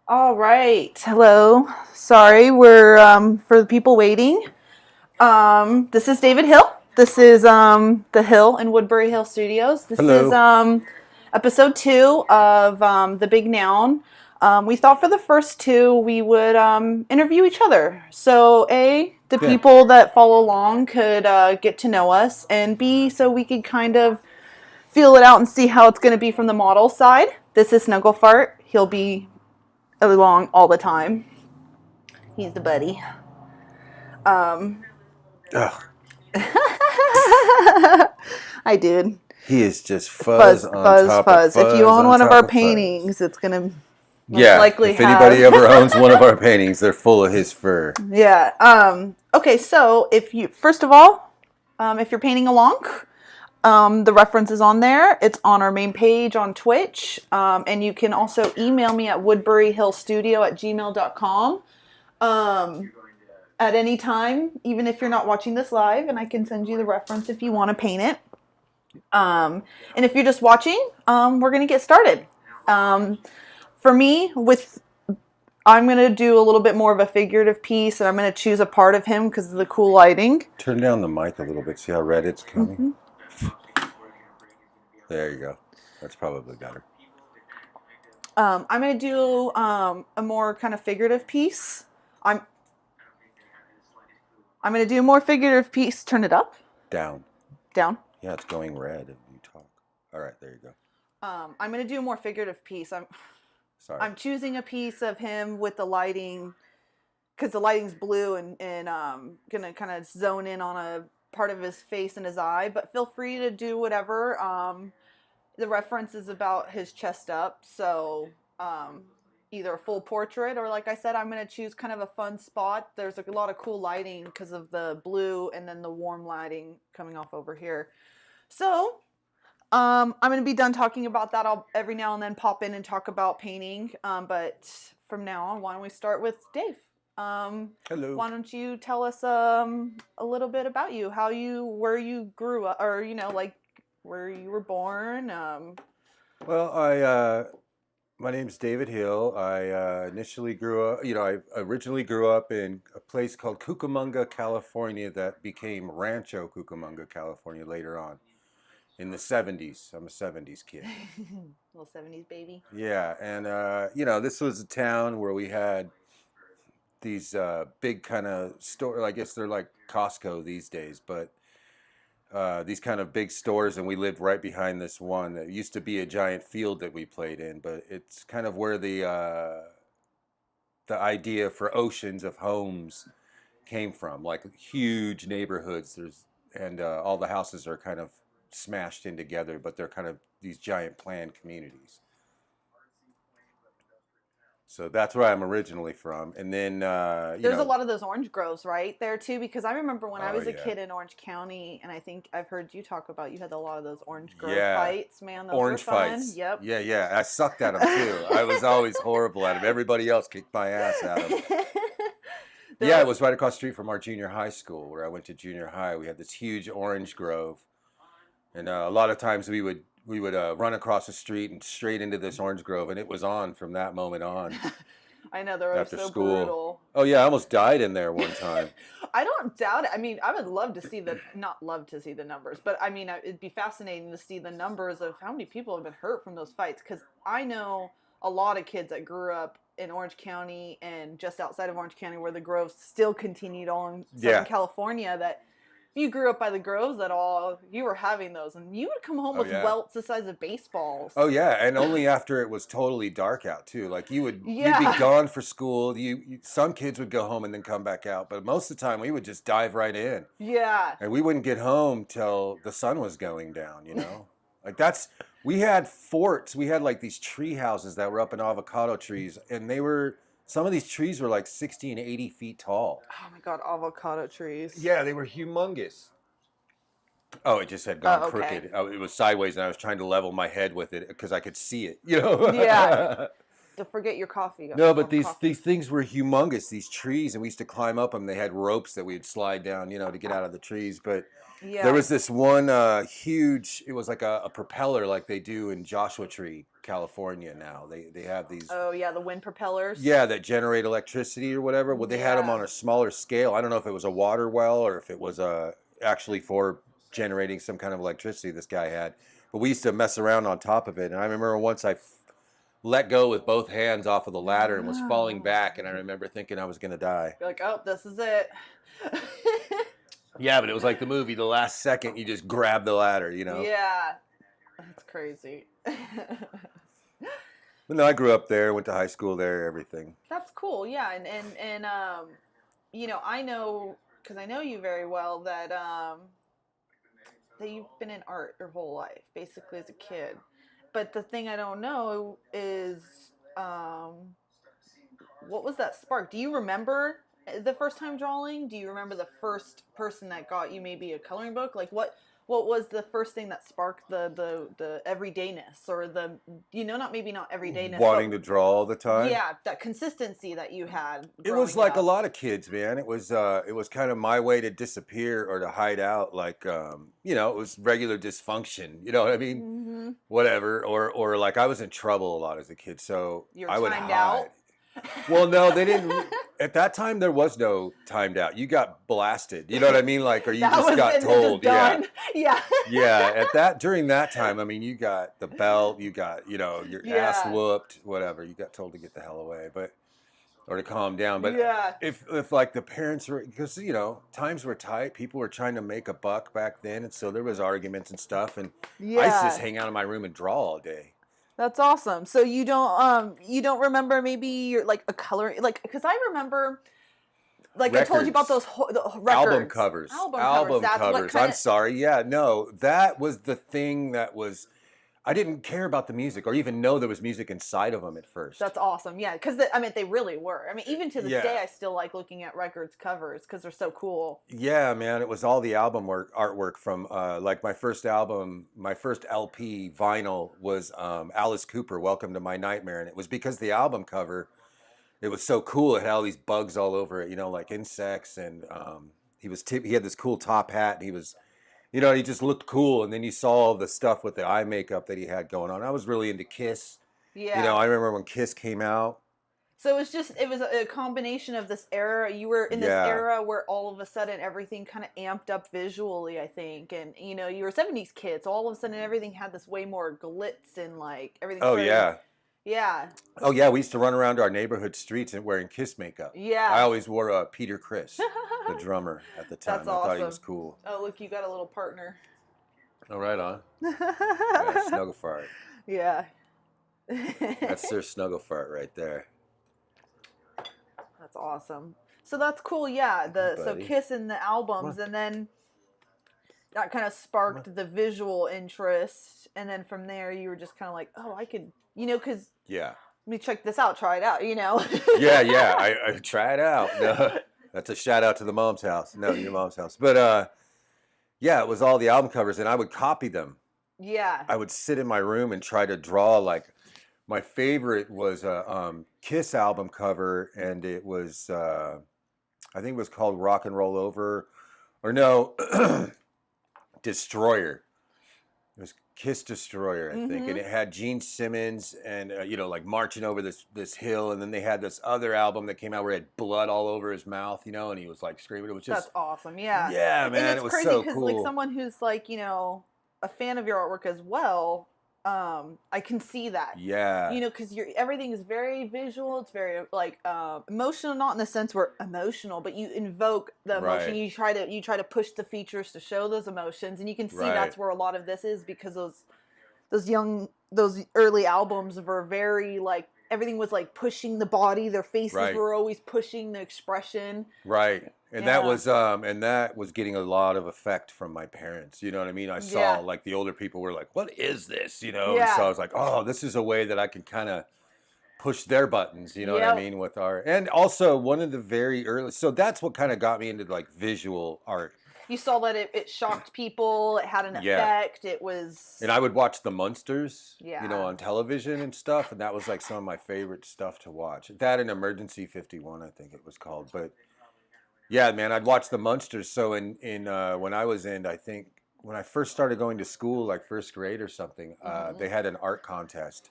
All right. Hello. Sorry, we're for the people waiting. This is David Hill. This is the Hill in Woodbury Hill Studios. This Hello. is episode 2 of the Big Noun. We thought for the first 2 we would interview each other. So the Yeah. people that follow along could get to know us, and B, so we could kind of feel it out and see how it's going to be from the model side. This is Snugglefart. He'll be along all the time. He's the buddy. Ugh, I did. he is just fuzz on top of fuzz. If you own on one of top our fuzz. paintings, it's gonna most Yeah, likely if anybody have. ever owns one of our paintings, they're full of his fur. Yeah. Okay. So if you first of all, if you're painting along, the reference is on there. It's on our main page on Twitch, and you can also email me at woodburyhillstudio@gmail.com. At any time, even if you're not watching this live, and I can send you the reference if you want to paint it. And if you're just watching, we're going to get started. For me, I'm going to do a little bit more of a figurative piece, and I'm going to choose a part of him because of the cool lighting. Turn down the mic a little bit. See how red it's coming? Mm-hmm. There you go. That's probably better. I'm going to do a more kind of figurative piece. I'm going to do a more figurative piece. Turn it up. Down. Down. Yeah, it's going red if you talk. All right, there you go. I'm going to do a more figurative piece. Sorry. I'm choosing a piece of him with the lighting because the lighting's blue and going to kind of zone in on a part of his face and his eye. But feel free to do whatever. The reference is about his chest up, so either a full portrait or, like I said, I'm going to choose kind of a fun spot. There's a lot of cool lighting because of the blue and then the warm lighting coming off over here. So I'm going to be done talking about that. I'll every now and then pop in and talk about painting. But from now on, why don't we start with Dave? Hello. Why don't you tell us a little bit about you, where you grew up, or like where you were born? Well, my name's David Hill. I initially grew up, I originally grew up in a place called Cucamonga, California that became Rancho Cucamonga, California later on in the 70s. I'm a 70s kid. Little 70s baby. Yeah, and, this was a town where we had these big kind of store. I guess they're like Costco these days, but these kind of big stores, and we lived right behind this one that used to be a giant field that we played in, but it's kind of where the idea for oceans of homes came from, like huge neighborhoods. And all the houses are kind of smashed in together, but they're kind of these giant planned communities. So that's where I'm originally from. And then, there's a lot of those orange groves right there too, because I remember when I was a kid in Orange County, and I think I've heard you talk about you had a lot of those orange grove fights, man. Those orange were fun. Fights. Yep. Yeah. I sucked at them too. I was always horrible at them. Everybody else kicked my ass at them. Yeah, it was right across the street from our junior high school where I went to junior high. We had this huge orange grove. And a lot of times we would run across the street and straight into this orange grove, and it was on from that moment on. I know, they're after so school. brutal. Oh yeah, I almost died in there one time. I don't doubt it. I mean, I would love to see not love to see the numbers, but I mean, it'd be fascinating to see the numbers of how many people have been hurt from those fights. Because I know a lot of kids that grew up in Orange County and just outside of Orange County, where the groves still continued on in Southern California, that if you grew up by the groves at all, you were having those, and you would come home with welts the size of baseballs. Oh yeah, and only after it was totally dark out too. Like you'd be gone for school. Some kids would go home and then come back out, but most of the time we would just dive right in. Yeah. And we wouldn't get home till the sun was going down. Like we had forts. We had like these tree houses that were up in avocado trees, and some of these trees were like 60 and 80 feet tall. Oh my God, avocado trees. Yeah, they were humongous. Oh, it just had gone crooked. It was sideways, and I was trying to level my head with it because I could see it, Yeah. To forget your coffee. No, but Coffee. these things were humongous, these trees, and we used to climb up them. They had ropes that we'd slide down, you know, to get out of the trees. But there Yeah. was this one huge, it was like a propeller like they do in Joshua Tree, California now. They have these, Oh yeah, the wind propellers. yeah, that generate electricity or whatever. Well, they had them Yeah. on a smaller scale. I don't know if it was a water well or if it was actually for generating some kind of electricity this guy had. But we used to mess around on top of it. And I remember once I let go with both hands off of the ladder and was falling back, and I remember thinking I was going to die. You're like, oh, this is it. Yeah, but it was like the movie, the last second you just grab the ladder, you know? Yeah. That's crazy. But no, I grew up there, went to high school there, everything. That's cool. Yeah, and you know, I know because I know you very well that that you've been in art your whole life, basically as a kid. But the thing I don't know is um what was that spark? Do you remember the first time drawing? Do you remember the first person that got you maybe a coloring book? Like what was the first thing that sparked the everydayness or the not maybe not everydayness Wanting but, to draw all the time? yeah, that consistency that you had. It was like up. a lot of kids, man. It was kind of my way to disappear or to hide out, like you know, it was regular dysfunction. You know what I mean? Mm-hmm. Whatever. Or like I was in trouble a lot as a kid, so You're I would timed hide. out. Well, no, they didn't. At that time, there was no timed out. You got blasted. You know what I mean? Like, or you That just was got it, told. just Yeah, done. Yeah. yeah. During that time, I mean, you got the belt. You got, you know, your ass Yeah. whooped. Whatever. You got told to get the hell away, or to calm down. But Yeah. if like the parents were, because you know times were tight. People were trying to make a buck back then, and so there was arguments and stuff. And I used to just hang out in my room and draw all day. That's awesome. So you don't remember maybe your like a color like because I remember like Records. I told you about those the records. Album covers. That's covers. what kinda, I'm sorry. Yeah, no, that was the thing that was. I didn't care about the music or even know there was music inside of them at first. That's awesome. Yeah, because I mean they really were. I mean even to this day I still like looking at records covers because they're so cool. Yeah, man, it was all the album artwork from like my first album, my first LP vinyl was Alice Cooper, Welcome to My Nightmare, and it was because the album cover, it was so cool. It had all these bugs all over it, you know, like insects, and he had this cool top hat, and he was. You know, he just looked cool, and then you saw all the stuff with the eye makeup that he had going on. I was really into Kiss. Yeah. You know, I remember when Kiss came out. So it was a combination of this era. You were in this era where all of a sudden everything kind of amped up visually, I think. And, you know, you were 70s kids. So all of a sudden everything had this way more glitz and like everything. Oh, yeah. Yeah. Oh, yeah. We used to run around our neighborhood streets and wearing Kiss makeup. Yeah. I always wore Peter Criss, the drummer at the time. That's I thought he awesome. was cool. Oh, look, you got a little partner. Oh, right on. Yeah, snuggle fart. Yeah. That's their snuggle fart right there. That's awesome. So that's cool. Yeah. So Kiss and the albums, and then that kind of sparked the visual interest, and then from there you were just kind of like, oh, I could, you know, because let me check this out, try it out, you know. yeah. I try it out. No, that's a shout out to the mom's house. No, your mom's house, but yeah, it was all the album covers, and I would copy them. Yeah. I would sit in my room and try to draw. Like my favorite was a Kiss album cover, and it was I think it was called Rock and Roll Over, or no, Destroyer. It was Kiss Destroyer, I think, and it had Gene Simmons and you know, like marching over this hill, and then they had this other album that came out where he had blood all over his mouth, you know, and he was like screaming. It was just that's awesome. Yeah. Yeah, man, and it's it was crazy so because cool. like someone who's like, you know, a fan of your artwork as well, I can see that. Yeah. You know, because everything is very visual. It's very like emotional, not in the sense we're emotional, but you invoke the emotion. Right. You try to push the features to show those emotions, and you can see that's where a lot of this is because those early albums were very like everything was like pushing the body. Their faces were always pushing the expression. Right. And that was getting a lot of effect from my parents. You know what I mean? I saw like the older people were like, "What is this?" You know? And so I was like, "Oh, this is a way that I can kind of push their buttons." You know what I mean? With art, and also one of the very early. So that's what kind of got me into like visual art. You saw that it shocked people. It had an Yeah. effect. It was. And I would watch the Munsters, Yeah. on television and stuff, and that was like some of my favorite stuff to watch. That and Emergency 51, I think it was called. But yeah, man, I'd watch the Munsters. So in when I was in, I think when I first started going to school, like first grade or something, they had an art contest.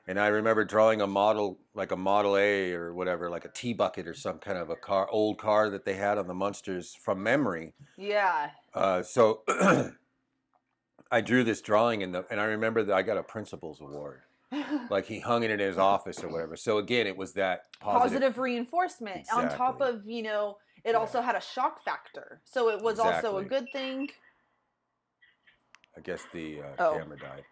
And I remember drawing a model, like a Model A or whatever, like a T-bucket or some kind of old car that they had on the Munsters from memory. Yeah. So I drew this drawing and I remember that I got a principal's award. Like he hung it in his office or whatever. So again, it was that positive reinforcement. Exactly. On top of, it also had a shock factor. So it was also a good thing. I guess the camera died.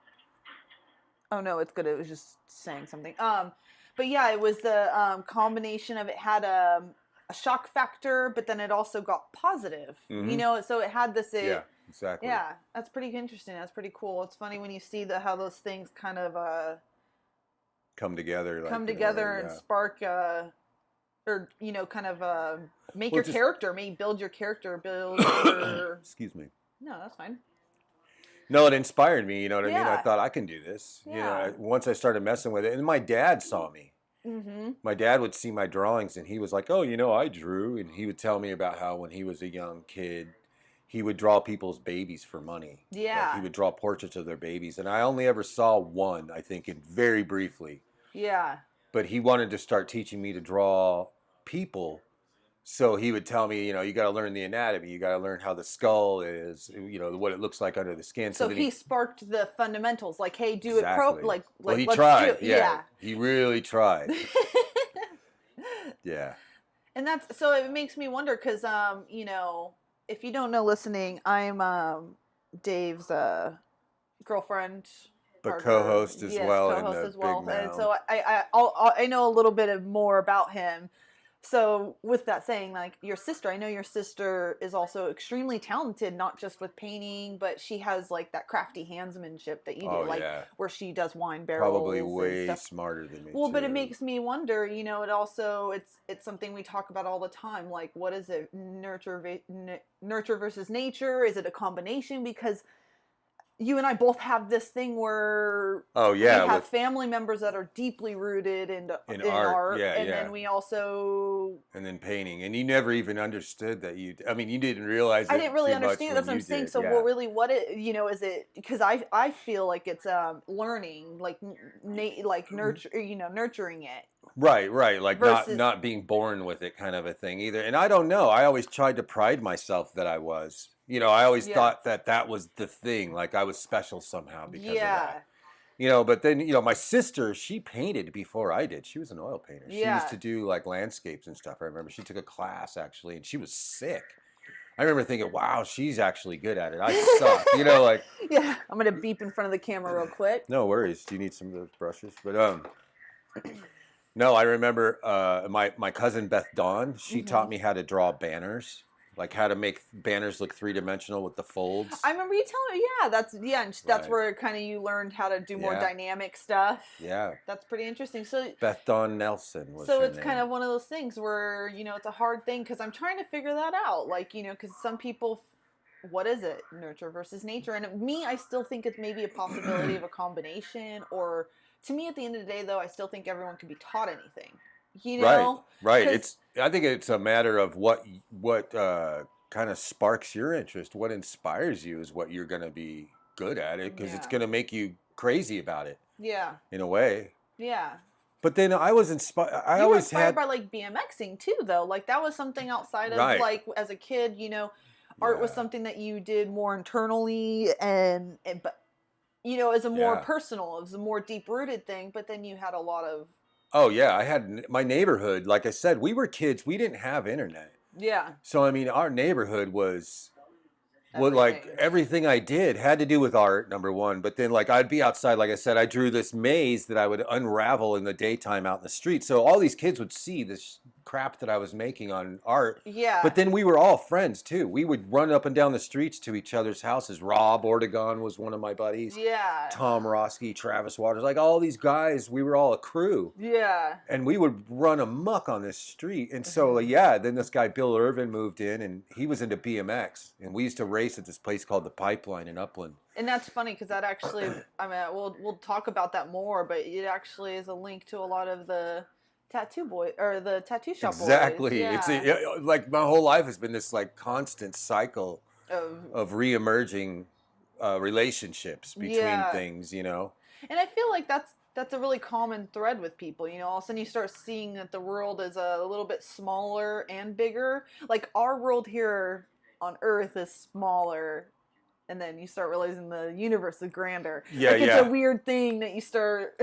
Oh no, it's good. It was just saying something. But yeah, it was the combination of it had a shock factor, but then it also got positive. So it had this. Yeah, exactly. Yeah, that's pretty interesting. That's pretty cool. It's funny when you see how those things kind of come together, and spark, or kind of make your character, maybe build your character, build your. Excuse me. No, that's fine. No, it inspired me. You know what I mean? I thought I can do this. Yeah. Once I started messing with it, and my dad saw me. Mm-hmm. My dad would see my drawings, and he was like, "Oh, I drew," and he would tell me about how when he was a young kid, he would draw people's babies for money. Yeah. Like he would draw portraits of their babies, and I only ever saw one, I think, and very briefly. Yeah. But he wanted to start teaching me to draw people. So he would tell me, you got to learn the anatomy. You got to learn how the skull is, what it looks like under the skin. So he sparked the fundamentals, like, hey, do exactly. it like. Well, he let's tried. Do it. Yeah. He really tried. Yeah. And so it makes me wonder because, if you don't know, listening, I'm Dave's girlfriend. But co-host as well. Co-host as well. And so I know a little bit more about him. So with that saying, like I know your sister is also extremely talented, not just with painting, but she has like that crafty handsmanship that you do, where she does wine barrels. Probably way smarter than me. Well, but it makes me wonder, it also, it's something we talk about all the time. Like, what is it? Nurture versus nature? Is it a combination? Because you and I both have this thing where we have family members that are deeply rooted in art, and then we also and then painting, and you never even understood that you didn't realize it. I didn't really understand. That's what I'm saying. So, well, really, what it is it? Because I feel like it's learning, like nurture, nurturing it. Right, like versus, not being born with it, kind of a thing either. And I don't know. I always tried to pride myself that I was. I always thought that was the thing. Like I was special somehow because of that. But then, my sister, she painted before I did. She was an oil painter. She used to do like landscapes and stuff. I remember she took a class actually, and she was sick. I remember thinking, wow, she's actually good at it. I suck. Yeah, I'm going to beep in front of the camera real quick. No worries. Do you need some of those brushes? But, no, I remember my cousin Beth Dawn, she taught me how to draw banners. Like how to make banners look three-dimensional with the folds. I remember you telling me, and that's where kind of you learned how to do more dynamic stuff. Yeah. That's pretty interesting. So Beth Dawn Nelson was So her it's name. kind of one of those things where, it's a hard thing because I'm trying to figure that out. Like, because some people, what is it? Nurture versus nature. And me, I still think it's maybe a possibility of a combination, or to me at the end of the day, though, I still think everyone can be taught anything. Right. I think it's a matter of what kind of sparks your interest. What inspires you is what you're going to be good at it, because it's going to make you crazy about it. Yeah. In a way. Yeah. But then I was inspired. You were inspired by like BMXing too, though. Like that was something outside of like as a kid. Art was something that you did more internally, but as a more personal, it was a more deep rooted thing. But then you had a lot of. Oh, yeah. I had my neighborhood. Like I said, we were kids. We didn't have internet. Yeah. So, our neighborhood was like everything I did had to do with art, number one. But then, like, I'd be outside. Like I said, I drew this maze that I would unravel in the daytime out in the street. So all these kids would see this crap that I was making on art. Yeah. But then we were all friends too. We would run up and down the streets to each other's houses. Rob Ortegon was one of my buddies. Yeah. Tom Roski, Travis Waters, like all these guys, we were all a crew. Yeah. And we would run amok on this street. And so, yeah, then this guy, Bill Irvin, moved in and he was into BMX. And we used to race at this place called the Pipeline in Upland. And that's funny because that actually, I mean, we'll talk about that more, but it actually is a link to a lot of the tattoo boy or the tattoo shop Exactly. boys. Yeah. It's like my whole life has been this like constant cycle of re-emerging relationships between things, you know. And I feel like that's a really common thread with people. You know, all of a sudden you start seeing that the world is a little bit smaller and bigger. Like our world here on Earth is smaller. And then you start realizing the universe is grander. Yeah, like, it's a weird thing that you start.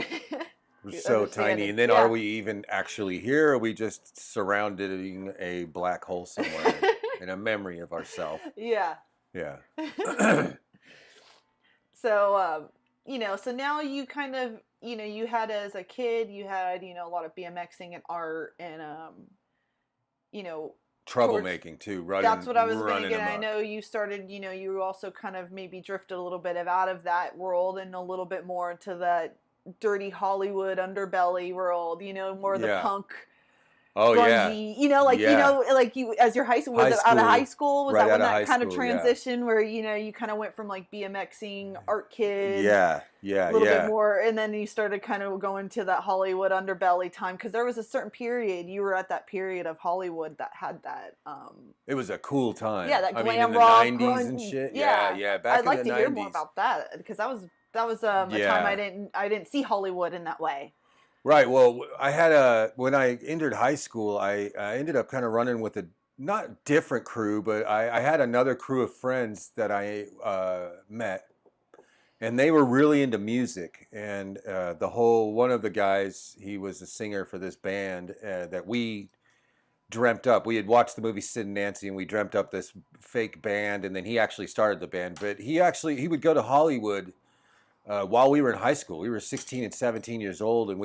We're so tiny, and then are we even actually here? Or are we just surrounding a black hole somewhere in a memory of ourselves? Yeah. Yeah. So, you know, so now you kind of, you know, you had as a kid, you had, you know, a lot of BMXing and art and, you know, troublemaking too, running. That's what I was thinking. Amok. I know you started, you know, you also kind of maybe drifted a little bit out of that world and a little bit more into that dirty Hollywood underbelly world, you know, more the punk. Oh grungy, you know, like you know, like you as your high school was it out of high school? Was that when that kind of transition where you know you kind of went from like BMXing art kid, a little bit more, and then you started kind of going to that Hollywood underbelly time because there was a certain period you were at that period of Hollywood that had that. It was a cool time. Yeah, that glam in the rock 90s and shit. Yeah. Back I'd like in the to 90s. hear more about that because that was a time I didn't see Hollywood in that way. Right. Well, I had when I entered high school, I ended up kind of running with a not different crew, but I had another crew of friends that I met, and they were really into music. And one of the guys, he was a singer for this band that we dreamt up. We had watched the movie Sid and Nancy, and we dreamt up this fake band, and then he actually started the band. But he would go to Hollywood. While we were in high school. We were 16 and 17 years old, and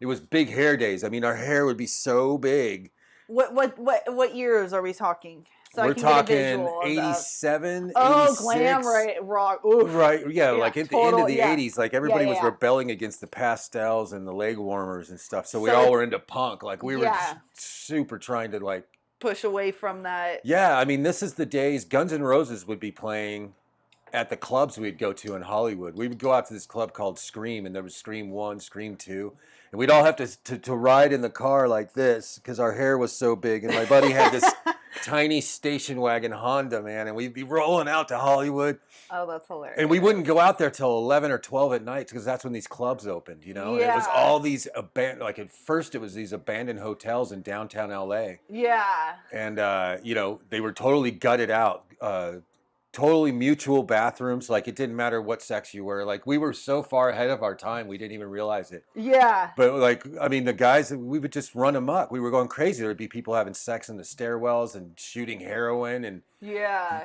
it was big hair days. I mean, our hair would be so big. What years are we talking? So we're talking 87, oh, 86. Glam, right, rock. Oof. Right, like at the end of the 80s, like everybody was rebelling against the pastels and the leg warmers and stuff. So we all were into punk. Like we were super trying to like push away from that. Yeah, I mean, this is the days Guns N' Roses would be playing at the clubs we'd go to in Hollywood. We would go out to this club called Scream, and there was Scream 1, Scream 2, and we'd all have to ride in the car like this because our hair was so big, and my buddy had this tiny station wagon Honda, man, and we'd be rolling out to Hollywood. Oh, that's hilarious. And we wouldn't go out there till 11 or 12 at night because that's when these clubs opened, you know? Yeah. And it was all these like at first it was these abandoned hotels in downtown LA. Yeah. And, you know, they were totally gutted out. Totally mutual bathrooms. Like it didn't matter what sex you were. Like we were so far ahead of our time, we didn't even realize it. Yeah. But like, I mean, the guys, we would just run amok. We were going crazy. There'd be people having sex in the stairwells and shooting heroin, and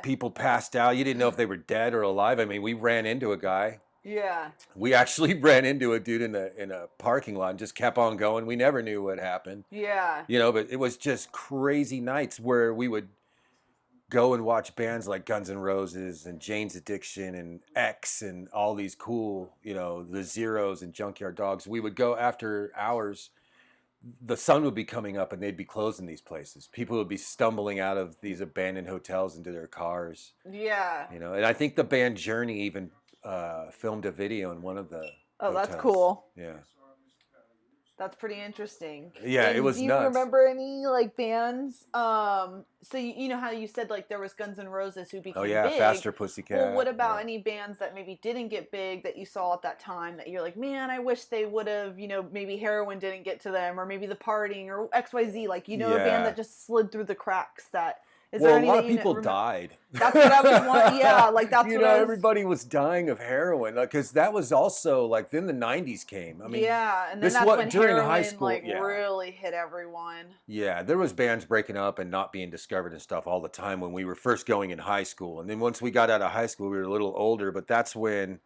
people passed out. You didn't know if they were dead or alive. I mean, we ran into a guy. Yeah. We actually ran into a dude in a parking lot and just kept on going. We never knew what happened. Yeah. You know, but it was just crazy nights where we would go and watch bands like Guns N' Roses and Jane's Addiction and X and all these cool, you know, the Zeros and Junkyard Dogs. We would go after hours. The sun would be coming up and they'd be closing these places. People would be stumbling out of these abandoned hotels into their cars. Yeah. You know, and I think the band Journey even filmed a video in one of the hotels. That's cool. Yeah. That's pretty interesting. Yeah, and it was do you nuts. remember any like bands? So you know how you said like there was Guns N' Roses who became big. Faster Pussycat. Well, what about any bands that maybe didn't get big that you saw at that time that you're like, man, I wish they would have, you know, maybe heroin didn't get to them, or maybe the partying or XYZ, like, you know, a band that just slid through the cracks that. Is there a any lot of people died. That's what I was wanting. Yeah, like that's you what know, I was... everybody was dying of heroin, because that was also like then the '90s came. I mean, and then that's when during heroin high school, really hit everyone. Yeah, there was bands breaking up and not being discovered and stuff all the time when we were first going in high school, and then once we got out of high school, we were a little older. But that's when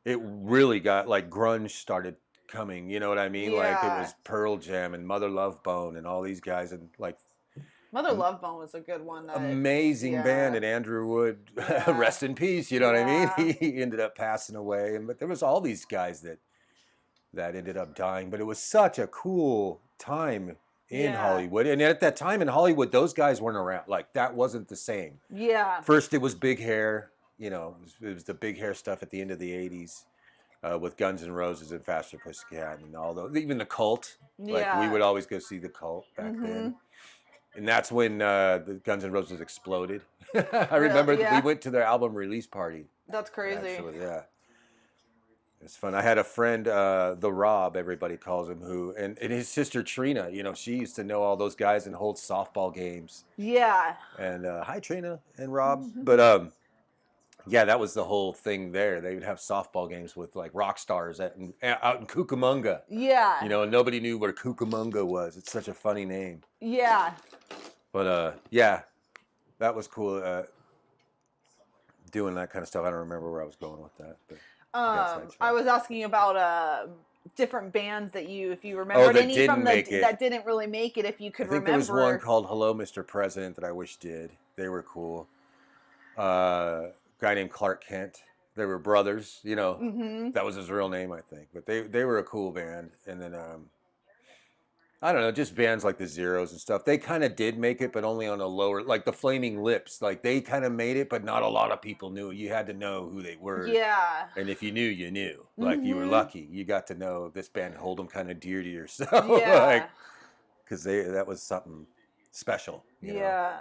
it really got like grunge started coming. You know what I mean? Like it Yeah. was Pearl Jam and Mother Love Bone and all these guys and like Mother Love Bone was a good one that, amazing band, yeah. and Andrew Wood, Yeah. rest in peace. You know what I mean? Yeah. He ended up passing away, and but there was all these guys that ended up dying. But it was such a cool time in Yeah. Hollywood, and at that time in Hollywood, those guys weren't around. Like that wasn't the same. Yeah. First, it was big hair. You know, it was the big hair stuff at the end of the '80s. With Guns N' Roses and Faster Pussycat and all those, even the Cult. Like we Yeah. would always go see the Cult back then, and that's when the Guns N' Roses exploded. I remember Really? we Yeah. went to their album release party. That's crazy. Actually, yeah, it's fun. I had a friend, the Rob, everybody calls him, who and his sister Trina. You know, she used to know all those guys and hold softball games. Yeah. And hi Trina and Rob, but yeah, that was the whole thing there. They would have softball games with like rock stars out in Cucamonga, Yeah. you know, and nobody knew where Cucamonga was. It's such a funny name. Yeah. But yeah, that was cool. Doing that kind of stuff. I don't remember where I was going with that. But I was asking about different bands that if you remembered that any didn't from make it. that didn't really make it, if you could I think remember. there was one called Hello, Mr. President that I wish did. They were cool. Guy named Clark Kent. They were brothers, you know. That was his real name, I think. But they were a cool band. And then I don't know, just bands like the Zeros and stuff. They kind of did make it, but only on a lower, like the Flaming Lips. Like they kind of made it, but not a lot of people knew. You had to know who they were. Yeah. And if you knew, you knew. Like you were lucky. You got to know this band, hold them kind of dear to yourself. Yeah. Like, because that was something special. You know? Yeah.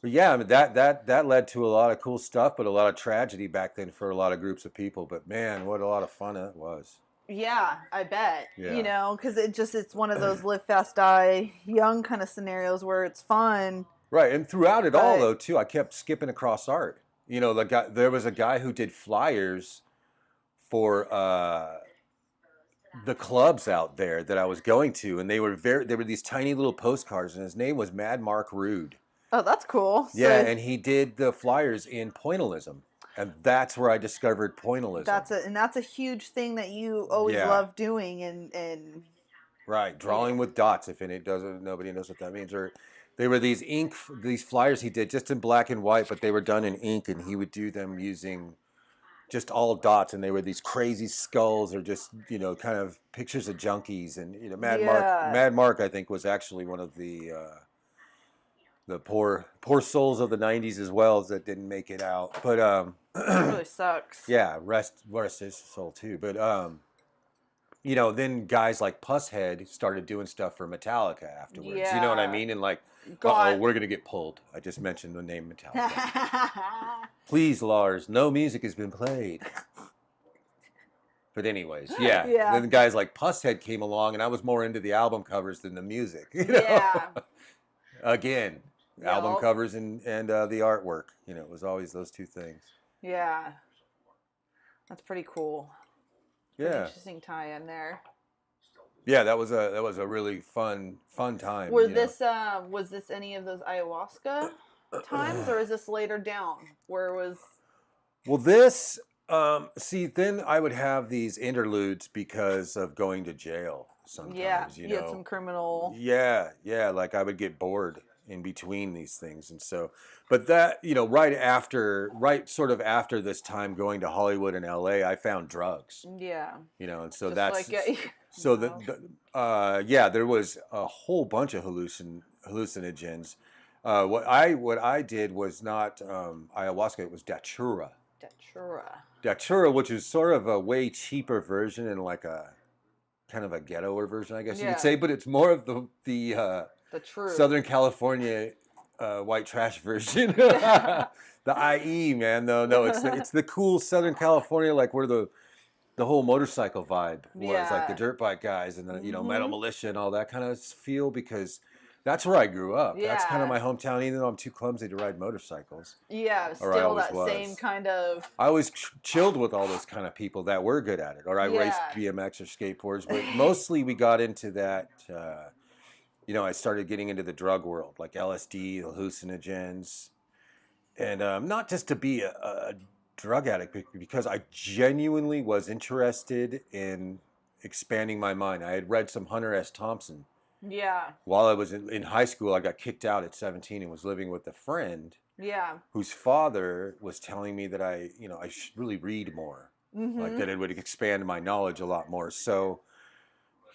But yeah, I mean, that led to a lot of cool stuff, but a lot of tragedy back then for a lot of groups of people. But man, what a lot of fun it was. Yeah, I bet. Yeah. You know, because it's one of those live fast, die young kind of scenarios where it's fun. Right, and throughout it all, But- though, too, I kept skipping across art. You know, there was a guy who did flyers for the clubs out there that I was going to, and they were these tiny little postcards, and his name was Mad Mark Rude. Oh, that's cool. Yeah, So and he did the flyers in pointillism, and that's where I discovered pointillism. that's a huge thing that you always Yeah. love doing, and Right, drawing with dots. If it doesn't, nobody knows what that means. Or they were these flyers he did just in black and white, but they were done in ink, and he would do them using just all dots, and they were these crazy skulls or just kind of pictures of junkies. And Mad Mark, I think, was actually one of the poor souls of the '90s as well that didn't make it out. But it really sucks. yeah, rest his soul too. But then guys like Pusshead started doing stuff for Metallica afterwards. You know what I Yeah. mean? And like, God. we're gonna get pulled. I just mentioned the name Metallica. Please, Lars, no music has been played. But anyways, yeah. Yeah. Then guys like Pusshead came along, and I was more into the album covers than the music. You know? Yeah. Again, album Yep. covers and the artwork. It was always those two things. Yeah. That's pretty cool. Pretty Yeah. interesting tie-in there. Yeah, that was a really fun time. Was this any of those ayahuasca times, or is this later down? Where was? Well, this see, then I would have these interludes because of going to jail sometimes. Yeah, you had some criminal. Yeah, like I would get bored in between these things, and so, but that right sort of after this time going to Hollywood and LA, I found drugs. Yeah. And so Just that's like, so no. there was a whole bunch of hallucinogens. What I did was not ayahuasca; it was datura. Datura, which is sort of a way cheaper version and like a kind of a ghettoer version, I guess you could say, but it's more of the true Southern California white trash version. The IE, man. No, it's the cool Southern California, like where the whole motorcycle vibe was, like the dirt bike guys and the Metal Militia and all that kind of feel, because that's where I grew up. Yeah. That's kind of my hometown, even though I'm too clumsy to ride motorcycles. Yeah, Or I still always that was. same kind of. I always chilled with all those kind of people that were good at it, or I raced BMX or skateboards, but mostly we got into that. I started getting into the drug world, like LSD, hallucinogens, and not just to be a drug addict, because I genuinely was interested in expanding my mind. I had read some Hunter S. Thompson. Yeah. While I was in high school, I got kicked out at 17 and was living with a friend Yeah. whose father was telling me that I should really read more, like Mm-hmm. that it would expand my knowledge a lot more. So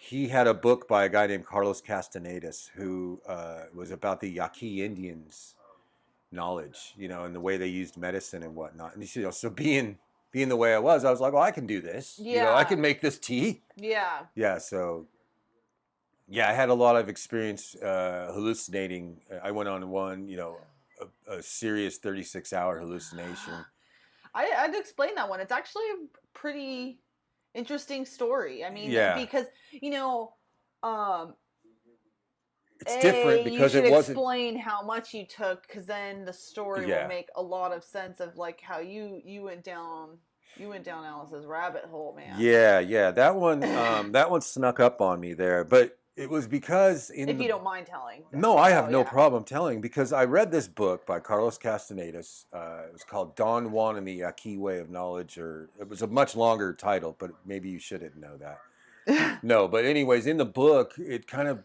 he had a book by a guy named Carlos Castanedas who was about the Yaqui Indians' knowledge, and the way they used medicine and whatnot. And so being the way I was like, well, I can do this. I Yeah. can make this tea. Yeah. Yeah. So yeah, I had a lot of experience hallucinating. I went on one, a serious 36-hour hallucination. I'd explain that one. It's actually a pretty interesting story. I mean, Yeah, because um, it's different you because should it wasn't. explain how much you took, because then the story will Yeah, make a lot of sense of like how you went down Alice's rabbit hole, man. yeah. That one snuck up on me there, but it was because in If the you don't mind telling the no, I have detail, no yeah. problem telling because I read this book by Carlos Castanedas. It was called Don Juan and the Yaqui Way of Knowledge, or it was a much longer title, but maybe you shouldn't know that. No, but anyways, in the book, it kind of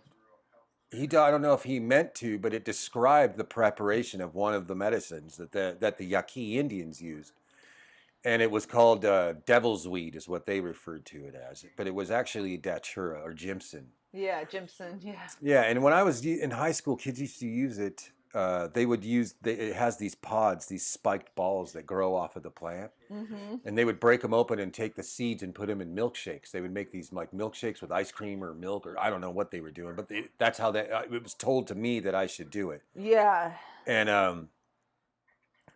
I don't know if he meant to, but it described the preparation of one of the medicines that the Yaqui Indians used, and it was called devil's weed, is what they referred to it as, but it was actually datura or jimson. Yeah, Jimson. Yeah. Yeah, and when I was in high school, kids used to use it. They would it has these pods, these spiked balls that grow off of the plant, Mm-hmm. and they would break them open and take the seeds and put them in milkshakes. They would make these like milkshakes with ice cream or milk, or I don't know what they were doing, but that's how it was told to me that I should do it. Yeah. And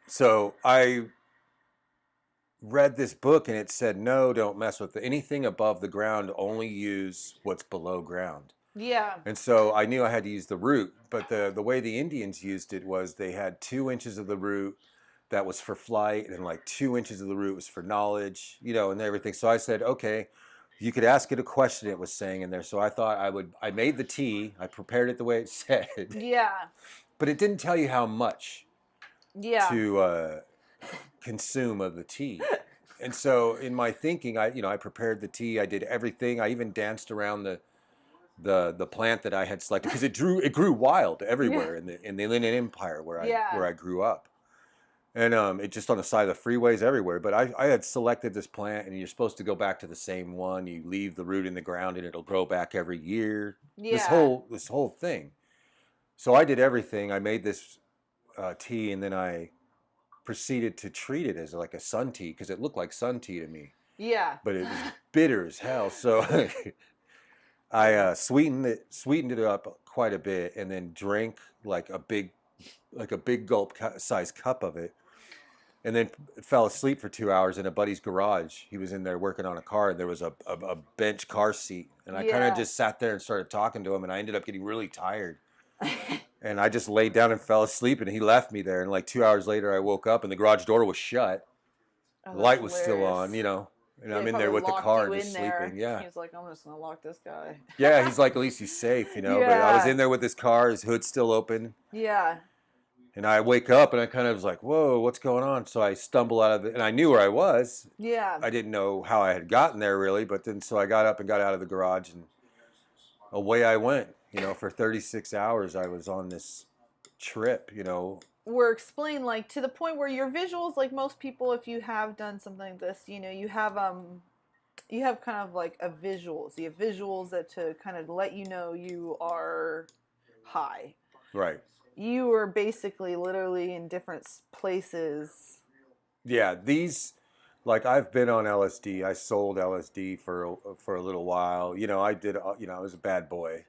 so I read this book and it said, no, don't mess with anything above the ground. Only use what's below ground. Yeah. And so I knew I had to use the root, but the way the Indians used it was they had 2 inches of the root that was for flight, and like 2 inches of the root was for knowledge, and everything. So I said, okay, you could ask it a question, it was saying in there. So I thought I made the tea, I prepared it the way it said, Yeah. but it didn't tell you how much Yeah. to consume of the tea. And so in my thinking, I prepared the tea, I did everything. I even danced around the plant that I had selected because it grew wild everywhere Yeah. in the Inland Empire Yeah. where I grew up, and it just on the side of the freeways everywhere. But I had selected this plant, and you're supposed to go back to the same one. You leave the root in the ground, and it'll grow back every year. This Yeah. whole thing. So I did everything. I made this tea, and then I proceeded to treat it as like a sun tea because it looked like sun tea to me, Yeah. but it was bitter as hell. So I sweetened it up quite a bit, and then drank like a big gulp size cup of it, and then fell asleep for 2 hours in a buddy's garage. He was in there working on a car, and there was a bench car seat, and I kind of Yeah. just sat there and started talking to him, and I ended up getting really tired, and I just laid down and fell asleep, and he left me there, and like 2 hours later, I woke up, and the garage door was shut, Oh, the that's light was still hilarious. on, and Yeah, I'm he in there probably with the locked car you just in there. sleeping. Yeah. He was like, I'm just gonna lock this guy. Yeah, he's like, at least he's safe, But I was Yeah. in there with his car, his hood's still open. Yeah. And I wake up and I kind of was like, whoa, what's going on? So I stumble out of it, and I knew where I was. Yeah. I didn't know how I had gotten there really, but then so I got up and got out of the garage, and away I went. For 36 hours I was on this trip. Were explained like to the point where your visuals, like most people, if you have done something like this, you have kind of like a visuals. You have visuals that to kind of let you know you are high. Right. You were basically literally in different places. Yeah, like I've been on LSD. I sold LSD for a little while. I did. I was a bad boy.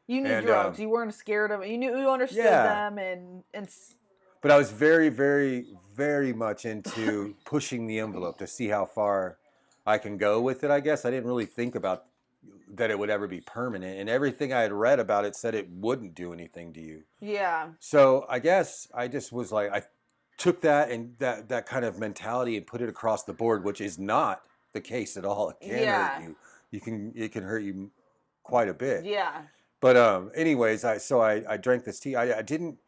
You knew And drugs. You weren't scared of it. You understood yeah. them and But I was very, very, very much into pushing the envelope to see how far I can go with it, I guess. I didn't really think about that it would ever be permanent. And everything I had read about it said it wouldn't do anything to you. yeah. So I guess I just was like, I took that and that kind of mentality and put it across the board, which is not the case at all. It can Yeah. hurt you. It can hurt you quite a bit. Yeah. But anyways, I drank this tea. I didn't.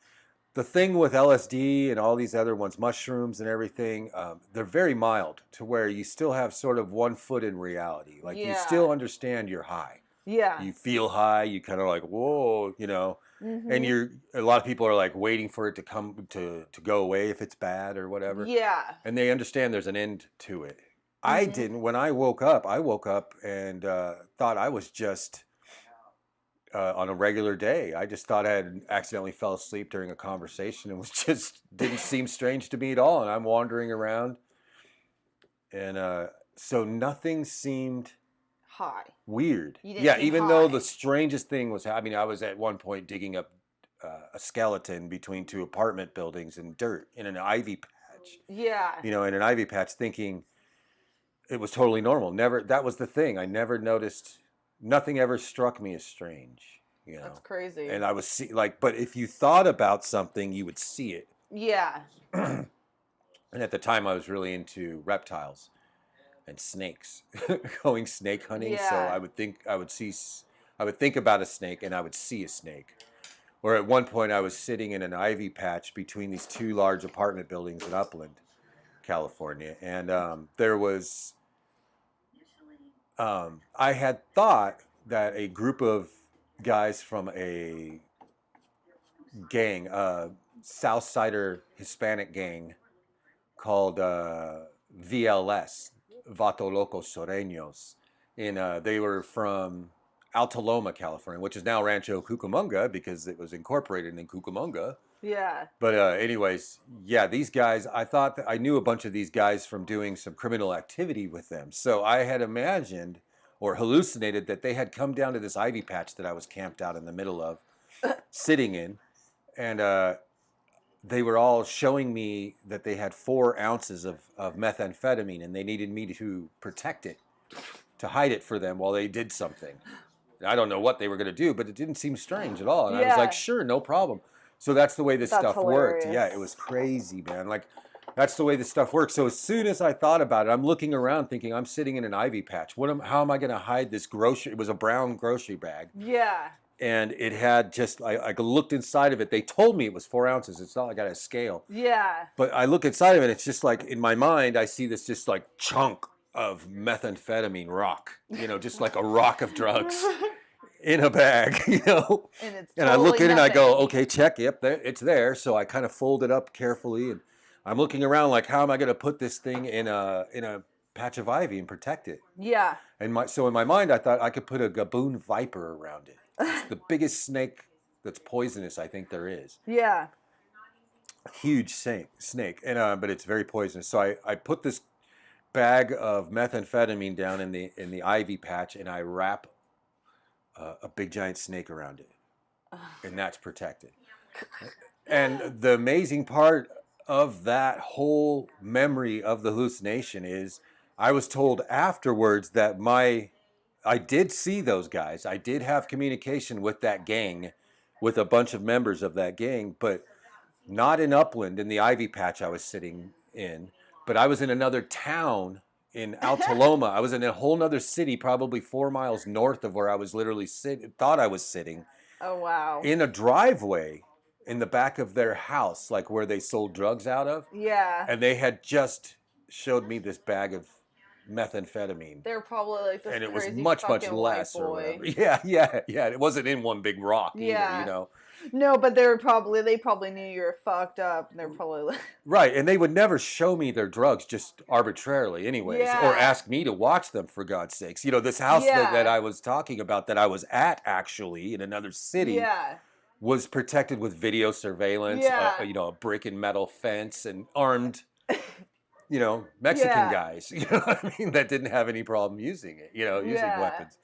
the thing with LSD and all these other ones, mushrooms and everything, they're very mild to where you still have sort of 1 foot in reality. Like you Yeah. still understand you're high. Yeah. You feel high. You kind of like, whoa, you know. And Mhm. you're a lot of people are like waiting for it to come to go away if it's bad or whatever. Yeah. And they understand there's an end to it. I Mhm. didn't. When I woke up and thought I was just on a regular day. I just thought I had accidentally fell asleep during a conversation and was just didn't seem strange to me at all. And I'm wandering around, and so nothing seemed High. weird. You didn't Yeah, seem even though the high. strangest thing was, I mean, I was at one point digging up a skeleton between 2 apartment buildings in dirt in an ivy patch. Yeah. You know, in an ivy patch, thinking it was totally normal. Never. That was the thing. I never noticed. Nothing ever struck me as strange. You That's know, crazy. and I was like, but if you thought about something, you would see it. Yeah. And at the time, I was really into reptiles and snakes, going snake hunting. So Yeah. I would think I would see, I would think about a snake, and I would see a snake. Or at one point, I was sitting in an ivy patch between these 2 large apartment buildings in Upland, California, and there was. I had thought that a group of guys from a gang, South Sider Hispanic gang called VLS, Vato Locos Soreños. They were from Altaloma, California, which is now Rancho Cucamonga because it was incorporated in Cucamonga. Yeah. But anyways, yeah, these guys, I thought that I knew a bunch of these guys from doing some criminal activity with them. So I had imagined or hallucinated that they had come down to this ivy patch that I was camped out in the middle of, sitting in, and they were all showing me that they had 4 ounces of methamphetamine and they needed me to protect it, to hide it for them while they did something. And I don't know what they were going to do, but it didn't seem strange at all. And I was like, Yeah. sure, no problem. So that's the way this That's stuff worked. Yeah, it hilarious. was crazy, man. Like, that's the way this stuff works. So as soon as I thought about it, I'm looking around thinking, I'm sitting in an ivy patch. How am I going to hide this grocery? It was a brown grocery bag. Yeah. And it had just, I looked inside of it. They told me it was 4 ounces. It's not like I got a scale. Yeah. But I look inside of it. It's just like, in my mind, I see this just like chunk of methamphetamine rock, you know, just like a rock of drugs in a bag, you know. And it's And I look totally in and I go, nothing. okay, check. Yep, there, it's there. So I kind of fold it up carefully, and I'm looking around like, how am I going to put this thing in a patch of ivy and protect it? Yeah. And so in my mind, I thought I could put a gaboon viper around it. It's the biggest snake that's poisonous I think there is. Yeah. Huge snake, and but it's very poisonous. So I put this bag of methamphetamine down in the ivy patch, and I wrap a big giant snake around it, and that's protected. And the amazing part of that whole memory of the hallucination is I was told afterwards that I did see those guys. I did have communication with that gang, with a bunch of members of that gang, but not in Upland in the ivy patch I was sitting in, but I was in another town in Altaloma. I was in a whole nother city, probably 4 miles north of where I was literally thought I was sitting, Oh wow. in a driveway in the back of their house, like where they sold drugs out of. Yeah. And they had just showed me this bag of methamphetamine. They're probably like this And it was crazy much fucking less white or boy. whatever. Yeah. It wasn't in one big rock either, Yeah. you know. No, but they probably knew you were fucked up, and they're probably like, Right, and they would never show me their drugs just arbitrarily anyways, Yeah. or ask me to watch them, for God's sakes. You know, this house that Yeah. I was talking about, that I was at actually in another city, yeah, was protected with video surveillance, Yeah. you know, a brick and metal fence, and armed, you know, Mexican Yeah. guys, you know what I mean, that didn't have any problem using it, you know, using Yeah. weapons.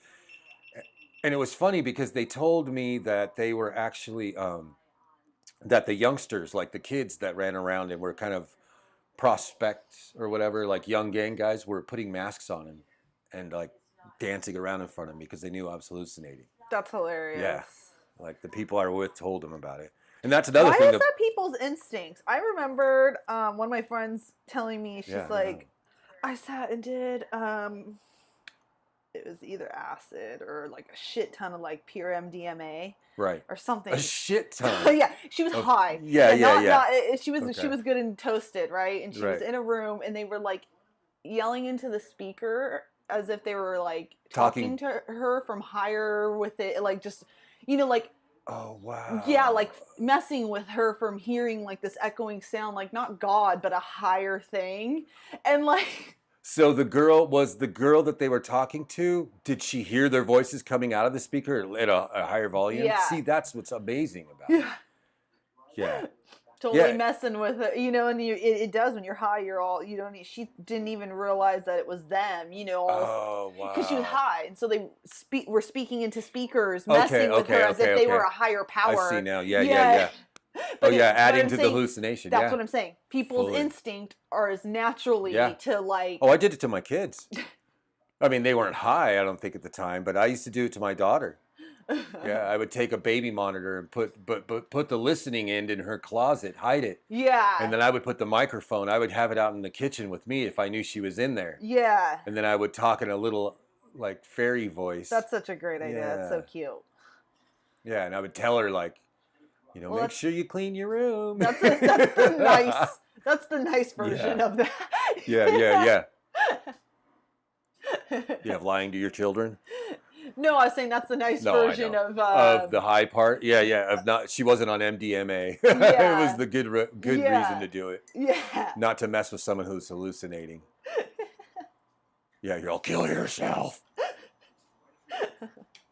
And it was funny because they told me that they were actually, that the youngsters, like the kids that ran around and were kind of prospects or whatever, like young gang guys, were putting masks on and like dancing around in front of me because they knew I was hallucinating. that's hilarious. Yeah. Like the people I were with told them about it. And that's another Why thing. is that people's instincts? I remembered one of my friends telling me, she's Yeah, I like, know. I sat and did it was either acid or like a shit ton of like pure MDMA Right. or something. A shit ton. Yeah, she was high. Yeah, and yeah, yeah. She was Okay. good and toasted, right? And she was Right. in a room, and they were like yelling into the speaker as if they were like Talking. talking to her from higher with it, like just like Oh, wow. yeah, like messing with her from hearing like this echoing sound, like not God, but a higher thing, and like. So the girl that they were talking to, did she hear their voices coming out of the speaker at a higher volume? Yeah. See, that's what's amazing about it. Yeah. Yeah. Totally messing with it, and it does when you're high. You're all, she didn't even realize that it was them, Oh, wow. because she was high, and so they were speaking into speakers, messing with her as if they were a higher power. I see now. Yeah. Oh yeah, adding to the hallucination. That's what I'm saying. People's instinct are as naturally to like. Oh, I did it to my kids. I mean, they weren't high, I don't think at the time, but I used to do it to my daughter. Yeah, I would take a baby monitor and put the listening end in her closet, hide it. Yeah. And then I would put the microphone. I would have it out in the kitchen with me if I knew she was in there. Yeah. And then I would talk in a little like fairy voice. That's such a great idea. Yeah. That's so cute. Yeah, and I would tell her like, make sure you clean your room. That's the nice. That's the nice version of that. Yeah. You have lying to your children? No, I was saying that's the nice version of the high part. Yeah. Of not, she wasn't on MDMA. It was the good reason to do it. Yeah. Not to mess with someone who's hallucinating. Yeah, you'll kill yourself.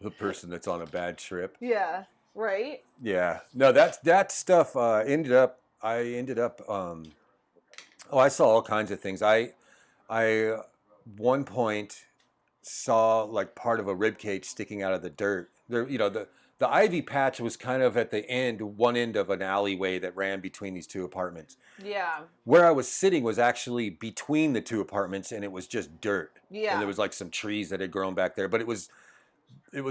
The person that's on a bad trip. Yeah. Right. Yeah. No, that stuff. I ended up. I saw all kinds of things. I one point saw like part of a rib cage sticking out of the dirt. There, the ivy patch was kind of at the one end of an alleyway that ran between these two apartments. Yeah. Where I was sitting was actually between the two apartments, and it was just dirt. Yeah. And there was like some trees that had grown back there, but it was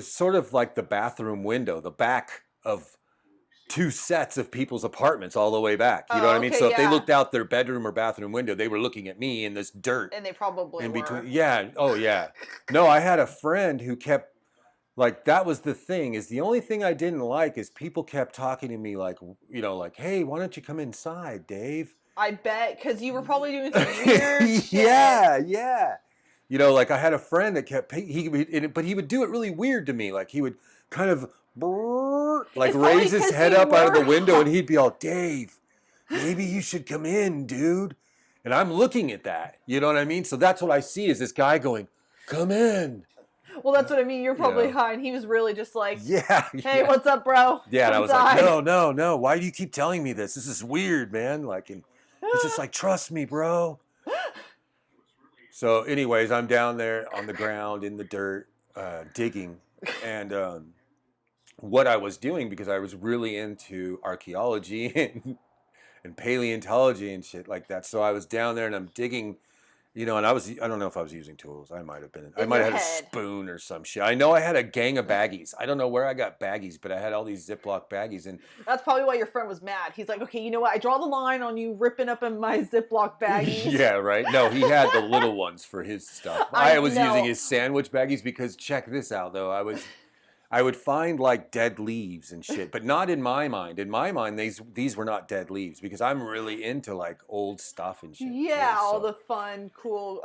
sort of like the bathroom window, the back of two sets of people's apartments all the way back. You know what I mean? So if they looked out their bedroom or bathroom window, they were looking at me in this dirt. And they probably in between. were. Yeah. Oh, yeah. No, I had a friend who kept, like, that was the thing, is the only thing I didn't like is people kept talking to me like, like, hey, why don't you come inside, Dave? I bet, because you were probably doing some weird shit. Yeah. Like I had a friend that kept, but he would do it really weird to me. Like he would kind of, like raise his head up out of the window, and he'd be all, Dave, maybe you should come in, dude. And I'm looking at that, you know what I mean? So that's what I see is this guy going, come in. Well, that's what I mean. You're probably high, and he was really just like, hey, what's up, bro? Yeah, and I was like, no. Why do you keep telling me this? This is weird, man. Like, and he's just like, trust me, bro. So anyways, I'm down there on the ground in the dirt, digging. And what I was doing, because I was really into archaeology and paleontology and shit like that. So I was down there and I'm digging, and I don't know if I was using tools. I might have been. I might have had a spoon or some shit. I know I had a gang of baggies. I don't know where I got baggies, but I had all these Ziploc baggies. And that's probably why your friend was mad. He's like, okay, you know what? I draw the line on you ripping up in my Ziploc baggies. Yeah, right. No, he had the little ones for his stuff. I was using his sandwich baggies because check this out, though. I would find like dead leaves and shit, but not in my mind. In my mind, these were not dead leaves because I'm really into like old stuff and shit. Yeah, all the fun, cool.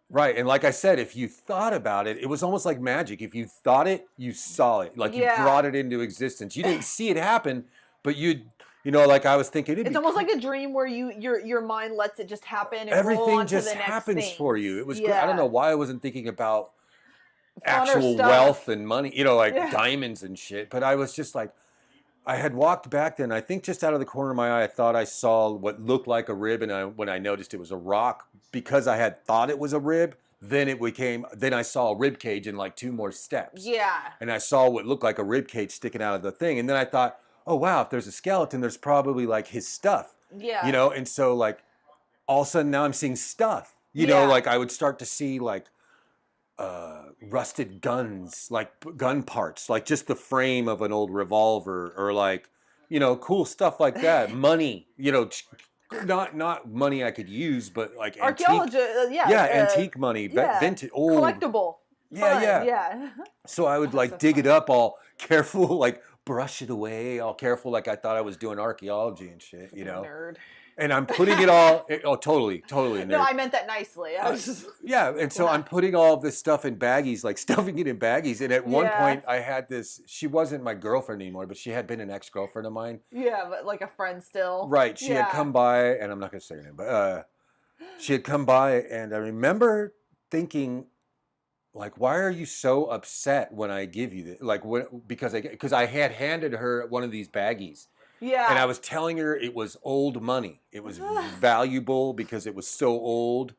Right, and like I said, if you thought about it, it was almost like magic. If you thought it, you saw it. Like you brought it into existence. You didn't see it happen, but like I was thinking, it's almost like a dream where your mind lets it just happen. And everything just happens for you. It was great. I don't know why I wasn't thinking about actual wealth and money, diamonds and shit. But I was just like, I had walked back then. I think just out of the corner of my eye, I thought I saw what looked like a rib. And when I noticed it was a rock, because I had thought it was a rib, then I saw a rib cage in like 2 more steps. Yeah. And I saw what looked like a rib cage sticking out of the thing. And then I thought, oh, wow, if there's a skeleton, there's probably like his stuff. Yeah. And so like all of a sudden now I'm seeing stuff, like I would start to see like, rusted guns, like gun parts, like just the frame of an old revolver, or like, cool stuff like that. Money, not money I could use, but like archaeology, antique money, vintage, old, collectible. Yeah, Fun, yeah. yeah. So I would That's like so dig it funny. up all careful, like brush it away, all careful, like I thought I was doing archaeology and shit, you Freaking know. nerd. And I'm putting it all. Oh, totally, totally a No, nerd. I meant that nicely. I was just Yeah, and so I'm laughing. putting all of this stuff in baggies, like stuffing it in baggies. And at one Yeah. point, I had this. She wasn't my girlfriend anymore, but she had been an ex-girlfriend of mine. Yeah, but like a friend still. Right. She had Yeah. come by, and I'm not gonna say her name, but she had come by, and I remember thinking, like, why are you so upset when I give you this? Like, what? Because I had handed her one of these baggies, and I Yeah. was telling her it was old money. It was valuable because it was so old,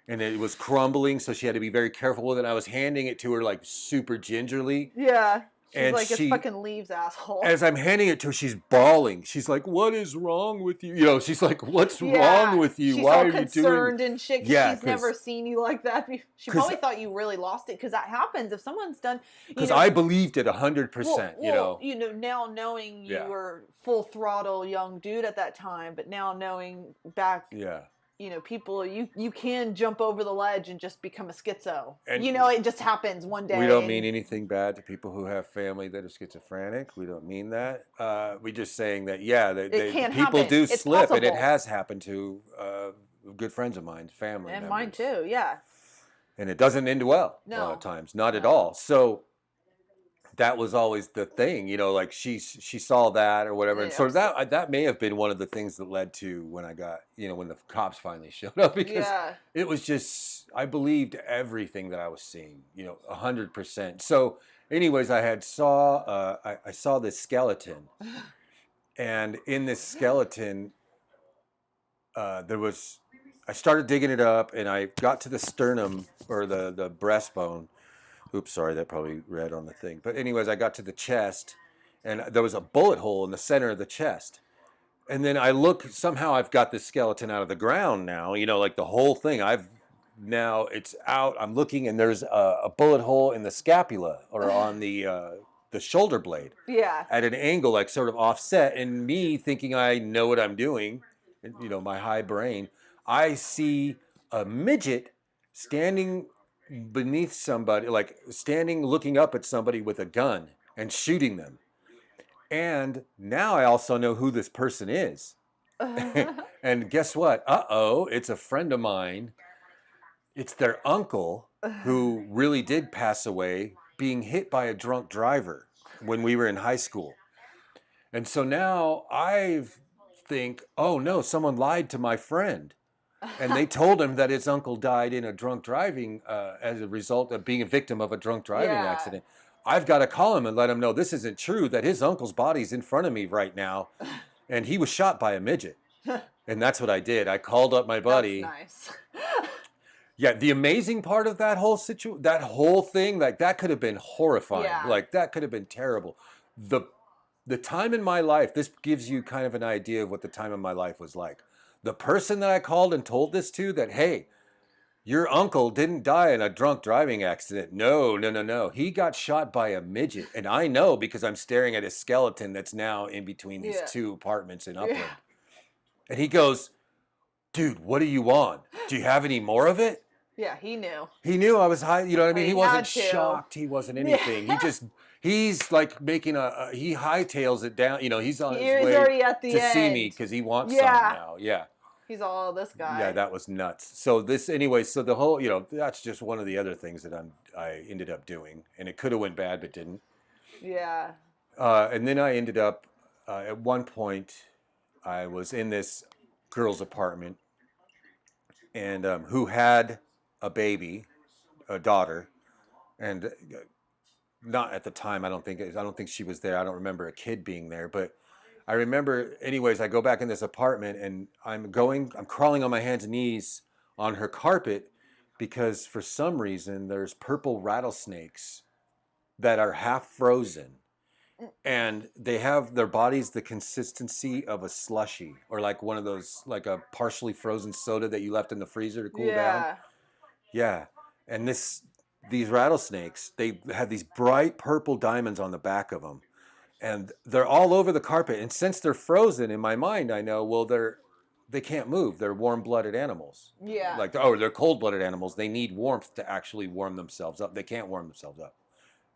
and it was crumbling, so she had to be very careful with it. And I was handing it to her like super gingerly, Yeah. She's and like, it's she, fucking leaves, asshole. as I'm handing it to her, she's bawling. She's like, "What is wrong with you?" You know, she's like, "What's wrong Yeah. with you? She's Why all are you doing?" concerned and shit because Yeah, she's never seen you like that. She because probably thought you really lost it because that happens if someone's done, you because know. I believed it Well, 100%. You well, know, you know, now knowing you yeah, were full throttle young dude at that time, but now knowing back, yeah, you know, people, you can jump over the ledge and just become a schizo. and You know, it just happens one we day, don't mean and anything bad to people who have family that are schizophrenic. We don't mean that. We're just saying that, yeah, it the can people happen. do It's slip, and it possible, has happened to good friends of mine, family and mine members, too. Yeah, and it doesn't end well a lot of no, times, not at no, all. So that was always the thing, you know, like she saw that or whatever, and yeah, so that may have been one of the things that led to when I got, you know, when the cops finally showed up, because yeah, it was just, I believed everything that I was seeing, you know, 100%. So anyways, I saw this skeleton, and in this skeleton there was, I started digging it up, and I got to the sternum, or the breastbone. Oops, sorry, that probably read on the thing. But anyways, I got to the chest, and there was a bullet hole in the center of the chest. And then I look, somehow I've got this skeleton out of the ground now, you know, like the whole thing. Now it's out. I'm looking, and there's a bullet hole in the scapula, or on the shoulder blade, yeah. at an angle, like sort of offset. And me thinking I know what I'm doing, you know, my high brain, I see a midget standing beneath somebody, like standing looking up at somebody with a gun and shooting them. And now I also know who this person is. And guess what? Uh-oh, it's a friend of mine. It's their uncle, who really did pass away being hit by a drunk driver when we were in high school. And so now I think, oh no, someone lied to my friend. And they told him that his uncle died in a drunk driving, as a result of being a victim of a drunk driving Yeah. accident. I've got to call him and let him know this isn't true, that his uncle's body's in front of me right now, and he was shot by a midget. And that's what I did. I called up my That's buddy. nice. Yeah, the amazing part of that whole that whole thing, like that could have been horrifying. Yeah. Like that could have been terrible. The the time in my life, this gives you kind of an idea of what the time in my life was like. The person that I called and told this to, that, hey, your uncle didn't die in a drunk driving accident. No, no, no, no. He got shot by a midget. And I know because I'm staring at a skeleton that's now in between these Yeah. two apartments in Yeah. Upland. And he goes, dude, what are you on? Do you have any more of it? Yeah, he knew. He knew I was high. You know what I mean? He He had wasn't to. shocked. He wasn't Yeah. anything. He's like making he hightails it down. You know, he's on his He's way already at the to see me end. because he wants some Yeah. now. Yeah. He's all this Yeah, guy. that was nuts. So this, anyway, so the whole, you know, that's just one of the other things that I ended up doing, and it could have went bad, but didn't. Yeah. And then I ended up, at one point, I was in this girl's apartment, and who had a baby, a daughter, and not at the time. I don't think she was there. I don't remember a kid being there, but I remember, anyways, I go back in this apartment, and I'm crawling on my hands and knees on her carpet, because for some reason there's purple rattlesnakes that are half frozen, and they have their bodies the consistency of a slushy, or like one of those, like a partially frozen soda that you left in the freezer to cool down. Yeah. Yeah. And these rattlesnakes, they have these bright purple diamonds on the back of them, and they're all over the carpet. And since they're frozen, in my mind, I know, well, they can't move. They're warm-blooded animals. Yeah. Like, oh, they're cold-blooded animals. They need warmth to actually warm themselves up. They can't warm themselves up.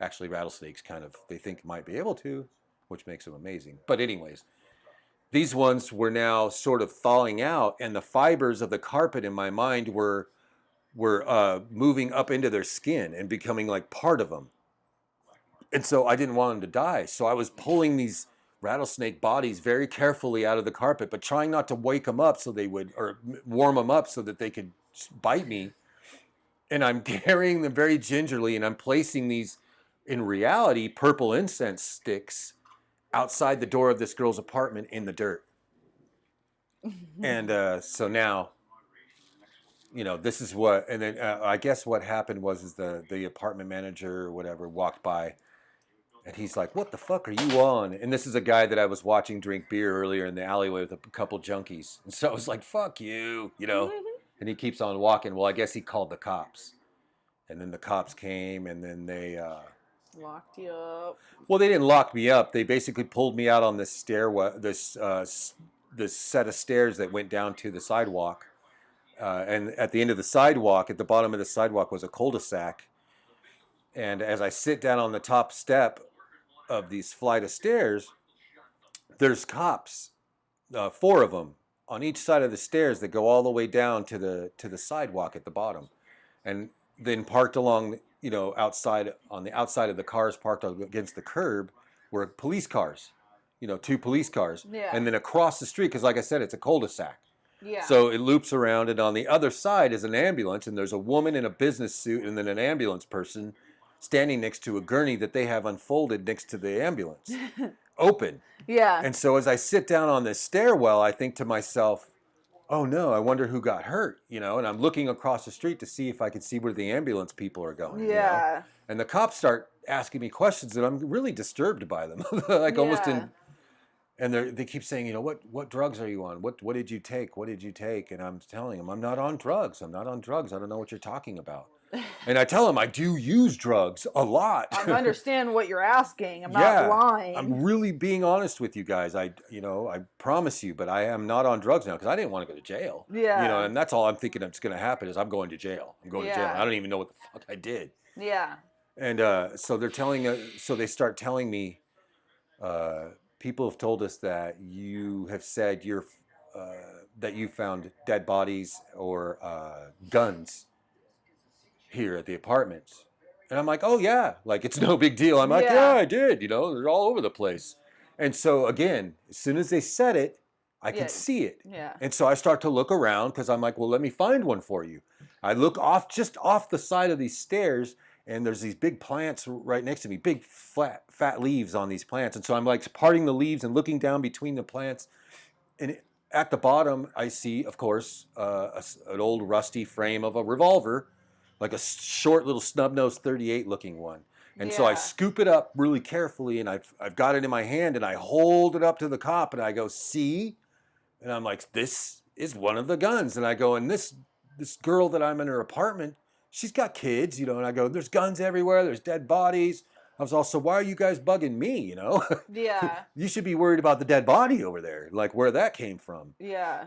Actually, rattlesnakes kind of, they think might be able to, which makes them amazing. But anyways, these ones were now sort of thawing out, and the fibers of the carpet in my mind were moving up into their skin and becoming like part of them. And so I didn't want them to die. So I was pulling these rattlesnake bodies very carefully out of the carpet, but trying not to wake them up so they would, or warm them up so that they could bite me. And I'm carrying them very gingerly, and I'm placing these, in reality, purple incense sticks outside the door of this girl's apartment in the dirt. And so now, this is what, and then I guess what happened was the apartment manager or whatever walked by, and he's like, "What the fuck are you on?" And this is a guy that I was watching drink beer earlier in the alleyway with a couple junkies. And so I was like, "Fuck you," And he keeps on walking. Well, I guess he called the cops. And then the cops came, and then they locked you up. Well, they didn't lock me up. They basically pulled me out on this stairway, this set of stairs that went down to the sidewalk. And at the end of the sidewalk, at the bottom of the sidewalk, was a cul-de-sac. And as I sit down on the top step of these flight of stairs, there's cops, 4 of them, on each side of the stairs that go all the way down to the sidewalk at the bottom, and then parked along, outside, on the outside of the cars parked against the curb were police cars, 2 police cars, Yeah. and then across the street, because like I said, it's a cul-de-sac. Yeah. So it loops around, and on the other side is an ambulance, and there's a woman in a business suit, and then an ambulance person standing next to a gurney that they have unfolded next to the ambulance, open. Yeah. And so as I sit down on this stairwell, I think to myself, oh no, I wonder who got hurt, and I'm looking across the street to see if I could see where the ambulance people are going. Yeah. And the cops start asking me questions, and I'm really disturbed by them, like almost in. And they keep saying, what drugs are you on? What did you take? What did you take? And I'm telling them, I'm not on drugs. I'm not on drugs. I don't know what you're talking about. And I tell them I do use drugs a lot. I understand what you're asking. I'm not lying. I'm really being honest with you guys. I promise you, but I am not on drugs now because I didn't want to go to jail. Yeah. And that's all I'm thinking that's going to happen is I'm going to jail. I'm going to jail. I don't even know what the fuck I did. Yeah. And so they start telling me, people have told us that you have said that you found dead bodies or guns here at the apartments. And I'm like, oh yeah, like it's no big deal. I'm like, yeah, I did, they're all over the place. And so again, as soon as they said it, I could see it. Yeah. And so I start to look around because I'm like, well, let me find one for you. I look just off the side of these stairs, and there's these big plants right next to me, big fat leaves on these plants. And so I'm like parting the leaves and looking down between the plants. And at the bottom, I see, of course, an old rusty frame of a revolver, like a short little snub-nosed .38 looking one. And so I scoop it up really carefully, and I've got it in my hand, and I hold it up to the cop, and I go, see? And I'm like, this is one of the guns. And I go, and this girl that I'm in her apartment, she's got kids, and I go, there's guns everywhere, there's dead bodies. I was also, why are you guys bugging me, Yeah. You should be worried about the dead body over there, like where that came from. Yeah.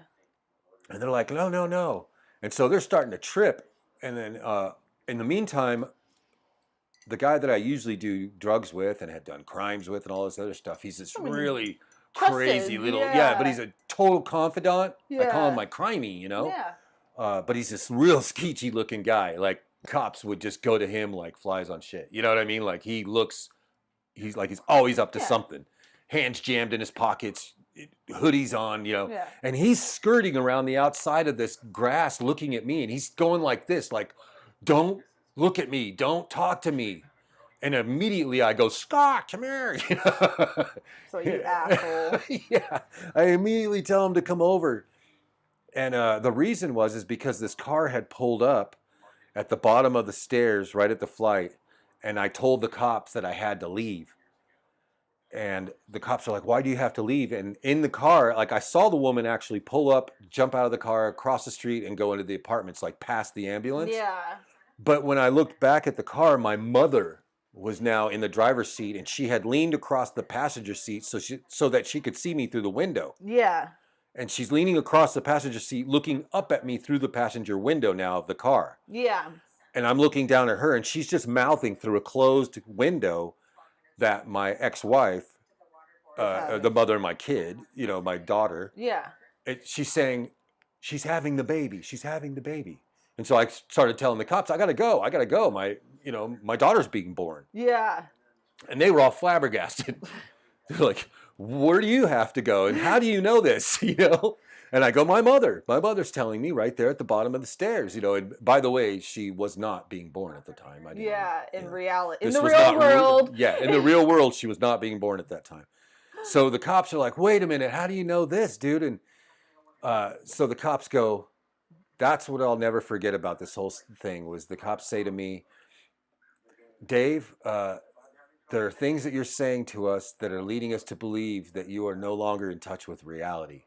And they're like, no. And so they're starting to trip. And then in the meantime, the guy that I usually do drugs with and have done crimes with and all this other stuff, he's this really crazy little, but he's a total confidant. I call him my crimey, Yeah. But he's this real skeechy looking guy. Like cops would just go to him like flies on shit. You know what I mean? Like he's always up to something. Hands jammed in his pockets, hoodies on, and he's skirting around the outside of this grass looking at me, and he's going like this, like, don't look at me, don't talk to me. And immediately I go, Scott, come here. So you asshole. Yeah, I immediately tell him to come over. And the reason is because this car had pulled up at the bottom of the stairs right at the flight, and I told the cops that I had to leave. And the cops are like, why do you have to leave? And in the car, like I saw the woman actually pull up, jump out of the car, cross the street, and go into the apartments, like past the ambulance. Yeah. But when I looked back at the car, my mother was now in the driver's seat, and she had leaned across the passenger seat so that she could see me through the window. Yeah. and she's leaning across the passenger seat, looking up at me through the passenger window now of the car. Yeah. And I'm looking down at her, and she's just mouthing through a closed window that my ex-wife, the mother of my kid, my daughter, Yeah. she's saying, she's having the baby. She's having the baby. And so I started telling the cops, I gotta go. My daughter's being born. Yeah. And they were all flabbergasted. They're like, where do you have to go? And how do you know this? And I go, my mother's telling me right there at the bottom of the stairs, and by the way, she was not being born at the time. In reality, in the real world. In the real world, she was not being born at that time. So the cops are like, wait a minute, how do you know this, dude? And so the cops go, that's what I'll never forget about this whole thing was the cops say to me, Dave, there are things that you're saying to us that are leading us to believe that you are no longer in touch with reality.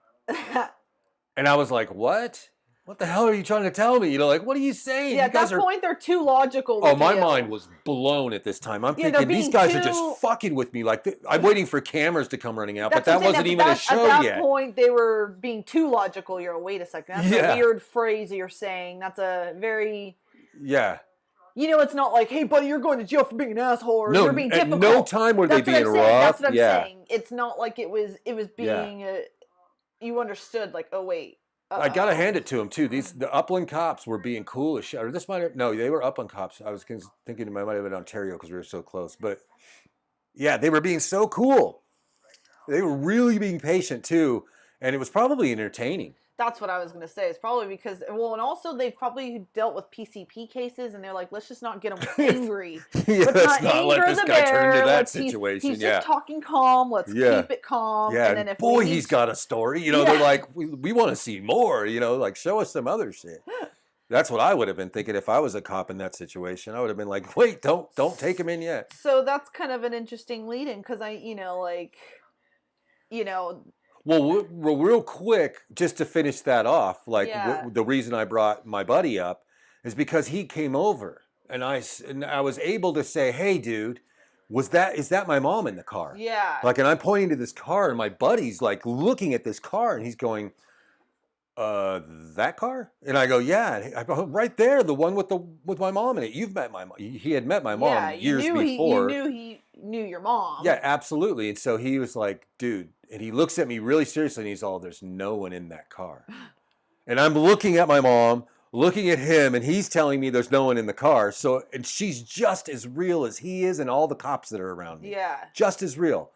And I was like, what? What the hell are you trying to tell me? What are you saying? Yeah, at that point, they're too logical. Oh, my mind was blown at this time. I'm thinking these guys are just fucking with me. I'm waiting for cameras to come running out, but that wasn't even a show yet. At that point, they were being too logical. You're, wait a second. That's a weird phrase you're saying. That's a very... Yeah. It's not like, hey, buddy, you're going to jail for being an asshole or you're being difficult. No time were they being rough. That's what I'm saying. It's not like it was being... you understood, like, oh, wait. I gotta hand it to them too. The Upland cops were being cool as shit. Or they were Upland cops. I was thinking it might have been Ontario because we were so close. But yeah, they were being so cool. They were really being patient too, and it was probably entertaining. That's what I was gonna say. It's probably because, and also they've probably dealt with PCP cases, and they're like, let's just not get them angry. Let's not let this guy turn into that situation. He's just talking calm. Let's keep it calm. Yeah, and then if he's got a story. They're like, we want to see more. Like, show us some other shit. That's what I would have been thinking if I was a cop in that situation. I would have been like, wait, don't take him in yet. So that's kind of an interesting lead-in because Well, real quick, just to finish that off, the reason I brought my buddy up is because he came over, and I was able to say, "Hey, dude, is that my mom in the car?" Yeah. And I'm pointing to this car, and my buddy's looking at this car, and he's going, that car?" And I go, "Yeah." And I go, "Right there, the one with my mom in it. You've met my mom." He had met my mom years before. He knew your mom. Yeah, absolutely. And so he was like, "Dude." And he looks at me really seriously and he's all, "There's no one in that car." And I'm looking at my mom, looking at him, and he's telling me there's no one in the car. And she's just as real as he is and all the cops that are around me. Yeah. Just as real.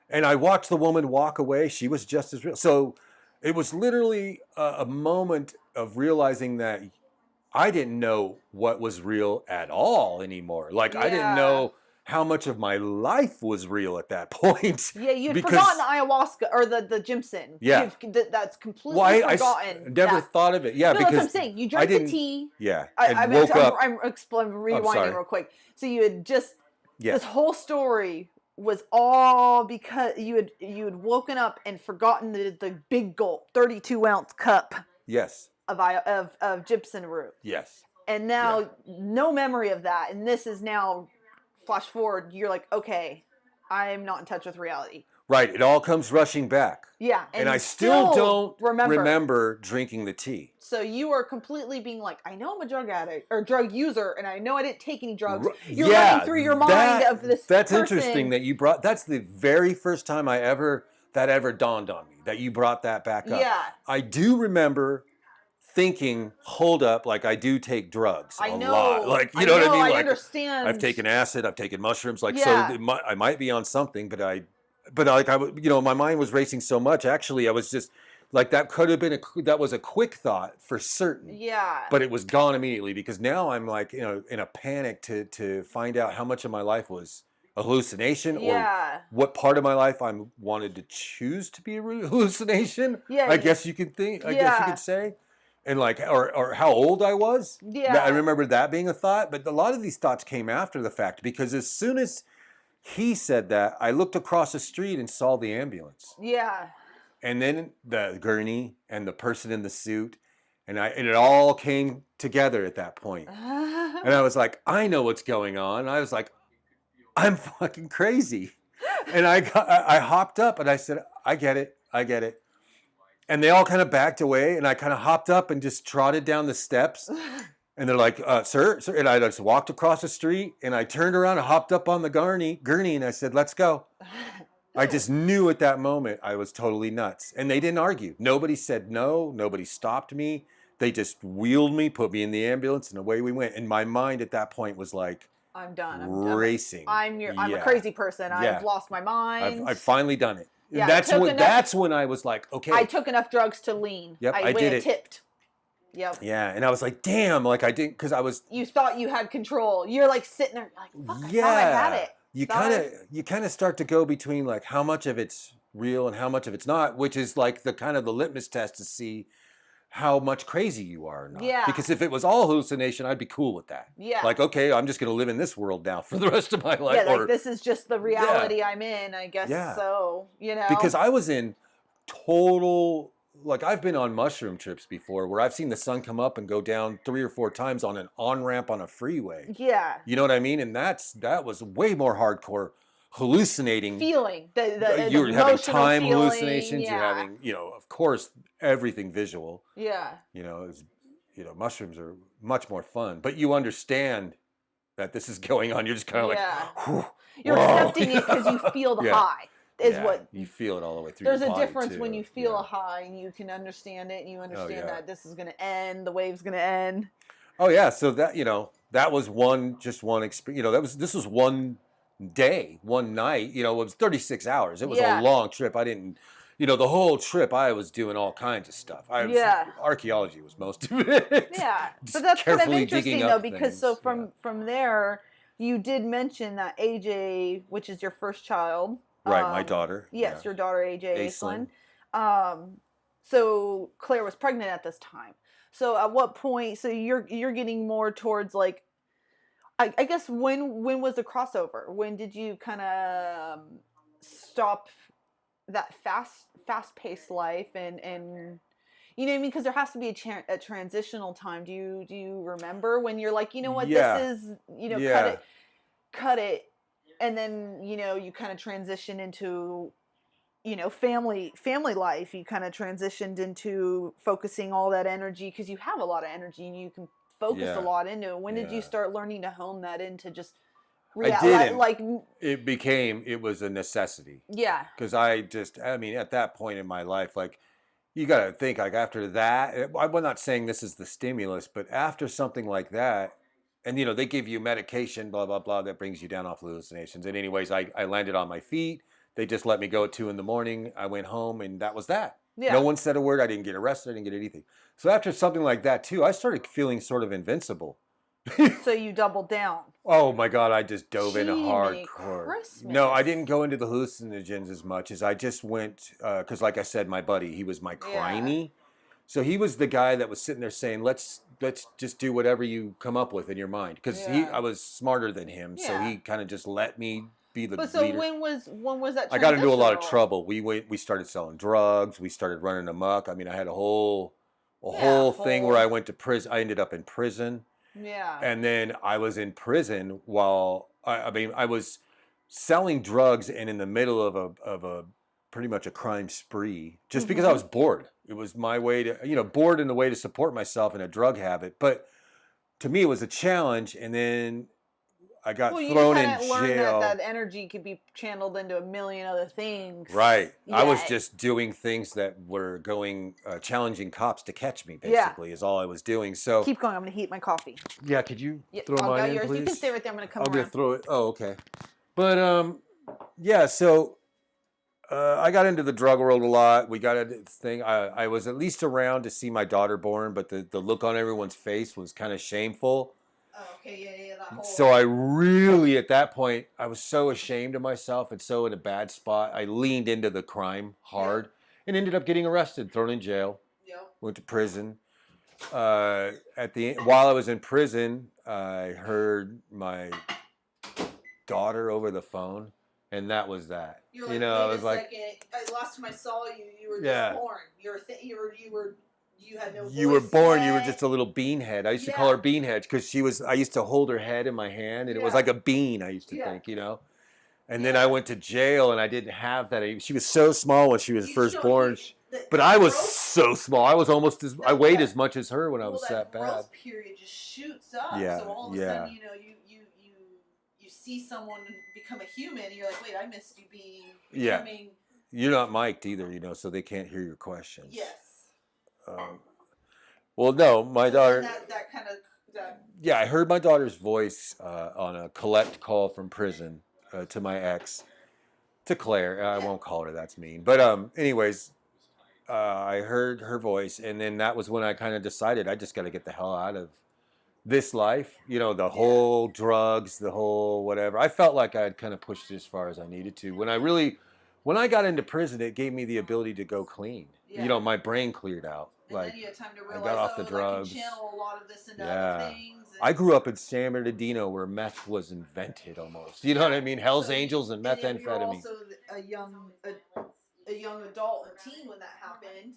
And I watched the woman walk away. She was just as real. So it was literally a moment of realizing that I didn't know what was real at all anymore. I didn't know how much of my life was real at that point. Yeah, you'd forgotten the ayahuasca or the Jimson. Yeah. That's completely forgotten. I never thought of it. Yeah, because that's what I'm saying. You drank the tea. Yeah, I'm rewinding real quick. So you had just, Yeah. this whole story was all because you had woken up and forgotten the big gulp, 32-ounce cup Yes. of gypsum root. Yes. And now no memory of that. And this is now, flash forward, you're like, okay, I'm not in touch with reality. Right. It all comes rushing back. Yeah. And I still don't remember drinking the tea. So you are completely being like, I know I'm a drug addict or drug user, and I know I didn't take any drugs. You're running through your mind of this That's person. interesting that you brought, that's the very first time that ever dawned on me, that you brought that back up. Yeah. I do remember thinking, hold up, I do take drugs a lot. You know what I mean? I understand. I've taken acid, I've taken mushrooms, so I might be on something, but my mind was racing so much. Actually, I was just that could have been that was a quick thought for certain. Yeah. But it was gone immediately because now I'm in a panic to find out how much of my life was a hallucination or what part of my life I wanted to choose to be a hallucination. Yeah. I guess you could think. I guess you could say. And or how old I was. Yeah. I remember that being a thought, but a lot of these thoughts came after the fact because as soon as he said that, I looked across the street and saw the ambulance. Yeah. And then the gurney and the person in the suit, and it all came together at that point. And I was like, I know what's going on. I was like, I'm fucking crazy. And I hopped up and I said, I get it. And they all kind of backed away, and I kind of hopped up and just trotted down the steps. And they're like, sir, sir. And I just walked across the street, and I turned around and hopped up on the gurney, and I said, let's go. I just knew at that moment I was totally nuts. And they didn't argue. Nobody said no. Nobody stopped me. They just wheeled me, put me in the ambulance, and away we went. And my mind at that point was like, I'm done. Racing. I'm a crazy person. Yeah. I've lost my mind. I've finally done it. Yeah, that's when I was like, okay. I took enough drugs to lean. Yep, I did it. Tipped. Yep. Yeah, and I was like, damn, like I didn't, because I was. You thought you had control. You're like sitting there, like, fuck, I thought I had it. You kind of start to go between like how much of it's real and how much of it's not, which is like the kind of the litmus test to see how much crazy you are or not. Yeah. Because if it was all hallucination, I'd be cool with that. Yeah. Like, okay, I'm just going to live in this world now for the rest of my life. Yeah, like this is just the reality I'm in, I guess. Yeah. So, you know. Because I was in total, like I've been on mushroom trips before where I've seen the sun come up and go down 3 or 4 times on an on-ramp on a freeway. Yeah. You know what I mean? And that was way more hardcore hallucinating. Feeling. You're having time feeling, hallucinations. yeah. You're having, of course, everything visual. Yeah. Mushrooms are much more fun, but you understand that this is going on. You're just kind of like, you're accepting it because you feel the high. Is what you feel it all the way through. There's your body a difference too. when you feel a high and you can understand it and you understand that this is going to end, the wave's going to end. Oh yeah, so that that was one experience. This was one day, one night. It was 36 hours. It was a long trip. I didn't, the whole trip I was doing all kinds of stuff. Archaeology was most of it. Yeah, but that's kind of interesting though, because from there you did mention that AJ, which is your first child. Right, my daughter. Yes, your daughter AJ Aislinn. So Claire was pregnant at this time. So at what point? So you're getting more towards like, I guess when was the crossover? When did you kind of stop that fast paced life and you know what I mean? Because there has to be a transitional time. Do you remember when you're like, you know what, this is cut it. And then, you kind of transition into, family life. You kind of transitioned into focusing all that energy because you have a lot of energy and you can focus a lot into it. When did you start learning to hone that into just reality? It was a necessity. Yeah. Because at that point in my life, like, you got to think, like, after that, I'm not saying this is the stimulus, but after something like that, and, they give you medication, blah, blah, blah, that brings you down off hallucinations. And anyways, I landed on my feet. They just let me go at 2 a.m. I went home, and that was that. Yeah. No one said a word. I didn't get arrested. I didn't get anything. So after something like that, too, I started feeling sort of invincible. So you doubled down. Oh, my God. I just dove into hardcore. Christmas. No, I didn't go into the hallucinogens as much as I just went, because like I said, my buddy, he was my crimey. So he was the guy that was sitting there saying, let's just do whatever you come up with in your mind. Because I was smarter than him. Yeah. So he kind of just let me be the leader. When was that? I got into a lot of trouble. We started selling drugs. We started running amok. I mean, I had a whole thing where I went to prison. I ended up in prison. Yeah. And then I was in prison while I was selling drugs and in the middle of a pretty much a crime spree just because I was bored. It was my way to, bored in the way to support myself in a drug habit. But to me, it was a challenge. And then I got thrown in jail. Learned that energy could be channeled into a million other things. Right. Yeah. I was just doing things that were challenging cops to catch me, basically, is all I was doing. So keep going. I'm going to heat my coffee. Yeah. Could you throw mine in, please? You can stay right there. I'm going to come around. I'm going to throw it. Oh, okay. But, so I got into the drug world a lot. We got into this thing. I was at least around to see my daughter born, but the look on everyone's face was kind of shameful. Oh, okay, yeah. So I really, at that point, I was so ashamed of myself and so in a bad spot. I leaned into the crime hard and ended up getting arrested, thrown in jail. Yep. Went to prison. While I was in prison, I heard my daughter over the phone. And that was that. You're like, I was like, last time I saw you, you were just born. You had no voice. You were born. You were just a little beanhead. I used to call her Beanhead because I used to hold her head in my hand, and it was like a bean. I used to think, And then I went to jail, and I didn't have that. She was so small when she was first born. But I was so small. I was almost as I weighed as much as her when I was that bad. Growth period just shoots up. Yeah, so all of a sudden, you see someone become a human, and you're like, wait, I missed you becoming. Yeah. You're not mic'd either, so they can't hear your questions. Yes. Well, no, my daughter. That kind of. Yeah, I heard my daughter's voice on a collect call from prison to my ex, to Claire. I won't call her. That's mean. But anyways, I heard her voice, and then that was when I kind of decided I just got to get the hell out of this life. The whole drugs, the whole whatever. I felt like I had kind of pushed it as far as I needed to. When I got into prison, it gave me the ability to go clean. Yeah. My brain cleared out. And then you had time to realize, I got off the drugs. I can channel a lot of this into other things. I grew up in San Bernardino where meth was invented almost. You know what I mean? Hell's Angels and methamphetamine. You were also a young adult and teen when that happened.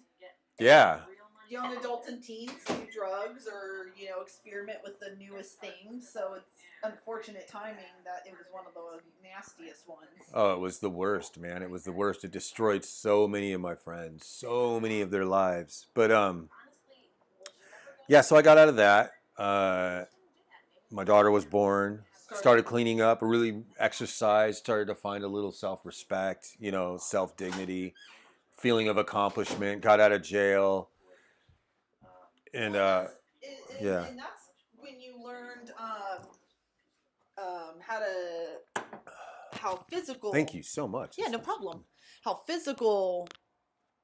Yeah. Young adults and teens do drugs or, experiment with the newest things. So it's unfortunate timing that it was one of the nastiest ones. Oh, it was the worst, man. It was the worst. It destroyed so many of my friends, so many of their lives. But, yeah, so I got out of that. My daughter was born, started cleaning up, really exercised, started to find a little self-respect, self-dignity, feeling of accomplishment, got out of jail. And and that's when you learned how physical. Thank you so much. Yeah, no problem. How physical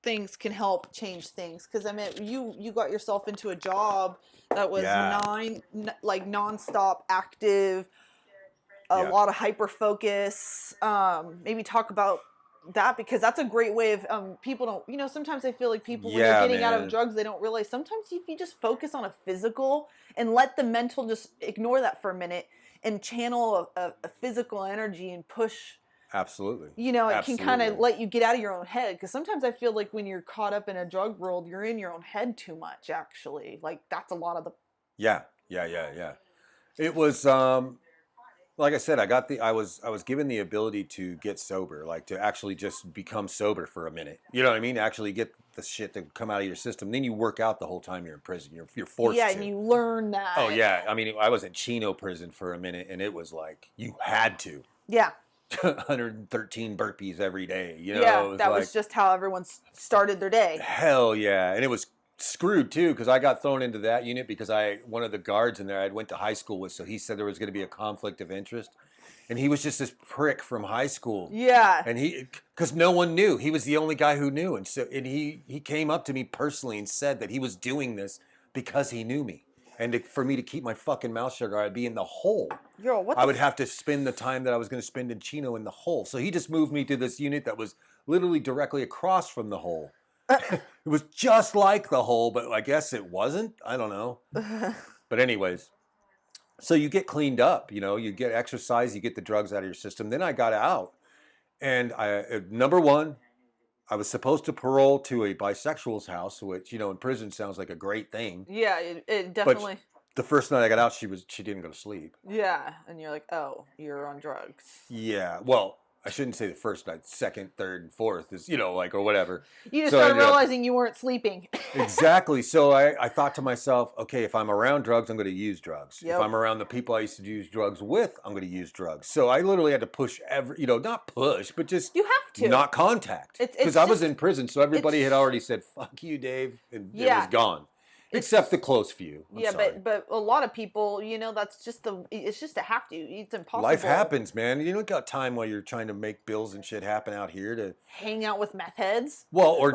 things can help change things. Because you got yourself into a job that was nonstop active, a lot of hyper focus. Maybe talk about that, because that's a great way of people don't sometimes I feel like people when they're getting out of drugs, they don't realize sometimes if you just focus on a physical and let the mental just ignore that for a minute and channel a physical energy and push. Absolutely. It can kind of let you get out of your own head, because sometimes I feel like when you're caught up in a drug world, you're in your own head too much, actually. Like that's a lot of the. Yeah. It was like I said, I was given the ability to get sober, like to actually just become sober for a minute. You know what I mean? Actually get the shit to come out of your system. Then you work out the whole time you're in prison. You're forced to. Yeah, and you learn that. Oh yeah. I was in Chino prison for a minute, and it was like you had to. Yeah. 113 burpees every day. Yeah, that was just how everyone started their day. Hell yeah. And it was screwed too, because I got thrown into that unit because one of the guards in there I went to high school with, so he said there was going to be a conflict of interest, and he was just this prick from high school. Yeah. And because no one knew, he was the only guy who knew, and he came up to me personally and said that he was doing this because he knew me, and for me to keep my fucking mouth shut, or I'd be in the hole. I would have to spend the time that I was going to spend in Chino in the hole. So he just moved me to this unit that was literally directly across from the hole. It was just like the hole, but I guess it wasn't. I don't know. But anyways, so you get cleaned up, you get exercise, you get the drugs out of your system. Then I got out, and number one, I was supposed to parole to a bisexual's house, which, in prison sounds like a great thing. Yeah, it definitely. But the first night I got out, she didn't go to sleep. Yeah, and you're like, oh, you're on drugs. Yeah, well, I shouldn't say the first night, second, third, and fourth is, or whatever. You just started realizing you weren't sleeping. Exactly. So I thought to myself, okay, if I'm around drugs, I'm going to use drugs. Yep. If I'm around the people I used to use drugs with, I'm going to use drugs. So I literally had to push not push, but just you have to not contact. Because I was in prison, so everybody had already said, fuck you, Dave, and it was gone. Except the close few. I'm sorry. but a lot of people, that's just it's just a have to. It's impossible. Life happens, man. You don't got time while you're trying to make bills and shit happen out here to hang out with meth heads. Well, or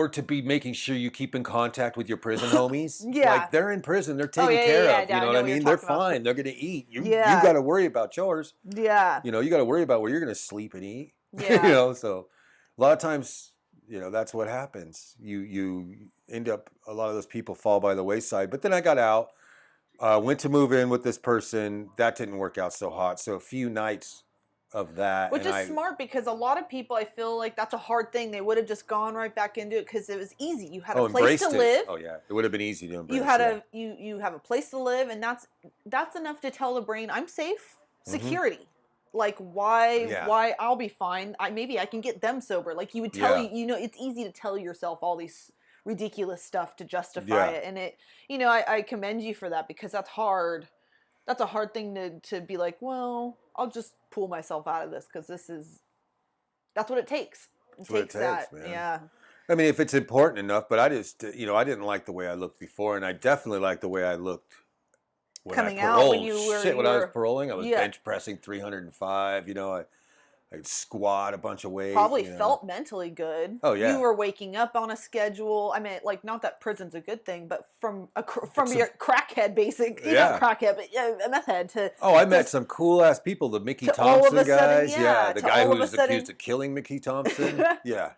to be making sure you keep in contact with your prison homies. Yeah. Like they're in prison, they're taken care of. You know what I mean? They're fine. They're gonna eat. You got to worry about yours. Yeah. You got to worry about where you're gonna sleep and eat. Yeah. So a lot of times, that's what happens. You end up, a lot of those people fall by the wayside. But then I got out, went to move in with this person. That didn't work out so hot. So a few nights of that. Which is smart, because a lot of people, I feel like that's a hard thing. They would have just gone right back into it because it was easy. You had a place to live. Oh yeah, it would have been easy to embrace. You have a place to live, and that's enough to tell the brain, I'm safe. Security. Like, why? Yeah. Why? I'll be fine. Maybe I can get them sober. Like, you would tell Yeah. you know, it's easy to tell yourself all these ridiculous stuff to justify Yeah. it, and I commend you for that because that's hard. That's a hard thing to be like. Well, I'll just pull myself out of this because that's what it takes. It That's what it takes that. takes, man. Yeah. I mean, if it's important enough, but I just, I didn't like the way I looked before, and I definitely liked the way I looked when I Coming out when paroled. you Shit, when I was paroling, I was yeah, bench pressing 305. I'd squat a bunch of weight. probably felt mentally good. Oh You yeah. were waking up on a schedule. I mean, like, not that prison's a good thing, but from It's your crackhead basic, Yeah. not crackhead, but a meth head to Oh, I met some cool ass people. The Mickey to all of Thompson a sudden, guys. yeah, The to guy all who of a was sudden- accused of killing Mickey Thompson. Yeah.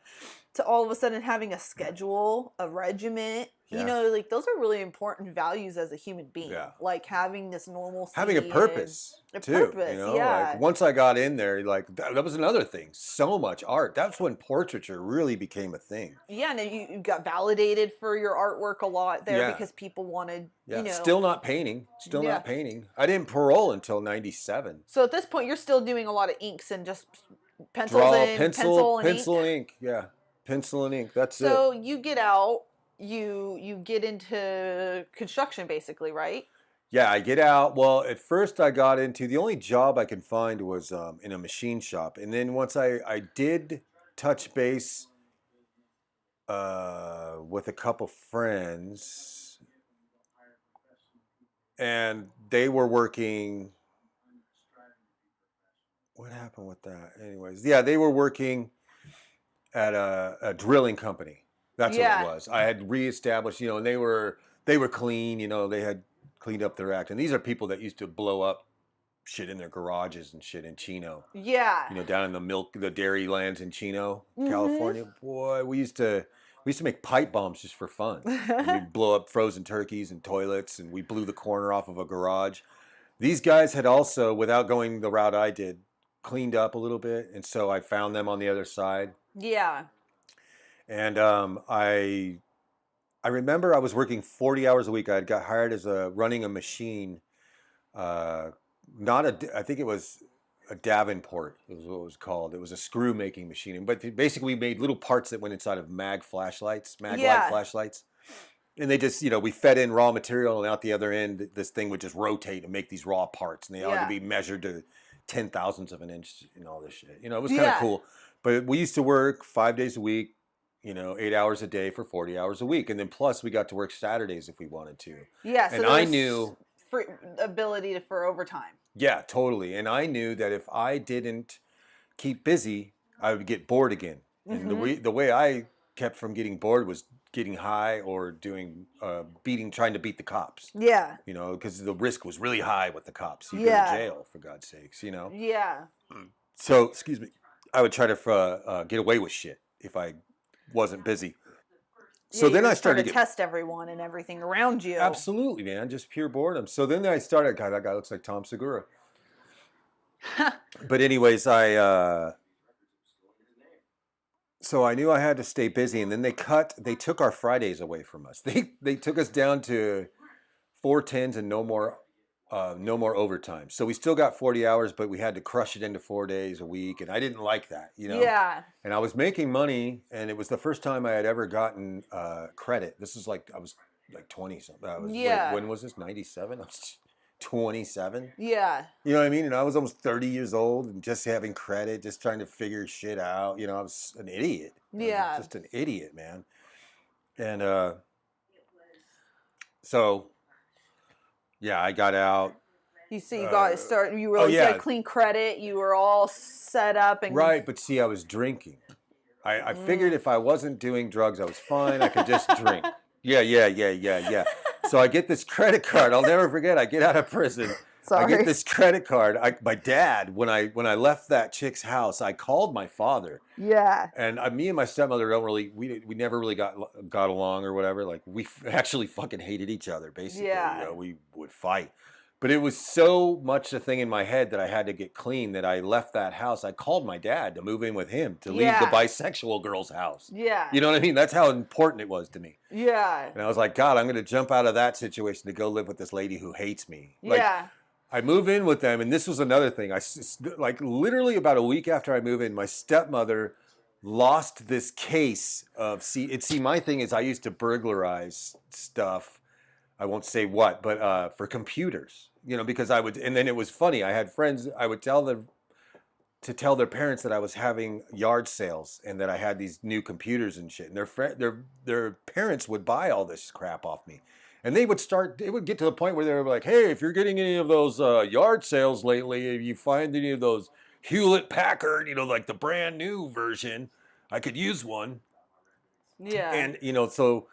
to all of a sudden having a schedule, a regiment. Yeah. Like, those are really important values as a human being. Yeah. Like having this normalcy, Having a purpose and too. purpose, yeah. Like once I got in there, like that was another thing. So much art. That's when portraiture really became a thing. Yeah, and you got validated for your artwork a lot there Yeah. because people wanted, Yeah. Still not painting. Still Yeah. not painting. I didn't parole until '97. So at this point, you're still doing a lot of inks and just pencils Draw, and pencil, and pencil ink. and ink. Yeah. Pencil and ink. That's So it. you get out, you get into construction basically, right? Yeah, I get out. Well, at first I got into the only job I could find was in a machine shop, and then once I did touch base with a couple friends, and they were working. What happened with that? Anyways, yeah, they were working at a drilling company. That's Yeah. what it was. I had reestablished, and they were clean. They had cleaned up their act. And these are people that used to blow up shit in their garages and shit in Chino. Yeah. Down in the dairy lands in Chino, Mhm. California. Boy, we used to make pipe bombs just for fun. And we'd blow up frozen turkeys and toilets, and we blew the corner off of a garage. These guys had also, without going the route I did, cleaned up a little bit, and so I found them on the other side. Yeah. And I remember I was working 40 hours a week. I got hired as running a machine. I think it was a Davenport. It was what it was called. It was a screw making machine. But basically, we made little parts that went inside of mag light flashlights. And they just, we fed in raw material, and out the other end, this thing would just rotate and make these raw parts, and they all had to be measured to 10,000ths of an inch and all this shit. It was kind of cool. But we used to work 5 days a week, 8 hours a day for 40 hours a week. And then plus we got to work Saturdays if we wanted to. Yeah. So and I knew free ability for overtime. Yeah, totally. And I knew that if I didn't keep busy, I would get bored again. And the way I kept from getting bored was getting high or doing trying to beat the cops. Yeah. Because the risk was really high with the cops. You go to jail, for God's sakes, Yeah. So, excuse me, I would try to get away with shit if I wasn't busy. So then I started to test everyone and everything around you. Absolutely, man, just pure boredom. So then I started. God, that guy looks like Tom Segura. But anyways, so I knew I had to stay busy, and then they took our Fridays away from us. They took us down to 4 10s and no more overtime. So we still got 40 hours, but we had to crush it into 4 days a week, and I didn't like that, Yeah. And I was making money, and it was the first time I had ever gotten credit. This is like I was like 20 something. Yeah. When was this? 97. I was 27. Yeah. You know what I mean? And I was almost 30 years old and just having credit, just trying to figure shit out. I was an idiot. Yeah. I was just an idiot, man. And so, yeah, I got out. You see, you got started. You were you had clean credit. You were all set up and Right, but see, I was drinking. I figured if I wasn't doing drugs, I was fine. I could just drink. Yeah. So I get this credit card. I'll never forget. I get out of prison. Sorry. I get this credit card. My dad, when I left that chick's house, I called my father. Yeah. And me and my stepmother we never really got along or whatever. Like we actually fucking hated each other. Basically, Yeah. We would fight. But it was so much a thing in my head that I had to get clean that I left that house. I called my dad to move in with him, to leave the bisexual girl's house. Yeah. You know what I mean? That's how important it was to me. Yeah. And I was like, God, I'm going to jump out of that situation to go live with this lady who hates me. Like, yeah. I move in with them, and this was another thing. Like literally about a week after I move in, my stepmother lost this case of see. My thing is I used to burglarize stuff. I won't say what, but for computers, because I would, and then it was funny. I had friends. I would tell them to tell their parents that I was having yard sales and that I had these new computers and shit. And their parents would buy all this crap off me. And they would get to the point where they were like, hey, if you're getting any of those yard sales lately, if you find any of those Hewlett Packard, like the brand new version, I could use one. Yeah. And, so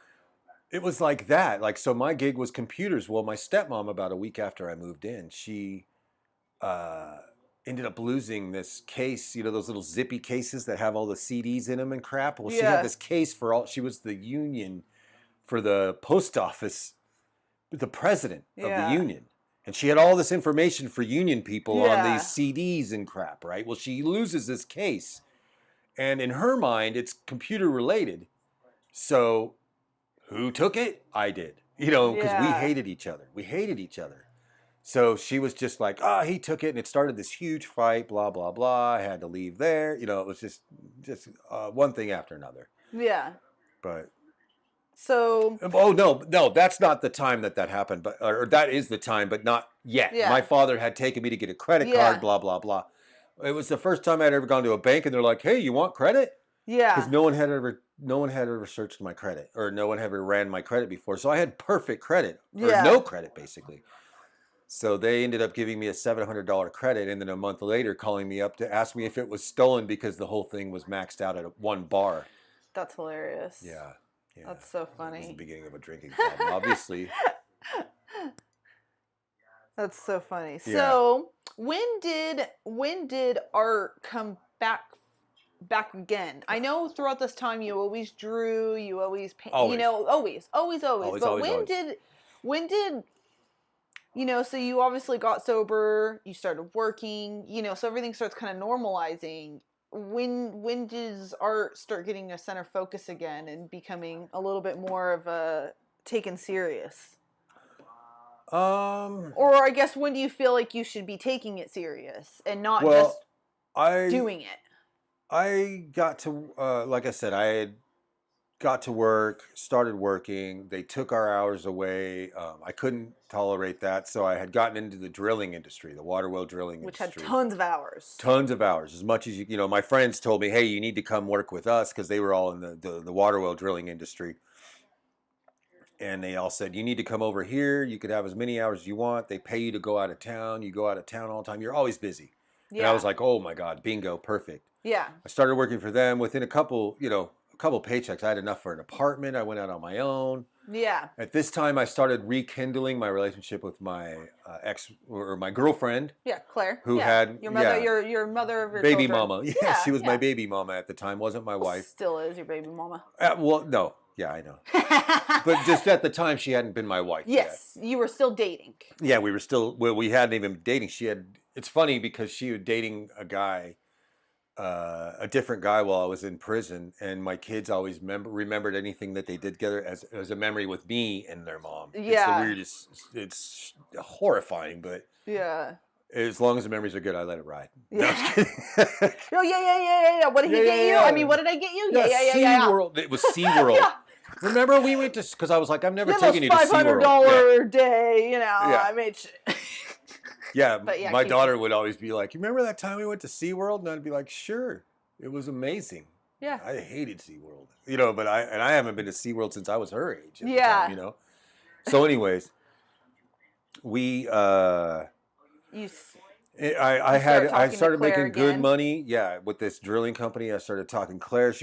it was like that. Like, so my gig was computers. Well, my stepmom, about a week after I moved in, she ended up losing this case, those little zippy cases that have all the CDs in them and crap. Well, she Yeah. had this case she was the union for the post office, the president of the union. And she had all this information for union people on these CDs and crap, right? Well, she loses this case. And in her mind, it's computer related. So who took it? I did. Because we hated each other. So she was just like, he took it, and it started this huge fight, blah, blah, blah. I had to leave there. It was just one thing after another. Yeah. But. So. Oh, no, that's not the time that happened, or that is the time, but not yet. Yeah. My father had taken me to get a credit card, blah, blah, blah. It was the first time I'd ever gone to a bank, and they're like, hey, you want credit? Yeah. Because no one had ever searched my credit, or no one ever ran my credit before. So I had perfect credit, or no credit, basically. So they ended up giving me a $700 credit, and then a month later calling me up to ask me if it was stolen because the whole thing was maxed out at one bar. That's hilarious. Yeah. That's so funny. It was the beginning of a drinking problem, obviously. That's so funny. Yeah. So when did art come back again? I know throughout this time you always drew, you always paint, always. But when did so you obviously got sober, you started working, so everything starts kind of normalizing. When does art start getting a center focus again and becoming a little bit more of a taken serious? Or I guess when do you feel like you should be taking it serious and not just doing it? I got to, like I said, I had got to work, started working. They took our hours away. I couldn't tolerate that. So I had gotten into the drilling industry, the water well drilling industry. Which had tons of hours. Tons of hours. As much as my friends told me, hey, you need to come work with us because they were all in the water well drilling industry. And they all said, you need to come over here. You could have as many hours as you want. They pay you to go out of town. You go out of town all the time. You're always busy. Yeah. And I was like, oh my God, bingo, perfect. Yeah. I started working for them. Within a couple paychecks, I had enough for an apartment. I went out on my own. Yeah. At this time, I started rekindling my relationship with my ex or my girlfriend. Yeah, Claire. Who had your mother, your mother of your baby children. mama. Yeah, she was my baby mama at the time. Wasn't my wife. Still is your baby mama. Well, no. Yeah, I know. But just at the time, she hadn't been my wife yet. You were still dating. Yeah, we were still. Well, we hadn't even been dating. It's funny because she was dating a guy. A different guy while I was in prison, and my kids always remembered anything that they did together as a memory with me and their mom. Yeah. It's the weirdest. It's horrifying, but yeah. As long as the memories are good, I let it ride. Yeah. No, I'm just kidding. Oh, yeah. What did he get you? I mean, what did I get you? Yeah. SeaWorld. It was SeaWorld. Yeah. Remember, we went to, because I was like, I've never taken you to SeaWorld. $500 a day, I made Yeah, my daughter would always be like, you remember that time we went to SeaWorld? And I'd be like, sure. It was amazing. Yeah. I hated SeaWorld. But I haven't been to SeaWorld since I was her age at the time, So anyways, we I started making good money, with this drilling company. I started talking Claire.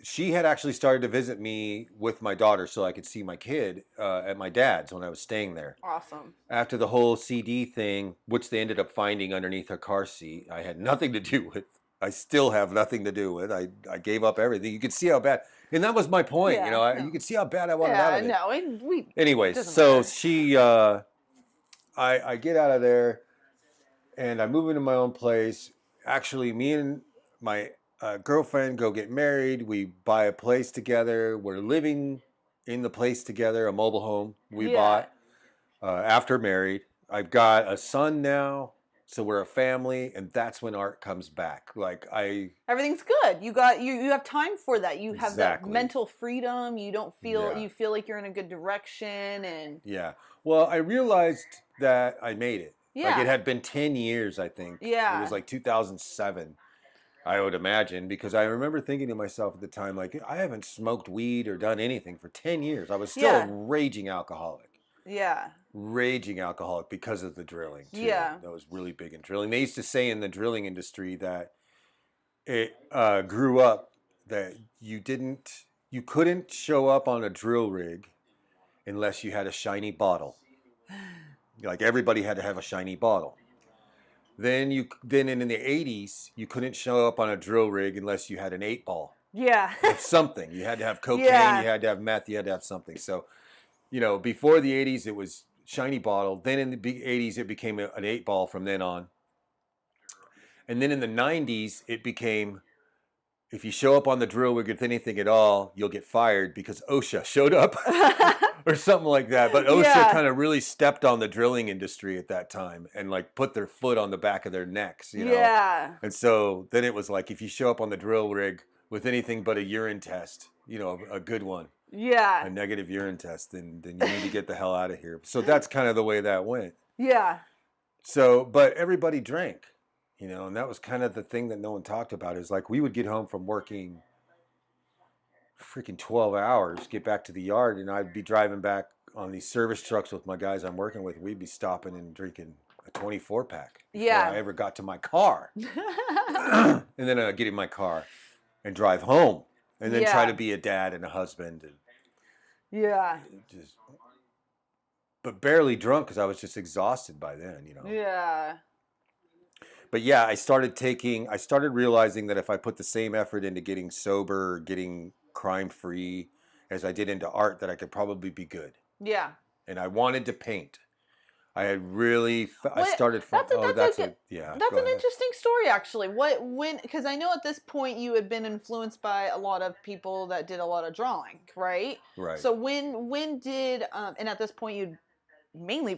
She had actually started to visit me with my daughter so I could see my kid at my dad's when I was staying there. Awesome. After the whole CD thing, which they ended up finding underneath her car seat, I had nothing to do with. I still have nothing to do with. I gave up everything. You could see how bad, and that was my point. You could see how bad I wanted out of it. Anyways, so she, I get out of there, and I move into my own place. Actually, me and my girlfriend go get married. We buy a place together. We're living in the place together, a mobile home we bought after married. I've got a son now, so we're a family, and that's when art comes back. Like Everything's good. You have time for that. You have that exactly. mental freedom. You don't feel Yeah. you feel like you're in a good direction and Yeah. Well, I realized that I made it. Like it yeah. had been 10 years, I think. It was Yeah. like 2007, I would imagine, because I remember thinking to myself at the time, like, I haven't smoked weed or done anything for 10 years. I was still a Yeah. raging alcoholic. Yeah. Raging alcoholic because of the drilling, too. Yeah. That was really big in drilling. They used to say in the drilling industry that it grew up that you couldn't show up on a drill rig unless you had a shiny bottle. Like everybody had to have a shiny bottle. Then in the 80s, you couldn't show up on a drill rig unless you had an 8 ball Yeah. of something. You had to have cocaine, you Yeah. had to have meth, you had to have something. So, before the 80s, it was shiny bottle. Then in the big 80s, it became an 8 ball from then on. And then in the 90s, it became if you show up on the drill rig with anything at all, you'll get fired because OSHA showed up or something like that. But OSHA Yeah. kind of really stepped on the drilling industry at that time and like put their foot on the back of their necks, Yeah. And so then it was like if you show up on the drill rig with anything but a urine test, a good one, Yeah. a negative urine test, then you need to get the hell out of here. So that's kind of the way that went. Yeah. So, but everybody drank, and that was kind of the thing that no one talked about is like we would get home from working freaking 12 hours, get back to the yard, and I'd be driving back on these service trucks with my guys I'm working with. We'd be stopping and drinking a 24 pack before I ever got to my car. And then I'd get in my car and drive home and then try to be a dad and a husband. And Yeah. but barely drunk because I was just exhausted by then, Yeah. But yeah, I started realizing that if I put the same effort into getting sober or getting crime free as I did into art, that I could probably be good. Yeah. And I wanted to paint. I had really, I What? started from, That's yeah. That's Go an ahead. interesting story, actually. Because I know at this point you had been influenced by a lot of people that did a lot of drawing, right? Right. So when did, and at this point you'd only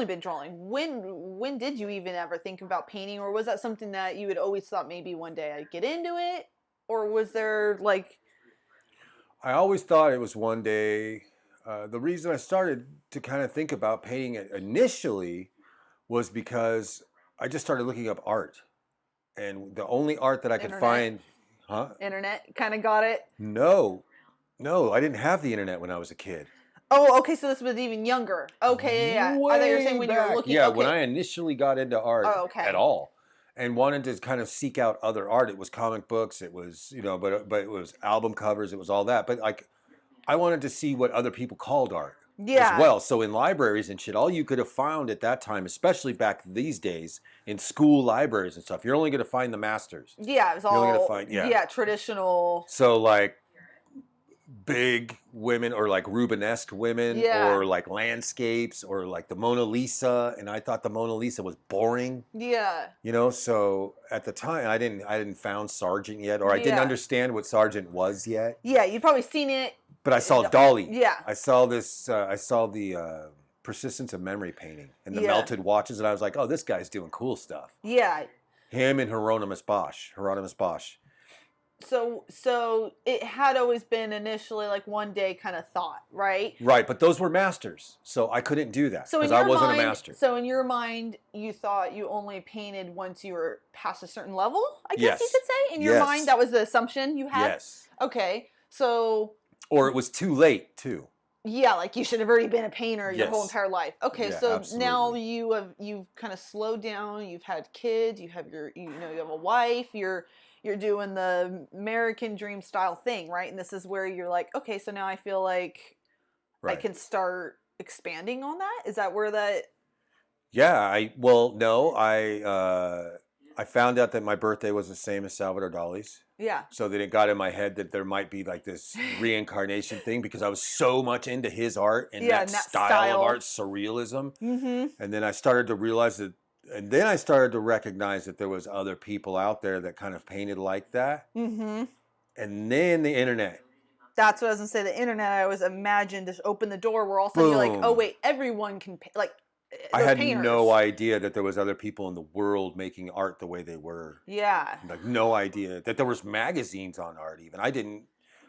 been drawing. When did you even ever think about painting, or was that something that you had always thought maybe one day I'd get into it? Or was there like, I always thought it was one day. The reason I started to kind of think about painting it initially was because I just started looking up art. And the only art that I could Internet? find, internet kind of got it? No, I didn't have the internet when I was a kid. Oh, okay, so this was even younger. Okay, yeah. I thought you were saying when you were looking. Yeah, okay. when I initially got into art at all, and wanted to kind of seek out other art, it was comic books. It was but it was album covers. It was all that. But like, I wanted to see what other people called art as well. So in libraries and shit, all you could have found at that time, especially back these days in school libraries and stuff, you're only going to find the masters. Yeah, it was You're all only going to find traditional. So like big women or like Rubenesque women or like landscapes or like the Mona Lisa, and I thought the Mona Lisa was boring. Yeah. So at the time I didn't found Sargent yet, or I didn't understand what Sargent was yet. Yeah, you'd probably seen it. But I saw Dali. Yeah. I saw the Persistence of Memory painting and the melted watches, and I was like, oh, this guy's doing cool stuff. Yeah. Him and Hieronymus Bosch. So it had always been initially like one day kind of thought, right? Right, but those were masters, so I couldn't do that because I wasn't a master. So in your mind, you thought you only painted once you were past a certain level, I guess you could say? In your mind, that was the assumption you had? Yes. Okay, so... Or it was too late, too. Yeah, like you should have already been a painter your whole entire life. Okay, so absolutely. now you've kind of slowed down, you've had kids, you have you have a wife, you're doing the American dream style thing, right? And this is where you're like, okay, so now I feel like I can start expanding on that. Is that where that? Yeah, I found out that my birthday was the same as Salvador Dali's. Yeah. So then it got in my head that there might be like this reincarnation thing because I was so much into his art and that style of art, surrealism. Mm-hmm. And then I started to realize that. And then I started to recognize that there was other people out there that kind of painted like that. Mm-hmm. And then the internet. That's what I was gonna say. The internet, I always imagined, just open the door where all of a sudden you're like, oh wait, everyone can paint. Like I those had no painters. idea that there was other people in the world making art the way they were. Yeah. Like no idea that there was magazines on art even.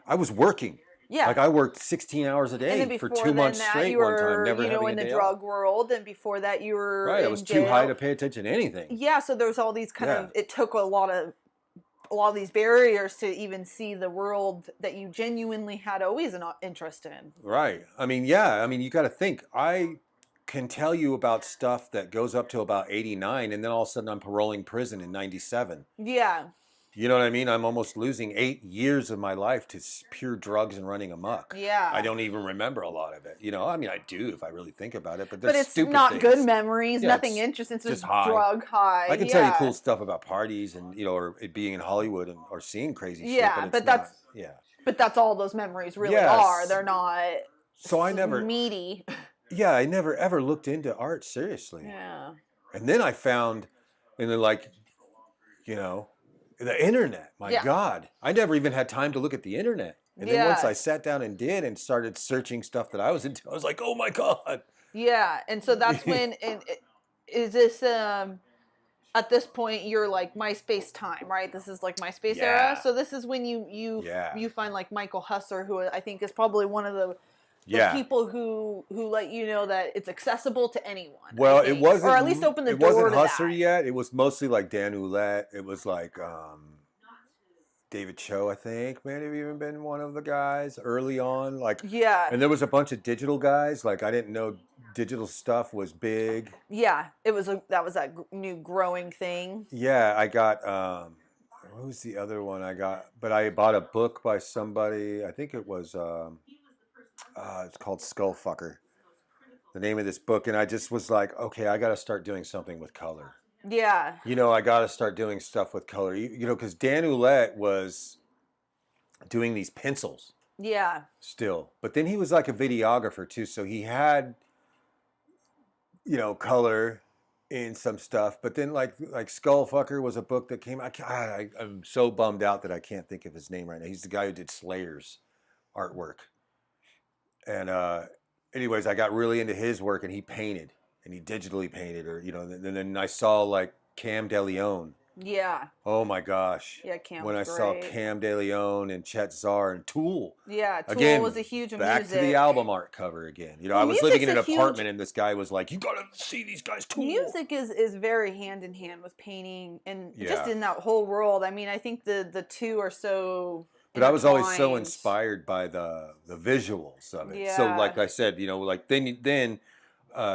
I was working. Yeah. Like I worked 16 hours a And then day for before 2 months that, you straight one time, were, never you know, having in a the day off. drug world, and before that, you were Right. I was in too high jail. to pay attention to anything. Yeah, so there's all these kind Yeah. of, it took a lot of these barriers to even see the world that you genuinely had always an interest in. Right. I mean, yeah. I mean, you got to think. I can tell you about stuff that goes up to about 89, and then all of a sudden I'm paroling prison in 97. Yeah. You know what I mean? I'm almost losing 8 years of my life to pure drugs and running amok. I Yeah. don't even remember a lot of it. You know, I mean, I do if I really think about it, but But there's it's stupid not good things. memories, Yeah, nothing it's interesting. It's just just high. drug high. I can tell you cool Yeah. stuff about parties and, or it being in Hollywood or seeing crazy shit, but Yeah, it's not. Yeah. but that's all those memories really are. Yes. They're not So I never, meaty. yeah, I never ever looked into art seriously. Yeah. And then I found, and then like, you know, the internet. My Yeah. God, I never even had time to look at the internet. And then once Yeah. I sat down and did and started searching stuff that I was into, I was like, oh my God. Yeah. And so that's when, is this, at this point you're like MySpace time, right? This is like MySpace era. Yeah. So this is when you Yeah. you find like Michael Husser, who I think is probably one of the Yeah. people who let you know that it's accessible to anyone. Well, I it think. wasn't. Or at least open the It door wasn't to Husser that. yet. It was mostly like Dan Ouellette. It was like David Cho, I think, may have even been one of the guys early on. Like, Yeah. and there was a bunch of digital guys. Like, I didn't know digital stuff was big. Yeah, that was that new growing thing. Yeah, I got. What was the other one I got? But I bought a book by somebody. I think it was. It's called Skullfucker. The name of this book, and I just was like, okay, I got to start doing something with color. Yeah. You know, I got to start doing stuff with color. You know, because Dan Ouellette was doing these pencils Yeah. still, but then he was like a videographer too, so he had, you know, color in some stuff. But then like Skullfucker was a book that came out. I'm so bummed out that I can't think of his name right now. He's the guy who did Slayer's artwork. And anyways, I got really into his work, and he painted, and he digitally painted, or you know. And then I saw like Cam DeLeon. Yeah. Oh my gosh! Yeah, Cam When I was saw great. Cam DeLeon and Chet Zar and Tool. Yeah, Tool Again, was a huge back music. to the album art cover again. You know, Well, I was living in an music's a apartment, huge- and this guy was like, "You gotta see these guys Tool." Music is very hand in hand with painting, and just Yeah. in that whole world. I mean, I think the two are so. But I was always so intertwined. inspired by the visuals of it. Yeah. So like I said, you know, like then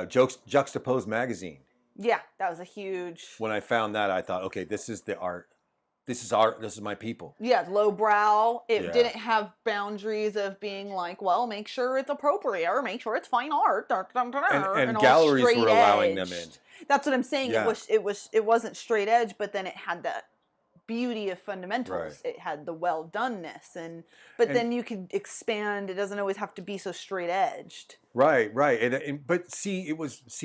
Juxtaposed magazine. Yeah, that was a huge. When I found that, I thought, okay, this is the art. This is art. This is my people. Yeah, lowbrow. It Yeah. didn't have boundaries of being like, well, make sure it's appropriate or make sure it's fine art. And all galleries straight were allowing them in. edged. That's what I'm saying. Yeah. It wasn't straight edge, but then it had that beauty of fundamentals. Right. It had the well doneness, but then you could expand. It doesn't always have to be so straight edged. Right. But see,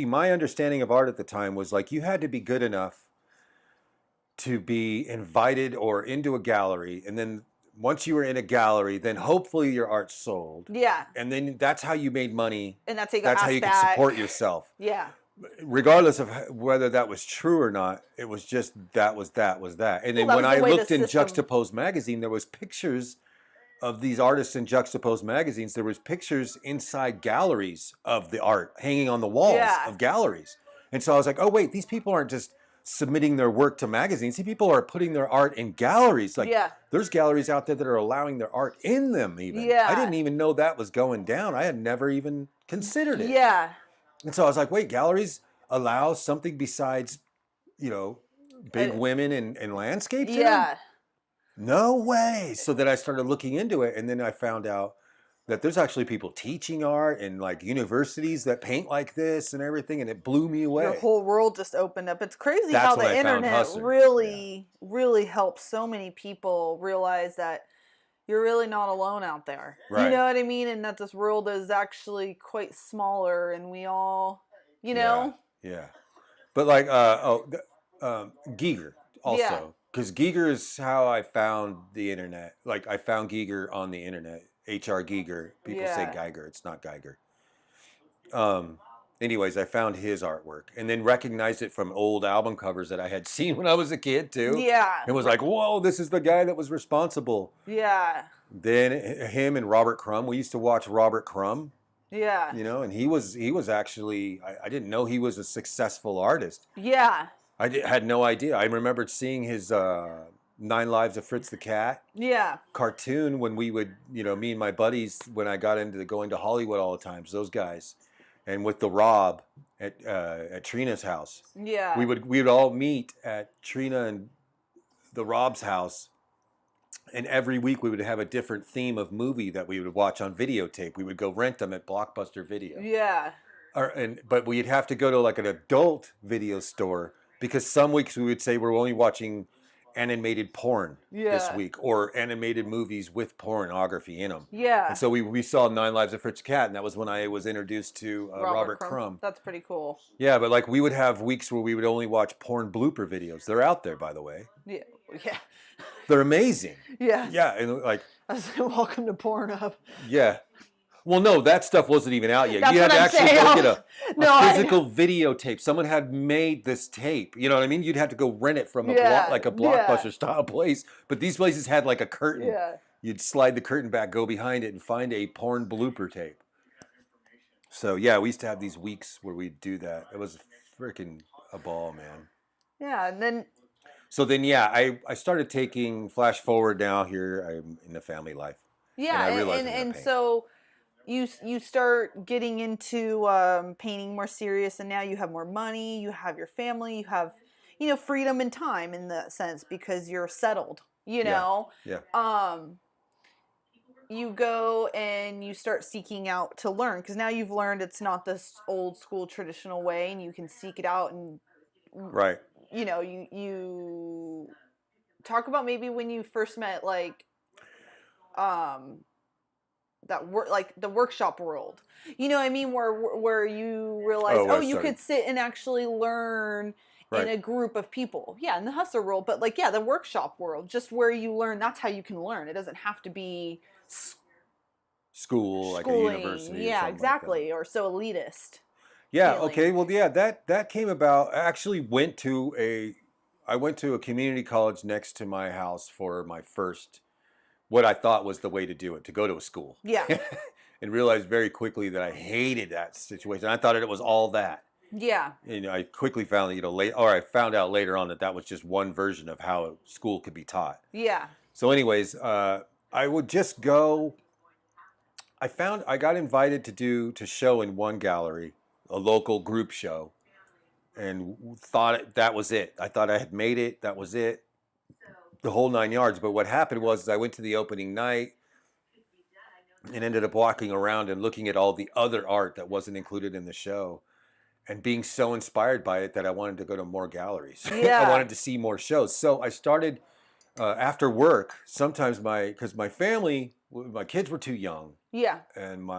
my understanding of art at the time was like you had to be good enough to be invited or into a gallery, and then once you were in a gallery, then hopefully your art sold. Yeah. And then that's how you made money. And that's how you got That's how asked you could back. support yourself. Yeah. Regardless of whether that was true or not, it was just that was that. And then Well, that when was I the way the looked in system- Juxtaposed magazine, there was pictures of these artists in Juxtaposed magazines. There was pictures inside galleries of the art hanging on the walls Yeah. of galleries. And so I was like, oh wait, these people aren't just submitting their work to magazines. These people are putting their art in galleries. Like Yeah. there's galleries out there that are allowing their art in them even. Yeah. I didn't even know that was going down. I had never even considered it. Yeah. And so I was like, wait, galleries allow something besides, you know, big women and landscapes? in them? Yeah. No way. So then I started looking into it, and then I found out that there's actually people teaching art in like universities that paint like this and everything, and it blew me away. Your whole world just opened up. It's crazy That's how when the I found internet Hustler. really helps so many people realize that you're really not alone out there. Right. You know what I mean? And that this world is actually quite smaller, and we all, you know? Yeah. But like, Giger also. Yeah. Because Giger is how I found the internet. Like, I found Giger on the internet. H.R. Giger. People say Yeah. Geiger. It's not Geiger. anyways, I found his artwork and then recognized it from old album covers that I had seen when I was a kid too. Yeah. And was like, whoa, this is the guy that was responsible. Yeah. Then him and Robert Crumb, we used to watch Robert Crumb, Yeah. you know, and he was actually, I didn't know he was a successful artist. Yeah. Had no idea. I remembered seeing his 9 Lives of Fritz the Cat Yeah. cartoon when we would, you know, me and my buddies, when I got into going to Hollywood all the times, those guys, and with the Rob at Trina's house. Yeah. We would all meet at Trina and the Rob's house, and every week we would have a different theme of movie that we would watch on videotape. We would go rent them at Blockbuster Video. Yeah. But we'd have to go to like an adult video store because some weeks we would say we're only watching animated porn this week, or animated movies with pornography in them. Yeah. And so we saw 9 Lives of Fritz the Cat, and that was when I was introduced to Robert Crumb. That's pretty cool. Yeah, but like we would have weeks where we would only watch porn blooper videos. They're out there, by the way. Yeah. Yeah. They're amazing. Yeah. Yeah, and like I was like, welcome to Pornhub. yeah. Well, no, that stuff wasn't even out yet. That's You had what to I'm actually saying. go get a No, physical videotape. Someone had made this tape. You know what I mean? You'd have to go rent it from a Yeah, like a Blockbuster style place. But these places had like a curtain. Yeah. You'd slide the curtain back, go behind it, and find a porn blooper tape. So yeah, we used to have these weeks where we'd do that. It was freaking a ball, man. Yeah, and then So then, yeah, I started taking, flash forward now here, I'm in the family life. yeah, I realized and, I'm gonna and paint. so you start getting into painting more serious, and now you have more money, you have your family, you have freedom and time in the sense because you're settled. Yeah. You go and you start seeking out to learn because now you've learned it's not this old school traditional way, and you can seek it out and Right. you talk about maybe when you first met like that work like the workshop world, you know what I mean, where you realize you could sit and actually learn in a group of people, in the hustler world, but like the workshop world, just where you learn. That's how you can learn. It doesn't have to be School, like a schooling. university. Yeah, or exactly, like or so elitist. yeah. feeling. Okay. Well, yeah. That came about. I actually went to a community college next to my house for my first, what I thought was the way to do it, to go to a school. Yeah. And realized very quickly that I hated that situation. I thought it was all that. Yeah. I quickly found I found out later on that was just one version of how school could be taught. Yeah. So anyways, I would just go. I got invited to show in one gallery, a local group show, and thought that was it. I thought I had made it. That was it. The whole 9 yards. But what happened was I went to the opening night and ended up walking around and looking at all the other art that wasn't included in the show, and being so inspired by it that I wanted to go to more galleries. Yeah. I wanted to see more shows. So I started after work. Sometimes because my family, my kids were too young, Yeah. and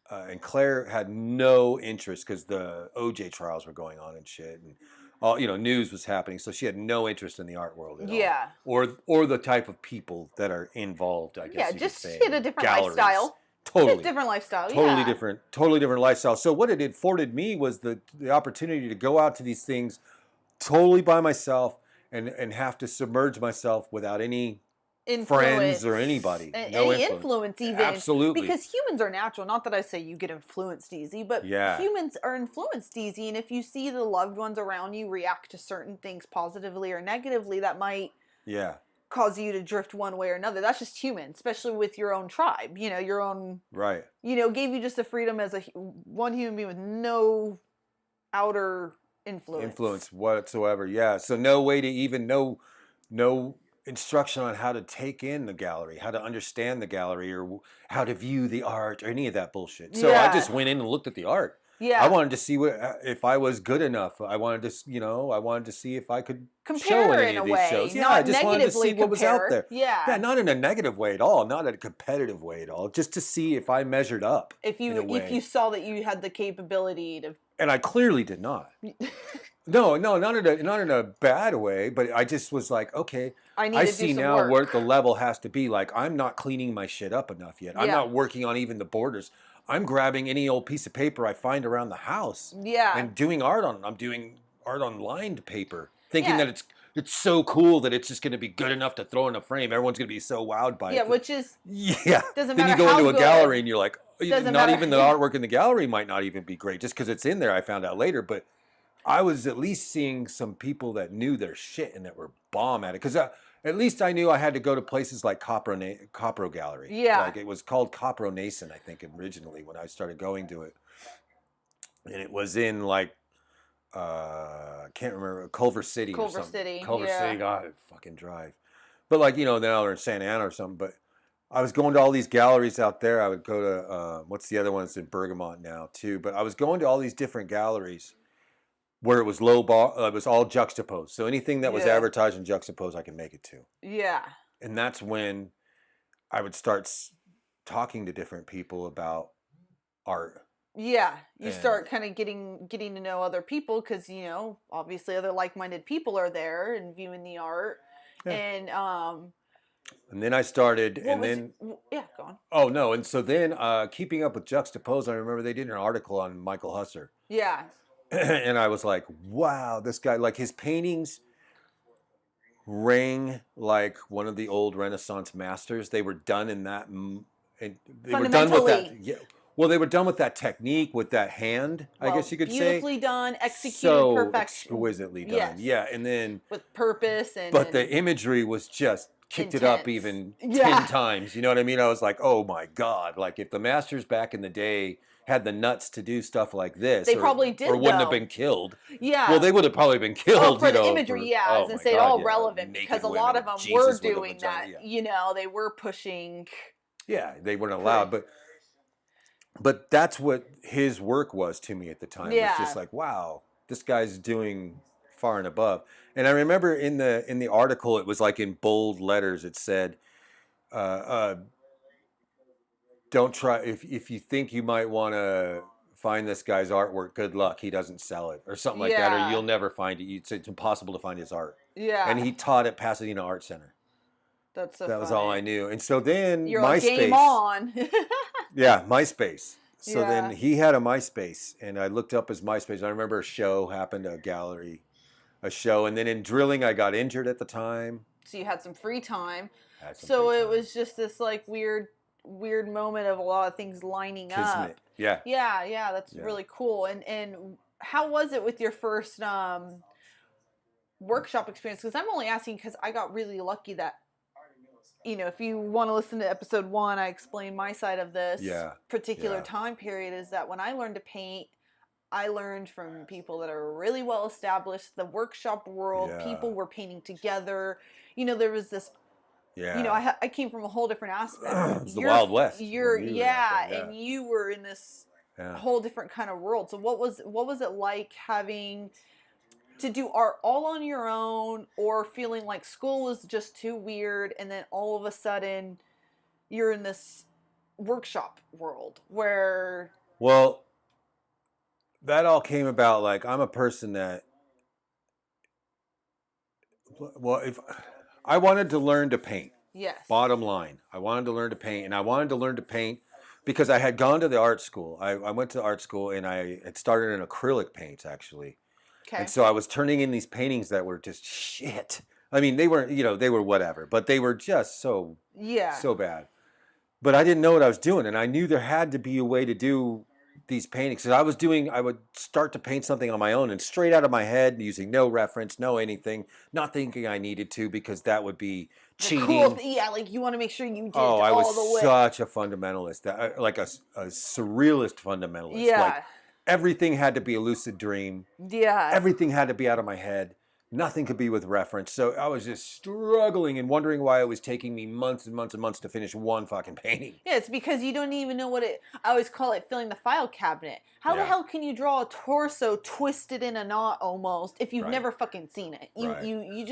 and Claire had no interest because the OJ trials were going on and shit, and all news was happening. So she had no interest in the art world at all. Yeah. Or the type of people that are involved. I guess. Yeah, you could just say, she had a different galleries. lifestyle. Totally. Just different lifestyle. Totally Yeah. totally different lifestyle. So what it afforded me was the opportunity to go out to these things totally by myself and have to submerge myself without any friends or anybody. No Any influence even. Absolutely. Because humans are natural. Not that I say you get influenced easy, but humans are influenced easy. And if you see the loved ones around you react to certain things positively or negatively, that might cause you to drift one way or another. That's just human, especially with your own tribe. Your own gave you just the freedom as one human being with no outer influence whatsoever. Yeah. So no way to even no instruction on how to take in the gallery, how to understand the gallery, or how to view the art, or any of that bullshit. So I just went in and looked at the art. Yeah. I wanted to see if I was good enough. I wanted to see if I could compare show in in any a of these way. shows. Yeah, Not I just wanted to see negatively what was out compare. there. Yeah. Yeah, not in a negative way at all, not in a competitive way at all. Just to see if I measured up. If you saw that you had the capability to. And I clearly did not. No, no, not in a bad way, but I just was like, okay, I need I to do see some now where the work. level has to be. Like, I'm not cleaning my shit up enough yet. I'm Yeah. not working on even the borders. I'm grabbing any old piece of paper I find around the house Yeah. and doing art on. I'm doing art on lined paper, thinking Yeah. that it's so cool that it's just going to be good enough to throw in a frame. Everyone's going to be so wowed by Yeah, it. which is Yeah. doesn't Then you matter go how into a gallery good. and you're like, Doesn't not matter. even the Yeah. artwork in the gallery might not even be great just because it's in there. I found out later, but I was at least seeing some people that knew their shit and that were bomb at it. Because at least I knew I had to go to places like Copro Gallery. Yeah. Like it was called Copro Nason, I think, originally when I started going to it. And it was in like, I can't remember, Culver City or Culver something. City. Culver Yeah. City, God, fucking drive. But like, now they're in Santa Ana or something. But I was going to all these galleries out there. I would go to, what's the other one that's in Bergamot now too? But I was going to all these different galleries where it was low bar, it was all juxtaposed. So anything that was Yeah. advertised and juxtaposed, I could make it to. Yeah. And that's when I would start talking to different people about art. Yeah, you And start kind of getting to know other people because obviously other like-minded people are there and viewing the art. yeah. And And then I started, what and was then yeah, go on. oh no, and so then keeping up with juxtaposed, I remember they did an article on Michael Husser, Yeah, and I was like, wow, this guy, like his paintings rang like one of the old Renaissance masters. They were done in that, and they were done with that. fundamentally, Yeah, well, they were done with that technique, with that hand, I guess well, you could say. beautifully done, executed So perfection. exquisitely done. Yes, Yeah, and then, with purpose but the and imagery was just kicked it up intense. even 10 Yeah, times. You know what I mean? I was like, oh my God. Like if the masters back in the day had the nuts to do stuff like this, they or, probably or did wouldn't have though. been killed. Yeah. Well, they would have probably been Oh, killed, for the imagery, for, yeah, I was oh gonna my say it God, all yeah. relevant Naked because a women, lot of them were Jesus with a doing vagina, that. yeah. They were pushing. Yeah, they weren't allowed, but that's what his work was to me at the time. Was just Yeah, like, wow, this guy's doing far and above. And I remember in the article, it was like in bold letters. It said, uh, uh, "Don't try if you think you might want to find this guy's artwork. Good luck. He doesn't sell it, or something like that, or yeah, you'll never find it. It's impossible to find his art." And yeah. he taught at Pasadena Art Center. That's so That was all I funny. knew. And so then You're like game MySpace. on. Yeah, MySpace. So then Yeah. he had a MySpace, and I looked up his MySpace. I remember a show happened, a gallery, a show, and then in drilling, I got injured at the time. So you had some free time. Had some So free it time. was just this like weird moment of a lot of things lining Kismet. up. Yeah. Yeah, that's Yeah. really cool. And how was it with your first workshop experience? Because I'm only asking because I got really lucky that if you want to listen to episode 1, I explained my side of this particular Yeah. time period is that when I learned to paint, I learned from people that are really well established, the workshop world, Yeah. people were painting together. There was this, Yeah. I came from a whole different aspect. It's the Wild West. You're, when you were out there, and you were in this yeah. whole different kind of world. So what was it like having to do art all on your own, or feeling like school was just too weird, and then all of a sudden you're in this workshop world where Well, that all came about like I'm a person that, well, if I wanted to learn to paint, yes, bottom line, I wanted to learn to paint, and I wanted to learn to paint because I had gone to the art school. I went to art school, and I had started in acrylic paints actually. okay, And so I was turning in these paintings that were just shit. I mean, they weren't, they were whatever, but they were just so bad. But I didn't know what I was doing, and I knew there had to be a way to do these paintings. So I would start to paint something on my own and straight out of my head, using no reference, no anything, not thinking I needed to because that would be cheating. Cool like you want to make sure you did I all was the way. such a fundamentalist, like a surrealist fundamentalist. Yeah. Like everything had to be a lucid dream. Yeah. Everything had to be out of my head. Nothing could be with reference. So I was just struggling and wondering why it was taking me months and months and months to finish one fucking painting. Yeah, it's because you don't even know I always call it filling the file cabinet. How the hell can you draw a torso twisted in a knot almost if you've never fucking seen it? You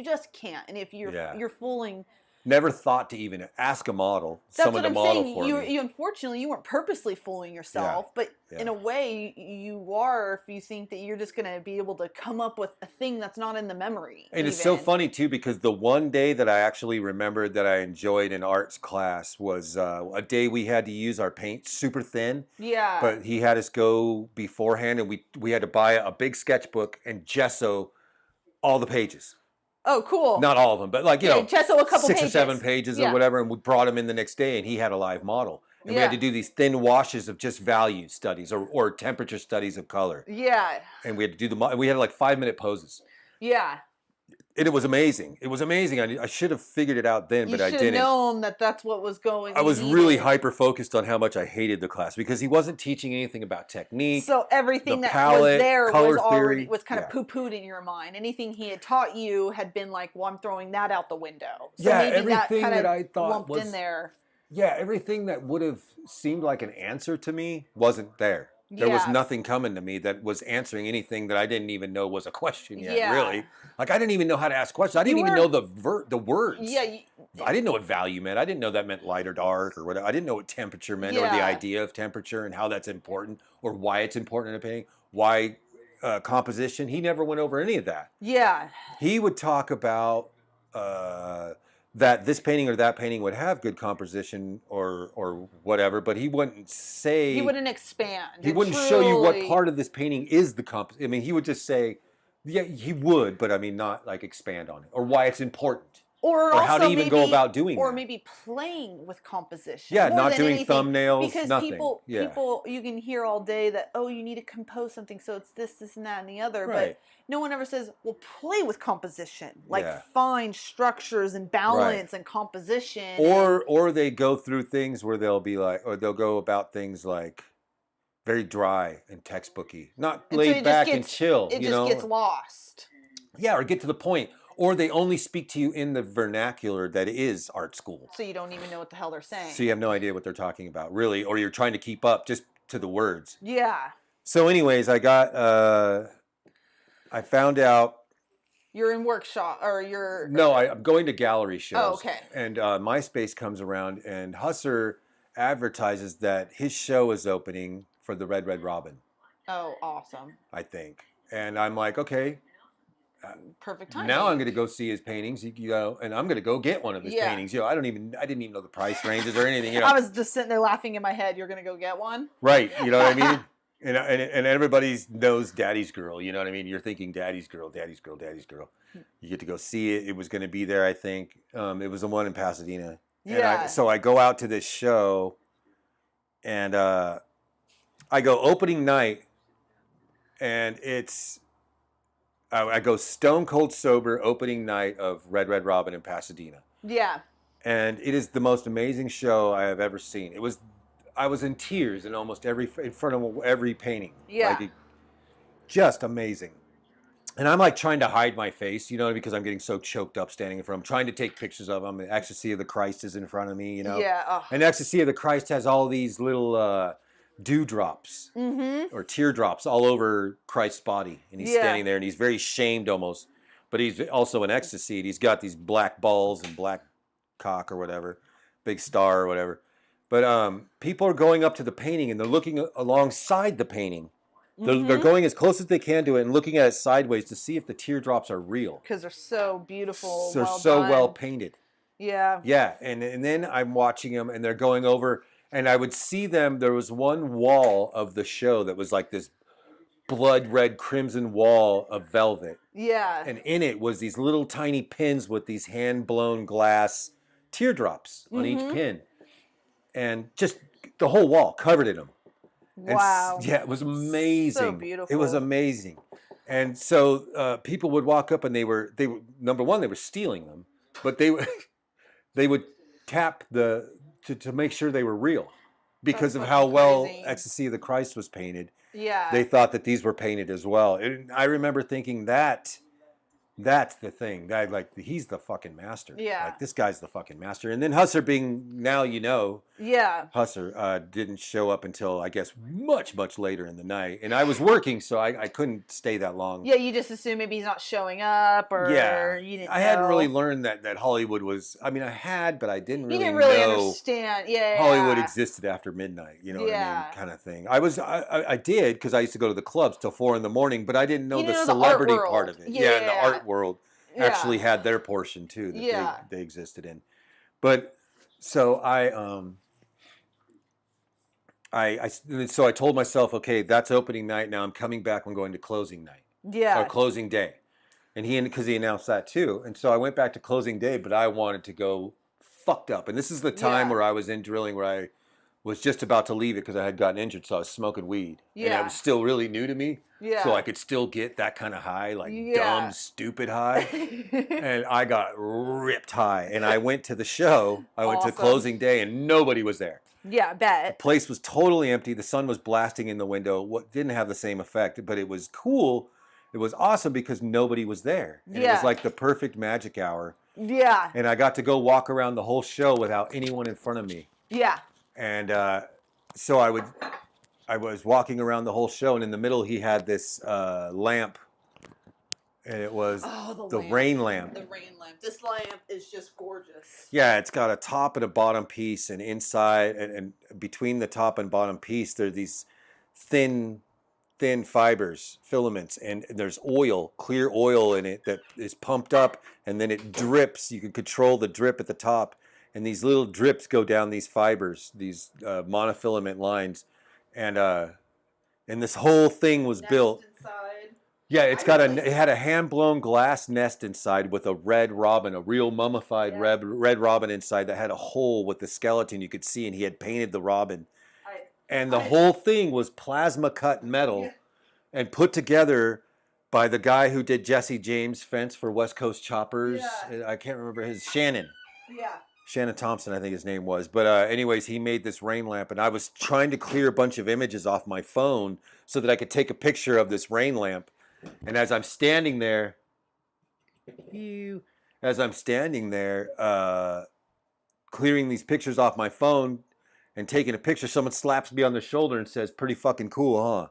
just can't. And if you're fooling Never thought to even ask a model, That's someone what to I'm model saying. for me. You unfortunately you weren't purposely fooling Yeah, yourself, but in yeah. a way you are if you think that you're just gonna be able to come up with a thing that's not in the memory. And it's so Even funny too because the one day that I actually remembered that I enjoyed in arts class was a day we had to use our paint super thin, yeah. but he had us go beforehand, and we had to buy a big sketchbook and gesso all the pages. Oh, cool. Not all of them, but like, Yeah, gesso a couple 6 or 7 pages. pages or Yeah, whatever, and we brought him in the next day, and he had a live model, and we had to yeah, do these thin washes of just value studies or temperature studies of color, yeah, and we had to do we had like 5-minute poses. yeah. And it was amazing. It was amazing. I should have figured it out then, You but I should have didn't. known that that's what was going. I You was really needed. hyper focused on how much I hated the class because he wasn't teaching anything about technique, So the everything that was palette, there was color already theory. was kind of Yeah. poo-pooed in your mind. Anything he had taught you had been like, well, I'm throwing that out the window. So Yeah, maybe that everything kind that of I thought lumped in was there. Yeah, everything that would have seemed like an answer to me wasn't there. There was Yeah, nothing coming to me that was answering anything that I didn't even know was a question yet, yeah. really. Like I didn't even know how to ask questions. I You didn't even know weren't. the words. Yeah, I didn't know what value meant. I didn't know that meant light or dark or whatever. I didn't know what temperature meant or the yeah, idea of temperature and how that's important or why it's important in a painting. Why composition. He never went over any of that. yeah. He would talk about uh, that this painting or that painting would have good composition or whatever, but he wouldn't He say, wouldn't expand. he It wouldn't show you what truly. part of this painting is the comp. I mean, he would just say, yeah, he would, but I mean, not like expand on it or why it's important Or or how to also even go maybe, about doing or that. maybe playing with composition Yeah, more not than doing anything, thumbnails, because nothing. Yeah, people, you can hear all day that, oh, you need to compose something, so it's this and that and the other, right. but no one ever says, well, play with composition, like Yeah, find structures and right. balance and composition, and Or they go through things where they'll be like, or they'll go about things like very dry and textbooky, not so laid back and chill, it just gets lost. Yeah, or get to the point. Or they only speak to you in the vernacular that is art school. So you don't even know what the hell they're saying. So you have no idea what they're talking about, really, or you're trying to keep up just to the words. Yeah. So, anyways, I found out. You're in workshop, or you're. No, I'm going to gallery shows. Oh, okay. And MySpace comes around, and Husser advertises that his show is opening for the Red Red Robin, Oh, awesome. I think. And I'm like, okay, Perfect timing. now I'm going to go see his paintings, and I'm going to go get one of his Yeah. paintings. I didn't even know the price ranges or anything. I was just sitting there laughing in my head. You're gonna go get one, Right? You know what I mean? And everybody knows Daddy's Girl. You know what I mean? You're thinking Daddy's Girl, Daddy's Girl, Daddy's Girl. You get to go see it. It was going to be there, I think. It was the one in Pasadena. Yeah. So I go out to this show, and I go opening night, and I go stone cold sober opening night of Red Red Robin in Pasadena. Yeah. And it is the most amazing show I have ever seen. I was in tears in in front of every painting. Yeah. Like, just amazing. And I'm like trying to hide my face, because I'm getting so choked up standing in front. I'm trying to take pictures of them. The Ecstasy of the Christ is in front of me, Yeah. Oh. And Ecstasy of the Christ has all these little dewdrops or teardrops all over Christ's body. And he's standing there and he's very shamed almost. But he's also in ecstasy. And he's got these black balls and black cock or whatever, big star or whatever. But people are going up to the painting and they're looking alongside the painting. They're going as close as they can to it and looking at it sideways to see if the teardrops are real. Because they're so beautiful. They're well so done. well painted. Yeah. Yeah, and then I'm watching them and they're going over, and I would see them. There was one wall of the show that was like this blood red crimson wall of velvet. Yeah. And in it was these little tiny pins with these hand-blown glass teardrops on each pin. And just the whole wall covered in them. Wow. And, yeah, it was amazing. So beautiful. It was amazing. And so people would walk up and they were number one, they were stealing them, but they would tap to make sure they were real because That's of how well crazy. Ecstasy of the Christ was painted. Yeah. They thought that these were painted as well. And I remember thinking that That's the thing. He's the fucking master. Yeah. Like this guy's the fucking master. And then Husser being now Yeah. Husser didn't show up until I guess much later in the night, and I was working, so I couldn't stay that long. Yeah, you just assume maybe he's not showing up, or you didn't. I hadn't really learned that Hollywood was. I mean, I had, but I didn't really, know understand. Yeah, Hollywood existed after midnight. You know what I mean, kind of thing. I did because I used to go to the clubs till 4 a.m, but I didn't know the celebrity part of it. Yeah, and the art world actually had their portion too that they existed in. But so so I told myself, okay, that's opening night. Now I'm coming back. I'm going to closing night. Yeah. Or closing day. And because he announced that too. And so I went back to closing day, but I wanted to go fucked up. And this is the time where I was in drilling, where I was just about to leave it because I had gotten injured. So I was smoking weed. Yeah. And it was still really new to me. Yeah. So I could still get that kind of high, like dumb, stupid high. And I got ripped high. And I went to the show. I went to closing day and nobody was there. Yeah, I bet. The place was totally empty. The sun was blasting in the window. What didn't have the same effect, but it was cool. It was awesome because nobody was there. And it was like the perfect magic hour. Yeah. And I got to go walk around the whole show without anyone in front of me. Yeah. And so I was walking around the whole show, and in the middle he had this lamp, and it was the rain lamp. The rain lamp. This lamp is just gorgeous. Yeah, it's got a top and a bottom piece, and inside and between the top and bottom piece, there are these thin fibers, filaments, and there's oil, clear oil in it that is pumped up, and then it drips. You can control the drip at the top, and these little drips go down these fibers, these monofilament lines, and this whole thing was built. Inside. Yeah, it had a hand-blown glass nest inside with a red robin, a real mummified red robin inside that had a hole with the skeleton you could see, and he had painted the robin. And the whole thing was plasma cut metal and put together by the guy who did Jesse James' fence for West Coast Choppers. Yeah. I can't remember Shannon. Yeah. Shannon Thompson, I think his name was. But anyways, he made this rain lamp, and I was trying to clear a bunch of images off my phone so that I could take a picture of this rain lamp. And as I'm standing there, clearing these pictures off my phone and taking a picture, someone slaps me on the shoulder and says, "Pretty fucking cool, huh?"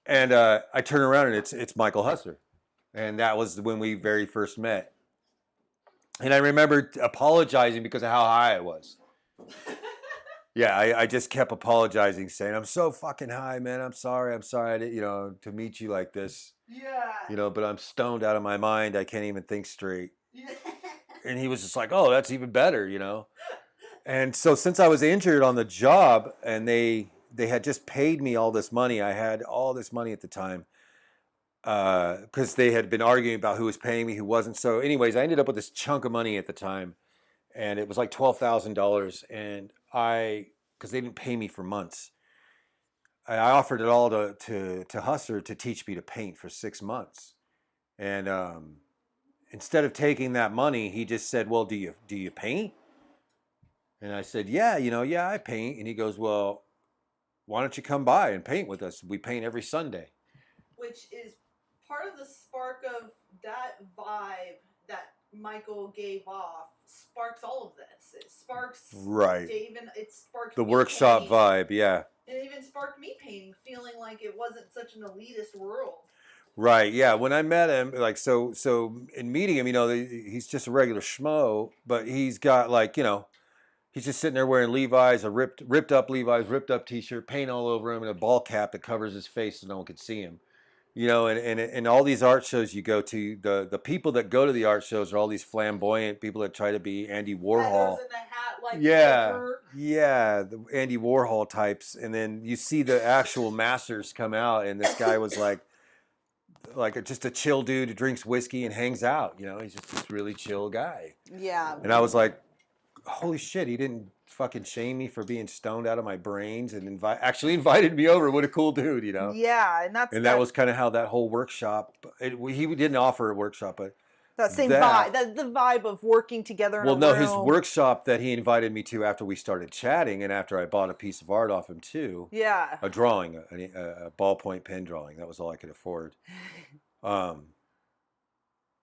And I turn around and it's Michael Husser. And that was when we very first met. And I remember apologizing because of how high I was. Yeah, I just kept apologizing, saying, "I'm so fucking high, man. I'm sorry. I didn't, to meet you like this. Yeah. But I'm stoned out of my mind. I can't even think straight." And he was just like, "Oh, that's even better, And so since I was injured on the job, and they had just paid me all this money, I had all this money at the time, because they had been arguing about who was paying me, who wasn't. So anyways, I ended up with this chunk of money at the time, and it was like $12,000. And because they didn't pay me for months, I offered it all to Husser to teach me to paint for 6 months. And instead of taking that money, he just said, "Well, do you paint?" And I said, "Yeah, I paint." And he goes, "Well, why don't you come by and paint with us? We paint every Sunday." Which is part of the spark of that vibe that Michael gave off. Sparks all of this. It sparks it sparks the workshop painting. Vibe, yeah. It even sparked me painting, feeling like it wasn't such an elitist world. Right, yeah. When I met him, so in meeting him, he's just a regular schmo, but he's got he's just sitting there wearing Levi's, a ripped up Levi's, ripped up t-shirt, paint all over him, and a ball cap that covers his face so no one could see him. And all these art shows you go to, the people that go to the art shows are all these flamboyant people that try to be Andy Warhol. In the hat, yeah, the Andy Warhol types. And then you see the actual masters come out, and this guy was just a chill dude who drinks whiskey and hangs out. He's just this really chill guy. Yeah. And I was like, holy shit, he didn't fucking shame me for being stoned out of my brains and actually invited me over. What a cool dude, Yeah, and that was kind of how that whole workshop. He didn't offer a workshop, but that same vibe, the vibe of working together. His workshop that he invited me to after we started chatting, and after I bought a piece of art off him too. Yeah, a drawing, a ballpoint pen drawing. That was all I could afford.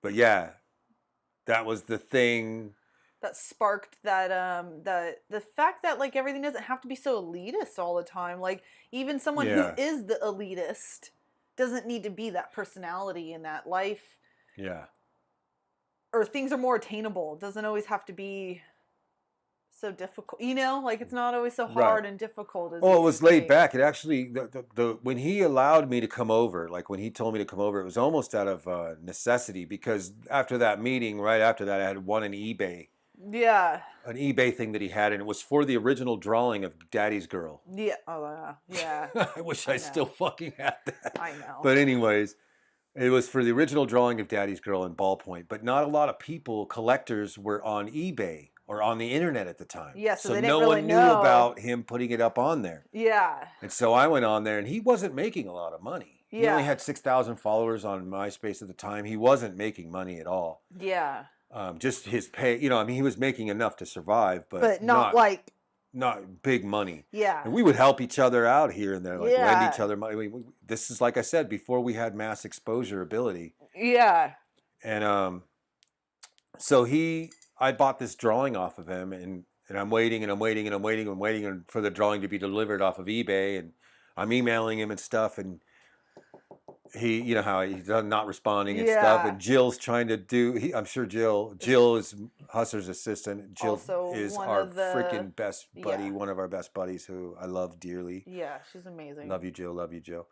But yeah, that was the thing. that sparked that the fact that like everything doesn't have to be so elitist all the time. Like even someone who Yeah, is the elitist doesn't need to be that personality in that life, yeah. or things are more attainable. It doesn't always have to be so difficult. You know, like it's not always so Right. hard and difficult as Oh, you it was laid think. back. It actually, the when he allowed me to come over, like when he told me to come over, it was almost out of necessity because after that meeting, right after that, I had won Yeah. an eBay thing that he had, and it was for the original drawing of Daddy's Girl. Yeah. Oh yeah. Yeah. I wish I I still know. fucking had that. I know. But anyways, it was for the original drawing of Daddy's Girl in ballpoint, but not a lot of people, collectors, were on eBay or on the internet at the time. Yeah. So So they didn't no really one knew know. about him putting it up on there. Yeah. And so I went on there and he wasn't making a lot of money. He only Yeah. had 6,000 followers on MySpace at the time. He wasn't making money at all. Yeah. Just his pay, I mean, he was making enough to survive, but But not like. not big money. Yeah. And we would help each other out here and there, like lend each Yeah. other money. This is, like I said, before we had mass exposure ability. Yeah. And so I bought this drawing off of him, and I'm waiting and I'm waiting and I'm waiting and waiting for the drawing to be delivered off of eBay, and I'm emailing him and stuff, and he, you know how he's not responding and stuff, Yeah. and Jill's trying to do. I'm sure Jill is Hustler's assistant. Jill Also is one our of the. freaking best buddy, Yeah. one of our best buddies who I love dearly. Yeah. She's amazing. Love you, Jill. Love you, Jill.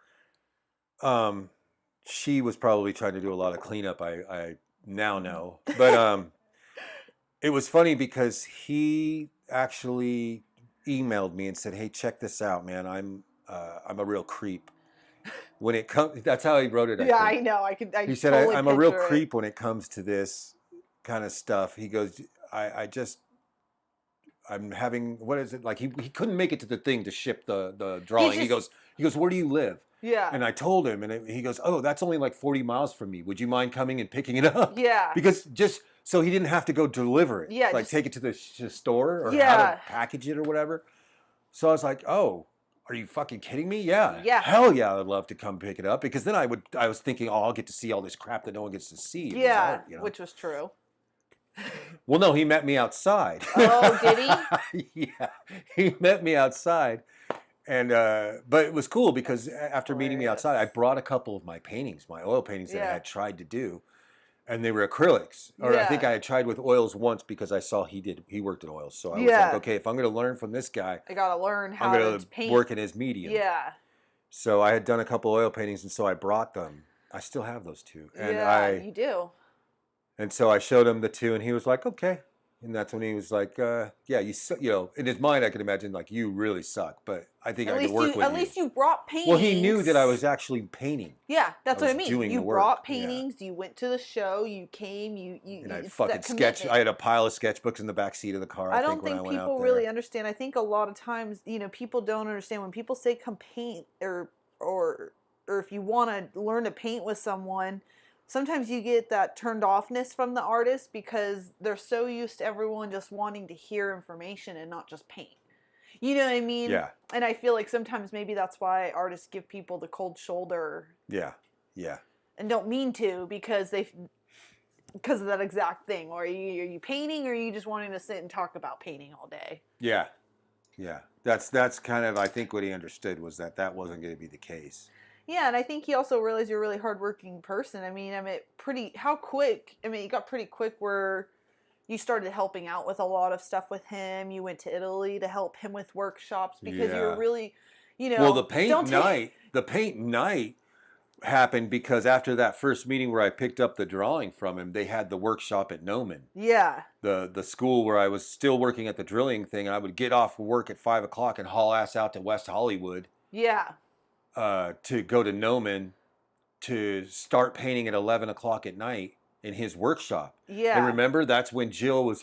She was probably trying to do a lot of cleanup. I now know, but it was funny because he actually emailed me and said, "Hey, check this out, man. I'm a real creep. When it comes, that's how he wrote it. Yeah, I I think know. I could. I he said, totally I'm a real picture it. creep when it comes to this kind of stuff." He goes, I just I'm having, what is it, like he couldn't make it to the thing to ship the drawing. He just- goes, "Where do you live?" Yeah. And I told him, and he goes, "Oh, that's only like 40 miles from me. Would you mind coming and picking it up?" Yeah. Because just so he didn't have to go deliver it, Yeah, like just- take it to the store or how Yeah. to package it or whatever. So I was like, "Oh, are you fucking kidding me? Yeah, Yeah. hell yeah, I'd love to come pick it up." Because then I was thinking, "Oh, I'll get to see all this crap that no one gets to see." in his Yeah. art, you know? Which was true. Well, no, he met me outside. Oh, did he? Yeah, he met me outside, and but it was cool because after meeting me Hilarious. outside, I brought a couple of my paintings, my oil paintings that I Yeah. had tried to do, and they were acrylics. Or I think Yeah. I had tried with oils once because I saw he worked in oils, so I was Yeah. like, okay, if I'm going to learn from this guy, I gotta learn I'm how going to to paint. work in his medium. Yeah. So I had done a couple oil paintings, and so I brought them. I still have those two, and Yeah. You do. And so I showed him the two, and he was like, "Okay." And that's when he was like, "Yeah, you know." In his mind, I could imagine like, "You really suck," but I think I could work with At you. least you brought paintings. Well, he knew that I was actually painting, Yeah, that's I what I was mean. doing You the work, brought yeah. paintings. You went to the show. You came. You. and I It's fucking that sketch. commitment. I had a pile of sketchbooks in the back seat of the car. I I don't think when I think went out people there. really understand. I think a lot of times, people don't understand when people say come paint or if you want to learn to paint with someone, sometimes you get that turned offness from the artist because they're so used to everyone just wanting to hear information and not just paint. You know what I mean? Yeah. And I feel like sometimes maybe that's why artists give people the cold shoulder Yeah, yeah, and don't mean to because of that exact thing. Or are you painting or are you just wanting to sit and talk about painting all day? yeah, yeah. That's kind of, I think what he understood was that wasn't going to be the case. Yeah, and I think he also realized you're a really hardworking person. I mean, how quick? I mean, it got pretty quick where you started helping out with a lot of stuff with him. You went to Italy to help him with workshops because you were Yeah. really, Well, the paint night happened because after that first meeting where I picked up the drawing from him, they had the workshop at Noun, Yeah, the school where I was still working at the drilling thing. And I would get off work at 5 o'clock and haul ass out to West Hollywood yeah, to go to Noman to start painting at 11 o'clock at night in his workshop. yeah. And remember, that's when Jill was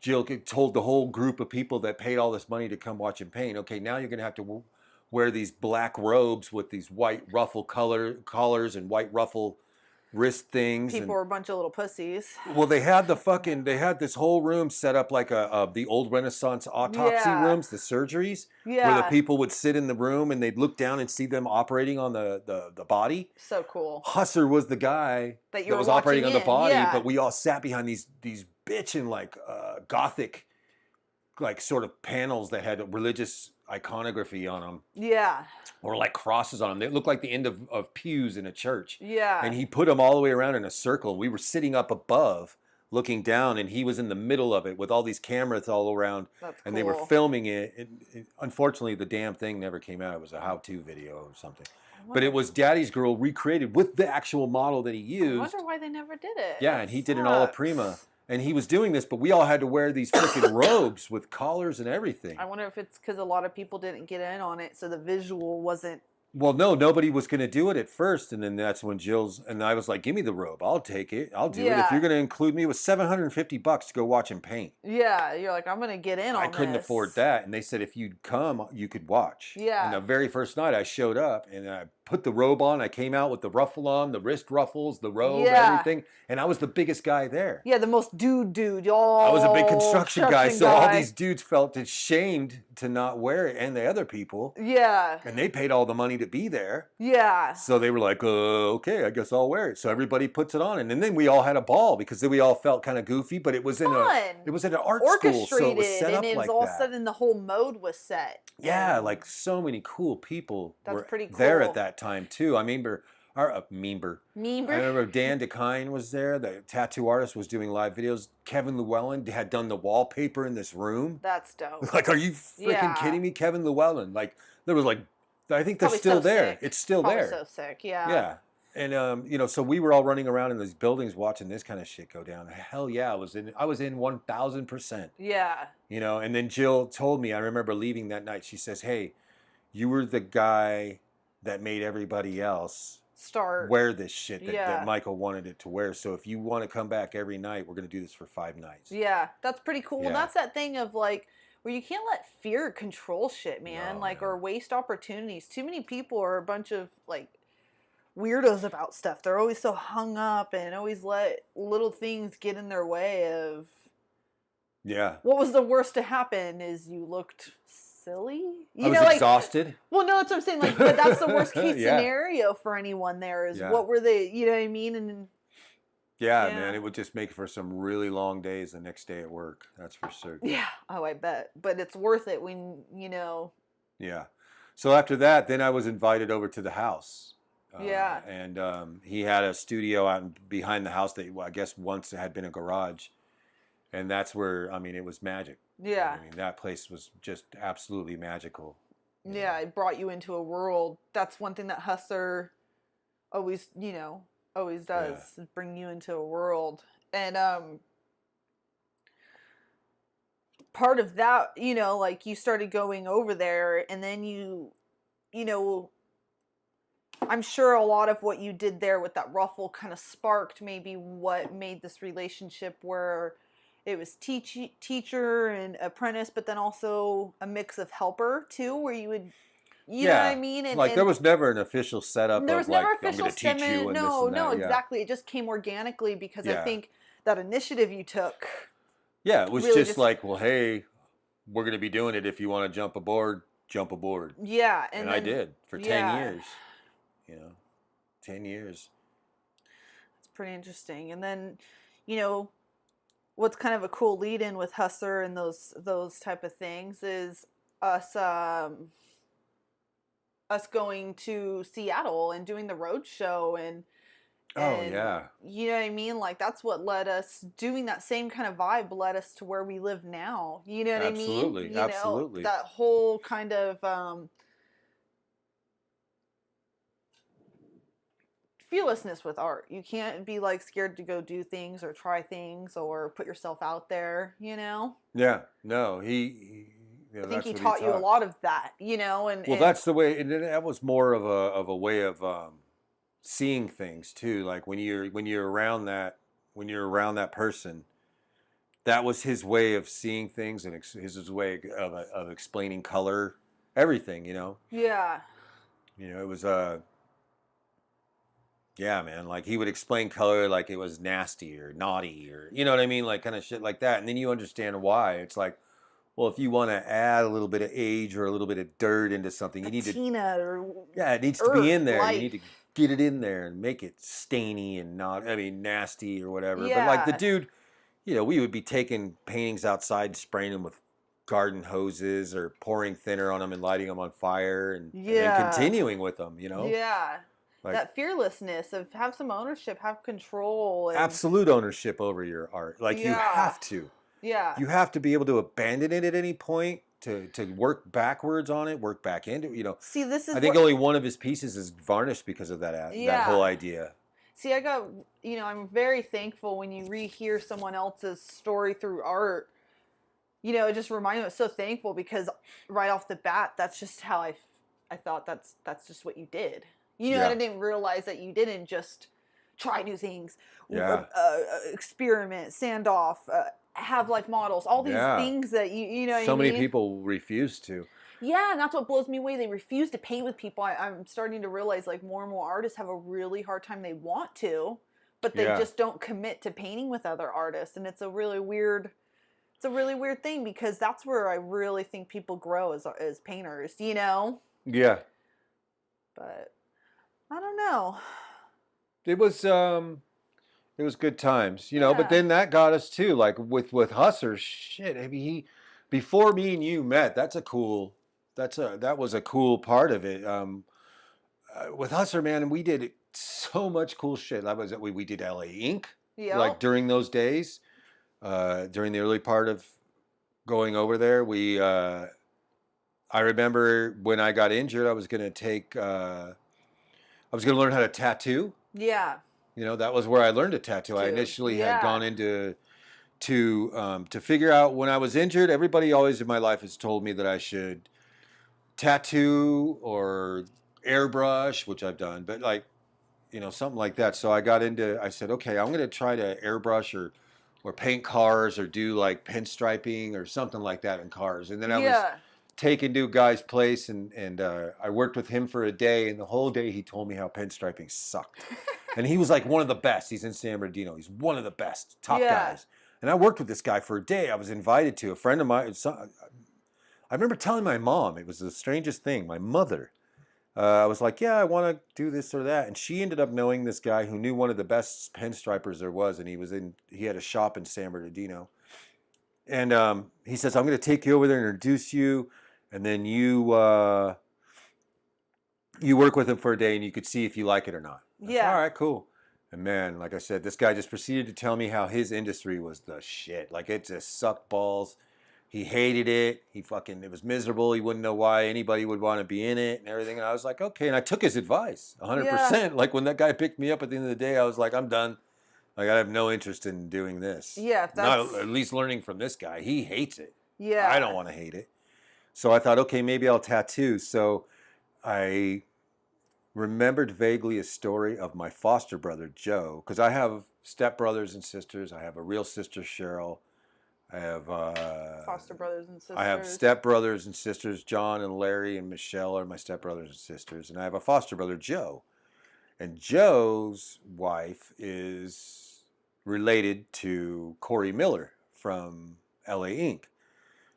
Jill told the whole group of people that paid all this money to come watch him paint, okay, now you're going to have to wear these black robes with these white ruffle collars and white ruffle wrist things. People And were a bunch of little pussies. well, they had this whole room set up like the old Renaissance autopsy Yeah. rooms, the surgeries, where the Yeah. people would sit in the room and they'd look down and see them operating on the body. So cool. Husser was the guy That you that were was operating on watching the in. body, Yeah. but we all sat behind these bitchin' like gothic, like sort of panels that had religious iconography on them. Yeah. Or like crosses on them. They looked like the end of pews in a church. Yeah. And he put them all the way around in a circle. We were sitting up above looking down, and he was in the middle of it with all these cameras all around. That's and cool. they were filming it. Unfortunately, the damn thing never came out. It was a how-to video or something. But it was Daddy's Girl recreated with the actual model that he used. I wonder why they never did it. Yeah, and he did an alla prima. And he was doing this, but we all had to wear these freaking robes with collars and everything. I wonder if it's because a lot of people didn't get in on it, so the visual wasn't. Well, no, nobody was going to do it at first, and then that's when and I was like, "Give me the robe, I'll take it, I'll do it. If you're going to include me, it was $750 to go watch him paint." Yeah, you're like, I'm going to get in on I couldn't afford that, and they said if you'd come, you could watch. Yeah. And the very first night, I showed up, and I put the robe on. I came out with the ruffle on, the wrist ruffles, the robe, everything, and I was the biggest guy there. Yeah, the most dude. Y'all. I was a big construction guy, so all these dudes felt ashamed to not wear it, and the other people. Yeah. And they paid all the money to be there. Yeah. So they were like, okay, I guess I'll wear it. So everybody puts it on, and then we all had a ball because then we all felt kind of goofy, but it was in an art school, so it was set up like that. And it was all sudden the whole mode was set. Yeah, like so many cool people were pretty cool. there at that time too. I remember I remember Dan DeKine was there. The tattoo artist was doing live videos. Kevin Llewellyn had done the wallpaper in this room. That's dope. Like, are you freaking kidding me? Kevin Llewellyn. Like, there was like, I think they're still there. Sick. It's still Probably there. So sick, yeah. Yeah. And so we were all running around in these buildings watching this kind of shit go down. Hell yeah, I was in 1000%. Yeah. And then Jill told me, I remember leaving that night, she says, "Hey, you were the guy that made everybody else wear this shit that Michael wanted it to wear. So if you want to come back every night, we're going to do this for 5 nights." Yeah, that's pretty cool. Yeah. Well, that's that thing of like, where you can't let fear control shit, man. No, like, man. or waste opportunities. Too many people are a bunch of, like, weirdos about stuff. They're always so hung up and always let little things get in their way of... Yeah. What was the worst to happen is you looked silly. I was exhausted. Well, no, that's what I'm saying. Like, but that's the worst case scenario for anyone there is what were they, you know what I mean? And yeah, man, it would just make for some really long days the next day at work. That's for certain. Yeah. Oh, I bet. But it's worth it when, Yeah. So after that, then I was invited over to the house. Yeah. And he had a studio out behind the house that I guess once had been a garage. And that's where, I mean, it was magic. Yeah. I mean, that place was just absolutely magical. Yeah, it brought you into a world. That's one thing that Husser always, always does, is bring you into a world. And part of that, like you started going over there and then I'm sure a lot of what you did there with that ruffle kind of sparked maybe what made this relationship where it was teacher and apprentice, but then also a mix of helper too, where you would, you know what I mean? And, there was never an official setup. There was never official I'm teach you No, exactly. It just came organically because I think that initiative you took. Yeah, it was really just like, well, hey, we're going to be doing it. If you want to jump aboard, jump aboard. Yeah, and I did for 10 years. 10 years. It's pretty interesting. And then, what's kind of a cool lead-in with Husser and those type of things is us going to Seattle and doing the road show and you know what I mean? Like, that's what led us, doing that same kind of vibe led us to where we live now. You know what I mean? Absolutely. That whole kind of fearlessness with art. You can't be like scared to go do things or try things or put yourself out there, Yeah, no, I think he taught you a lot of that, and that's the way, and that was more of a way of seeing things too. Like when you're around that person, that was his way of seeing things and his way of explaining color, everything, Yeah. It was Yeah, man. Like he would explain color like it was nasty or naughty or you know what I mean, like kind of shit like that. And then you understand why. It's like, well, if you want to add a little bit of age or a little bit of dirt into something, you need to Patina or yeah, it needs to be earth, in there. You need to life. get it in there and make it stainy and not I mean nasty or whatever. But like the Yeah. dude, we would be taking paintings outside and spraying them with garden hoses or pouring thinner on them and lighting them on fire and then Yeah. continuing with them. Yeah. Like That fearlessness of have some ownership, have control, and absolute ownership over your art. Like you yeah. have to. Yeah. You have to be able to abandon it at any point to work backwards on it, work back into. See, this I is think what only one of his pieces is varnished because of that whole yeah. idea. See, I'm very thankful when you rehear someone else's story through art. It just reminds me, I'm so thankful because right off the bat, that's just how I thought that's just what you did. Yeah. I didn't realize that you didn't just try new things, Yeah. experiment, sand off, have life models, all these Yeah. things that you know what So I many mean? people refuse to. Yeah, and that's what blows me away. They refuse to paint with people. I'm starting to realize like more and more artists have a really hard time. They want to, but they Yeah. just don't commit to painting with other artists, and it's a really weird thing because that's where I really think people grow as painters. Yeah. But I don't know. It was good times, but Yeah. then that got us too. Like with Husser, shit. I mean, before me and you met, that was a cool part of it. With Husser, man, we did so much cool shit. That was we did LA Inc. Like Yep. during those days, during the early part of going over there, I remember when I got injured, I was gonna learn how to tattoo. Yeah. That was where I learned to tattoo. I Too. initially had Yeah. gone into to figure out when I was injured. Everybody always in my life has told me that I should tattoo or airbrush, which I've done, but like something like that. So I said, okay, I'm going to try to airbrush or paint cars or do like pinstriping or something like that in cars. And then I was Yeah. taken to a guy's place and I worked with him for a day, and the whole day he told me how pinstriping sucked. And he was like one of the best. He's in San Bernardino. He's one of the best top Yeah. guys. And I worked with this guy for a day. I was invited to a friend of mine. I remember telling my mom, it was the strangest thing. My mother, I was like, yeah, I want to do this or that. And she ended up knowing this guy who knew one of the best pinstripers there was. And he had a shop in San Bernardino. And he says, I'm going to take you over there and introduce you. And then you work with him for a day and you could see if you like it or not. Yeah. All right, cool. And man, like I said, this guy just proceeded to tell me how his industry was the shit. Like it just sucked balls. He hated it. It was miserable. He wouldn't know why anybody would want to be in it and everything. And I was like, okay. And I took his advice 100%. Yeah. Like when that guy picked me up at the end of the day, I was like, I'm done. Like I have no interest in doing this. Yeah, if Not that's at least learning from this guy. He hates it. yeah. I don't want to hate it. So I thought, okay, maybe I'll tattoo. So I remembered vaguely a story of my foster brother, Joe, because I have stepbrothers and sisters. I have a real sister, Cheryl. I have Foster brothers and sisters. I have stepbrothers and sisters, John and Larry and Michelle are my stepbrothers and sisters. And I have a foster brother, Joe. And Joe's wife is related to Corey Miller from LA Inc.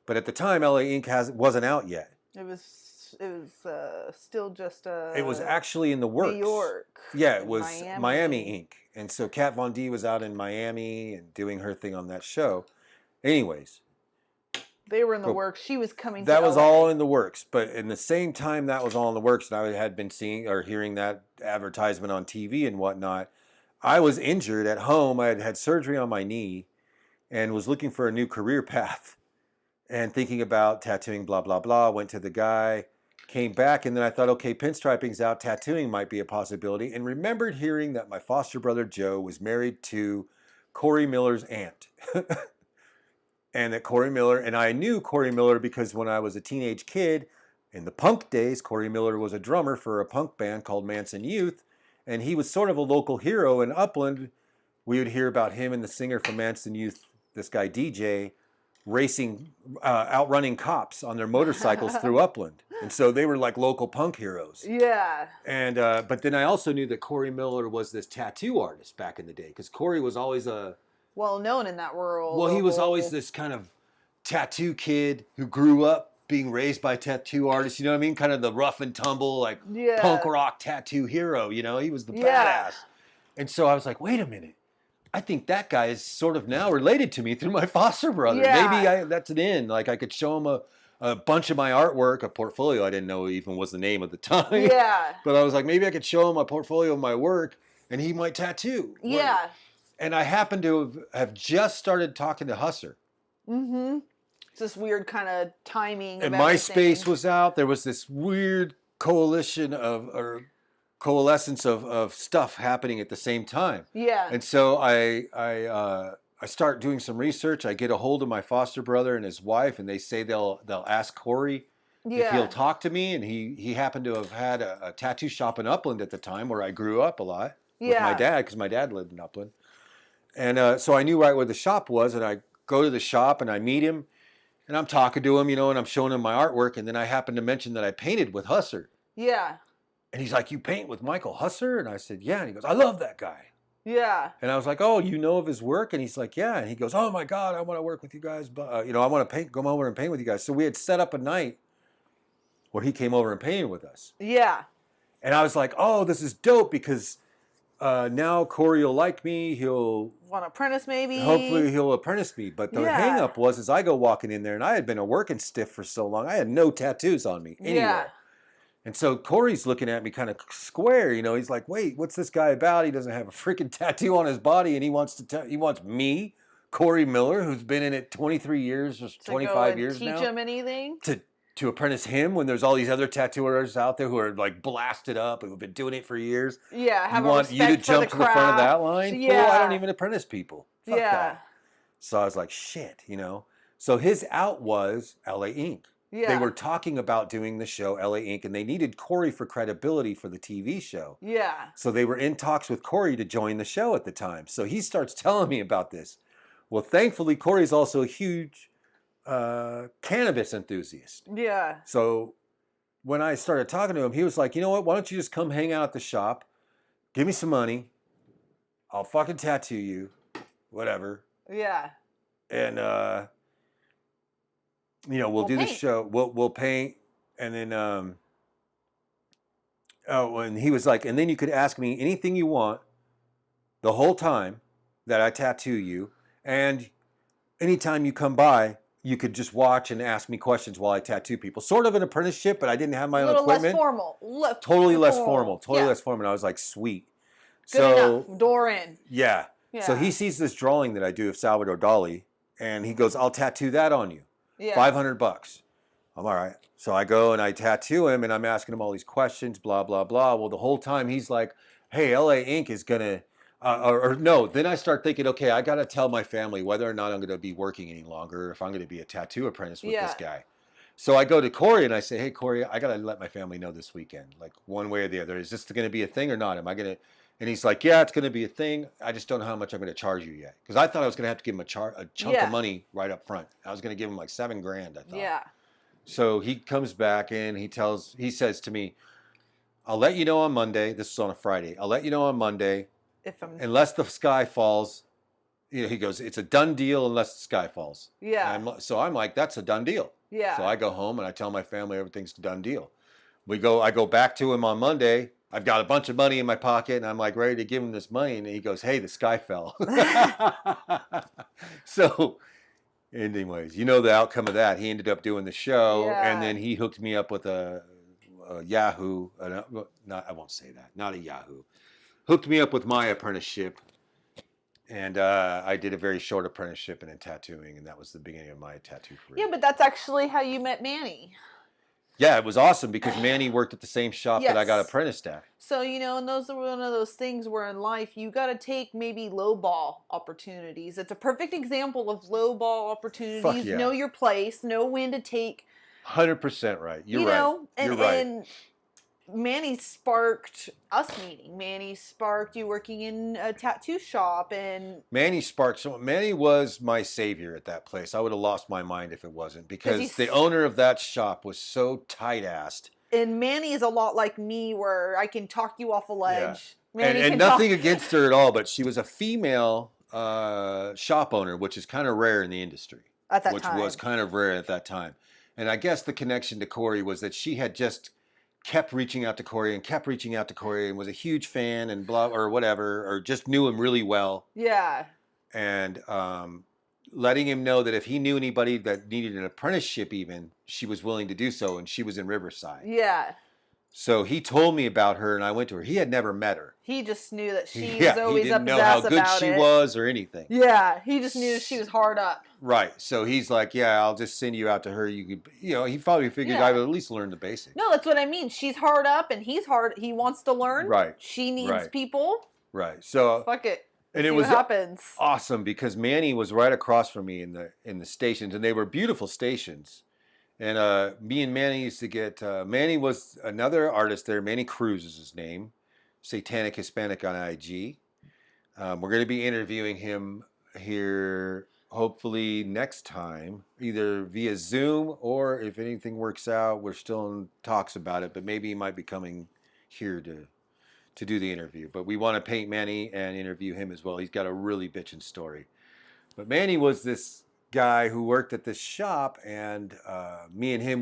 But at the time, LA Inc. wasn't out yet. It was still just It was actually in the works. New York. Yeah, it was Miami. Miami Inc. And so Kat Von D was out in Miami and doing her thing on that show. Anyways, They were in the works. She was coming. that to was LA. all in the works. But in the same time that was all in the works, and I had been seeing or hearing that advertisement on TV and whatnot, I was injured at home. I had had surgery on my knee and was looking for a new career path and thinking about tattooing, blah, blah, blah. Went to the guy, came back, and then I thought, okay, pinstriping's out. Tattooing might be a possibility. And remembered hearing that my foster brother, Joe, was married to Corey Miller's aunt. And that Corey Miller, and I knew Corey Miller because when I was a teenage kid, in the punk days, Corey Miller was a drummer for a punk band called Manson Youth, and he was sort of a local hero in Upland. We would hear about him and the singer from Manson Youth, this guy DJ, outrunning cops on their motorcycles through Upland. And so they were like local punk heroes. Yeah. And but then I also knew that Corey Miller was this tattoo artist back in the day, because Corey was always Well known in that world. well, he was always this kind of tattoo kid who grew up being raised by tattoo artists. You know what I mean? Kind of the rough and tumble, like punk rock tattoo hero. You know, he was the badass. And so I was like, wait a minute. I think that guy is sort of now related to me through my foster brother. Yeah. Maybe that's an in. Like I could show him a bunch of my artwork, a portfolio. I didn't know even was the name at the time. Yeah. But I was like, maybe I could show him a portfolio of my work and he might tattoo. Yeah. And I happened to have just started talking to Husser. Mm-hmm. It's this weird kind of timing. And MySpace was out. There was this weird coalition or coalescence of stuff happening at the same time. Yeah. And so I start doing some research. I get a hold of my foster brother and his wife, and they say they'll ask Corey if he'll talk to me. And he happened to have had a tattoo shop in Upland at the time, where I grew up a lot with my dad, because my dad lived in Upland. And so I knew right where the shop was, and I go to the shop and I meet him, and I'm talking to him, you know, and I'm showing him my artwork. And then I happen to mention that I painted with Husser. Yeah. And he's like, you paint with Michael Husser? And I said, yeah. And he goes, I love that guy. Yeah. And I was like, oh, you know of his work? And he's like, yeah. And he goes, oh my God, I want to work with you guys. But, you know, I want to come over and paint with you guys. So we had set up a night where he came over and painted with us. Yeah. And I was like, oh, this is dope, because now Corey will like me. He'll want to apprentice maybe. Hopefully he'll apprentice me. But the hang up was, is I go walking in there, and I had been a working stiff for so long. I had no tattoos on me anywhere. Yeah. And so Corey's looking at me kind of square, you know. He's like, "Wait, what's this guy about? He doesn't have a freaking tattoo on his body, and he wants me, Corey Miller, who's been in it 23 years or 25 years now, teach him anything to apprentice him, when there's all these other tattoo artists out there who are like blasted up and who've been doing it for years. Yeah, have you want you to jump to the front of that line? Yeah, Fool, I don't even apprentice people. Fuck that. So I was like, shit, you know. So his out was LA Inc. Yeah. They were talking about doing the show LA Inc. and they needed Corey for credibility for the TV show. Yeah. So they were in talks with Corey to join the show at the time. So he starts telling me about this. Well, thankfully, Corey's also a huge cannabis enthusiast. Yeah. So when I started talking to him, he was like, you know what? Why don't you just come hang out at the shop? Give me some money. I'll fucking tattoo you. Whatever. Yeah. And you know, we'll do the show. We'll paint, and then and he was like, and then you could ask me anything you want the whole time that I tattoo you, and anytime you come by, you could just watch and ask me questions while I tattoo people. Sort of an apprenticeship, but I didn't have my own equipment. Less formal. Totally less formal. Totally less formal. And I was like, sweet. Good enough. Door in. Yeah. So he sees this drawing that I do of Salvador Dali, and he goes, I'll tattoo that on you. Yeah. $500. I'm all right. So I go and I tattoo him, and I'm asking him all these questions, blah, blah, blah. Well, the whole time he's like, hey, LA Inc. is going to, or no, then I start thinking, okay, I got to tell my family whether or not I'm going to be working any longer, or if I'm going to be a tattoo apprentice with this guy. So I go to Corey and I say, hey, Corey, I got to let my family know this weekend, like one way or the other. Is this going to be a thing or not? Am I going to? And he's like, yeah, it's going to be a thing. I just don't know how much I'm going to charge you yet. Because I thought I was going to have to give him a chunk of money right up front. I was going to give him like $7,000, I thought. Yeah. So he comes back and he says to me, I'll let you know on Monday. This is on a Friday. I'll let you know on Monday. Unless the sky falls. You know, he goes, it's a done deal unless the sky falls. Yeah. So I'm like, that's a done deal. Yeah. So I go home and I tell my family everything's a done deal. I go back to him on Monday. I've got a bunch of money in my pocket, and I'm like ready to give him this money. And he goes, hey, the sky fell. So anyways, you know the outcome of that. He ended up doing the show, and then he hooked me up with a Yahoo. I won't say that. Not a Yahoo. Hooked me up with my apprenticeship. And I did a very short apprenticeship in tattooing, and that was the beginning of my tattoo career. Yeah, but that's actually how you met Manny. Yeah, it was awesome because Manny worked at the same shop that I got apprenticed at. So, you know, and those are one of those things where in life you got to take maybe low ball opportunities. It's a perfect example of low ball opportunities. Fuck yeah. Know your place, know when to take. 100% right. You're right. Know, and, You're right. And Manny sparked us meeting. Manny sparked you working in a tattoo shop, and Manny sparked someone. Manny was my savior at that place. I would have lost my mind if it wasn't, because the owner of that shop was so tight-assed. And Manny is a lot like me, where I can talk you off a ledge. Yeah. And nothing against her at all, but she was a female shop owner, which is kind of rare in the industry. At that time. Which was kind of rare at that time. And I guess the connection to Corey was that she had just kept reaching out to Corey and kept reaching out to Corey and was a huge fan and blah, or whatever, or just knew him really well. Yeah. And letting him know that if he knew anybody that needed an apprenticeship even, she was willing to do so, and she was in Riverside. Yeah. So he told me about her, and I went to her. He had never met her. He just knew that she was always up his ass about it. He didn't know how good she was or anything. Yeah, he just knew she was hard up. Right. So he's like, yeah, I'll just send you out to her. You could, he probably figured I would at least learn the basics. No, that's what I mean. She's hard up, and he's hard. He wants to learn. Right. She needs people. Right. So fuck it. And it was awesome because Manny was right across from me in the stations, and they were beautiful stations. And me and Manny used to get, Manny was another artist there. Manny Cruz is his name. Satanic Hispanic on IG. We're going to be interviewing him here hopefully next time, either via Zoom, or if anything works out, we're still in talks about it, but maybe he might be coming here to do the interview. But we want to paint Manny and interview him as well. He's got a really bitchin' story. But Manny was this guy who worked at this shop, and me and him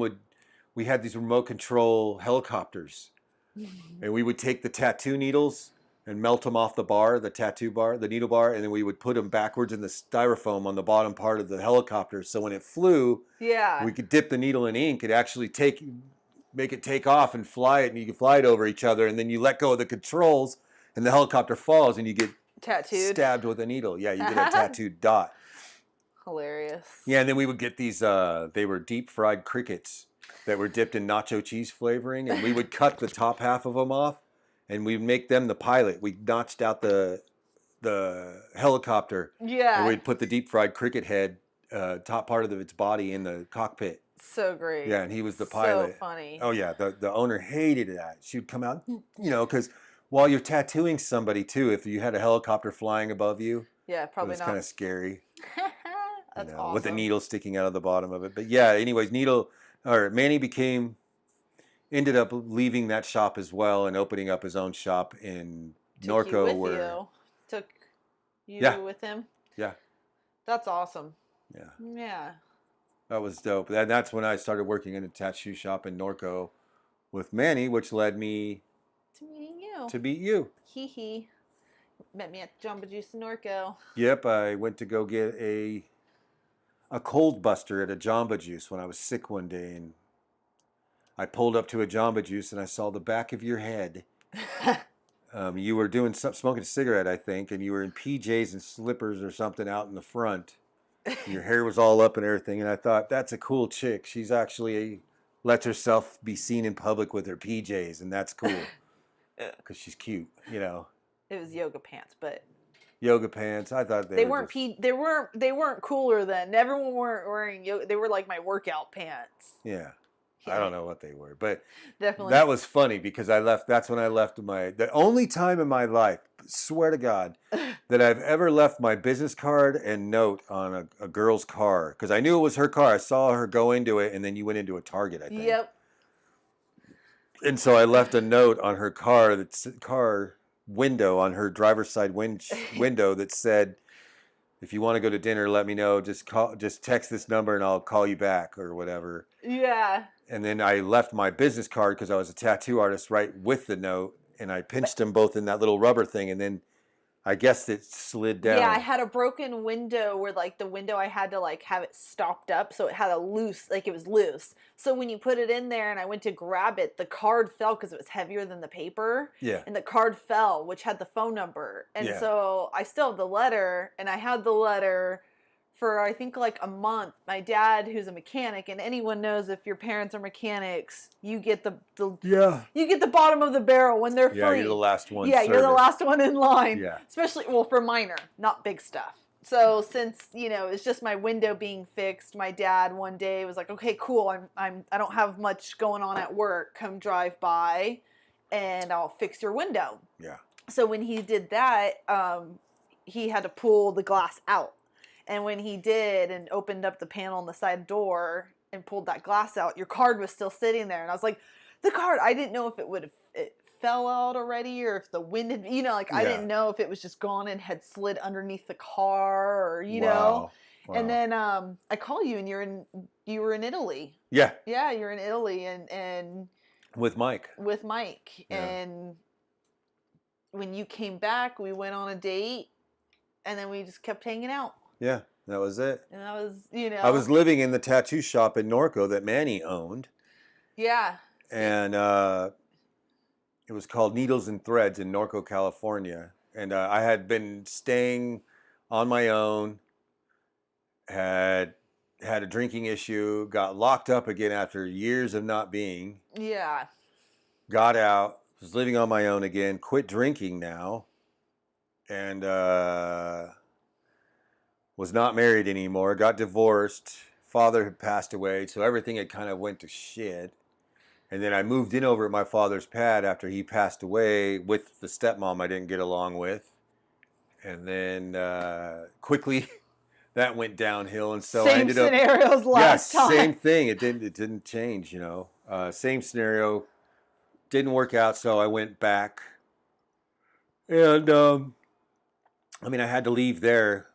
we had these remote control helicopters, and we would take the tattoo needles and melt them off the tattoo bar, the needle bar, and then we would put them backwards in the styrofoam on the bottom part of the helicopter. So when it flew, we could dip the needle in ink and actually make it take off and fly it, and you can fly it over each other, and then you let go of the controls, and the helicopter falls, and you get stabbed with a needle. Yeah, you get a tattooed dot. Hilarious. Yeah, and then we would get these, they were deep fried crickets that were dipped in nacho cheese flavoring, and we would cut the top half of them off, and we'd make them the pilot. We notched out the helicopter. Yeah. And we'd put the deep fried cricket head, top part of its body in the cockpit. So great. Yeah, and he was the pilot. So funny. Oh yeah, the owner hated that. She'd come out, because while you're tattooing somebody too, if you had a helicopter flying above you, probably it was kind of scary. That's awesome. With a needle sticking out of the bottom of it. But yeah, anyways, Manny ended up leaving that shop as well and opening up his own shop in Norco. Took you with him? Yeah. That's awesome. Yeah. Yeah. That was dope. And that's when I started working in a tattoo shop in Norco with Manny, which led me to meeting you. To meet you. Hee hee. Met me at Jamba Juice in Norco. Yep, I went to go get a cold buster at a Jamba Juice when I was sick one day, and I pulled up to a Jamba Juice and I saw the back of your head. You were smoking a cigarette, I think, and you were in PJs and slippers or something out in the front. Your hair was all up and everything, and I thought, that's a cool chick. She's actually lets herself be seen in public with her PJs, and that's cool because she's cute, It was yoga pants, but yoga pants. I thought they weren't cooler then. Everyone weren't wearing yoga. They were like my workout pants. Yeah. I don't know what they were, but definitely that was funny because that's when I left the only time in my life, swear to God, that I've ever left my business card and note on a girl's car, because I knew it was her car. I saw her go into it, and then you went into a Target, I think. Yep. And so I left a note on her car window, on her driver's side window that said, if you want to go to dinner, let me know. Just text this number and I'll call you back or whatever. Yeah. And then I left my business card because I was a tattoo artist right with the note, and I pinched them both in that little rubber thing, and then I guess it slid down. Yeah, I had a broken window where the window I had to have it stopped up, so it had it was loose. So when you put it in there and I went to grab it, the card fell because it was heavier than the paper. Yeah. And the card fell, which had the phone number. And so I still have the letter, and I had the letter for I think a month. My dad, who's a mechanic, and anyone knows if your parents are mechanics, you get you get the bottom of the barrel when they're free. Yeah, you're the last one. Yeah, you're the last one in line. Yeah. Especially for minor, not big stuff. So since, it's just my window being fixed, my dad one day was like, "Okay, cool. I don't have much going on at work. Come drive by and I'll fix your window." Yeah. So when he did that, he had to pull the glass out. And when he did and opened up the panel on the side door and pulled that glass out, your card was still sitting there. And I was like, the card, I didn't know if it fell out already or if the wind had, I Yeah. didn't know if it was just gone and had slid underneath the car or, Wow. And Wow. then I call you and you were in Italy. Yeah. Yeah, you're in Italy and With Mike. with Mike. Yeah. And when you came back, we went on a date and then we just kept hanging out. Yeah, that was it. And that was, I was living in the tattoo shop in Norco that Manny owned. Yeah. And it was called Needles and Threads in Norco, California. And I had been staying on my own, had a drinking issue, got locked up again after years of not being. Yeah. Got out, was living on my own again, quit drinking now, and was not married anymore, got divorced, father had passed away, so everything had kind of went to shit. And then I moved in over at my father's pad after he passed away with the stepmom I didn't get along with. And then quickly that went downhill, and so I ended up scenarios last time. Same thing. It didn't change, Same scenario. Didn't work out, so I went back. And I had to leave there,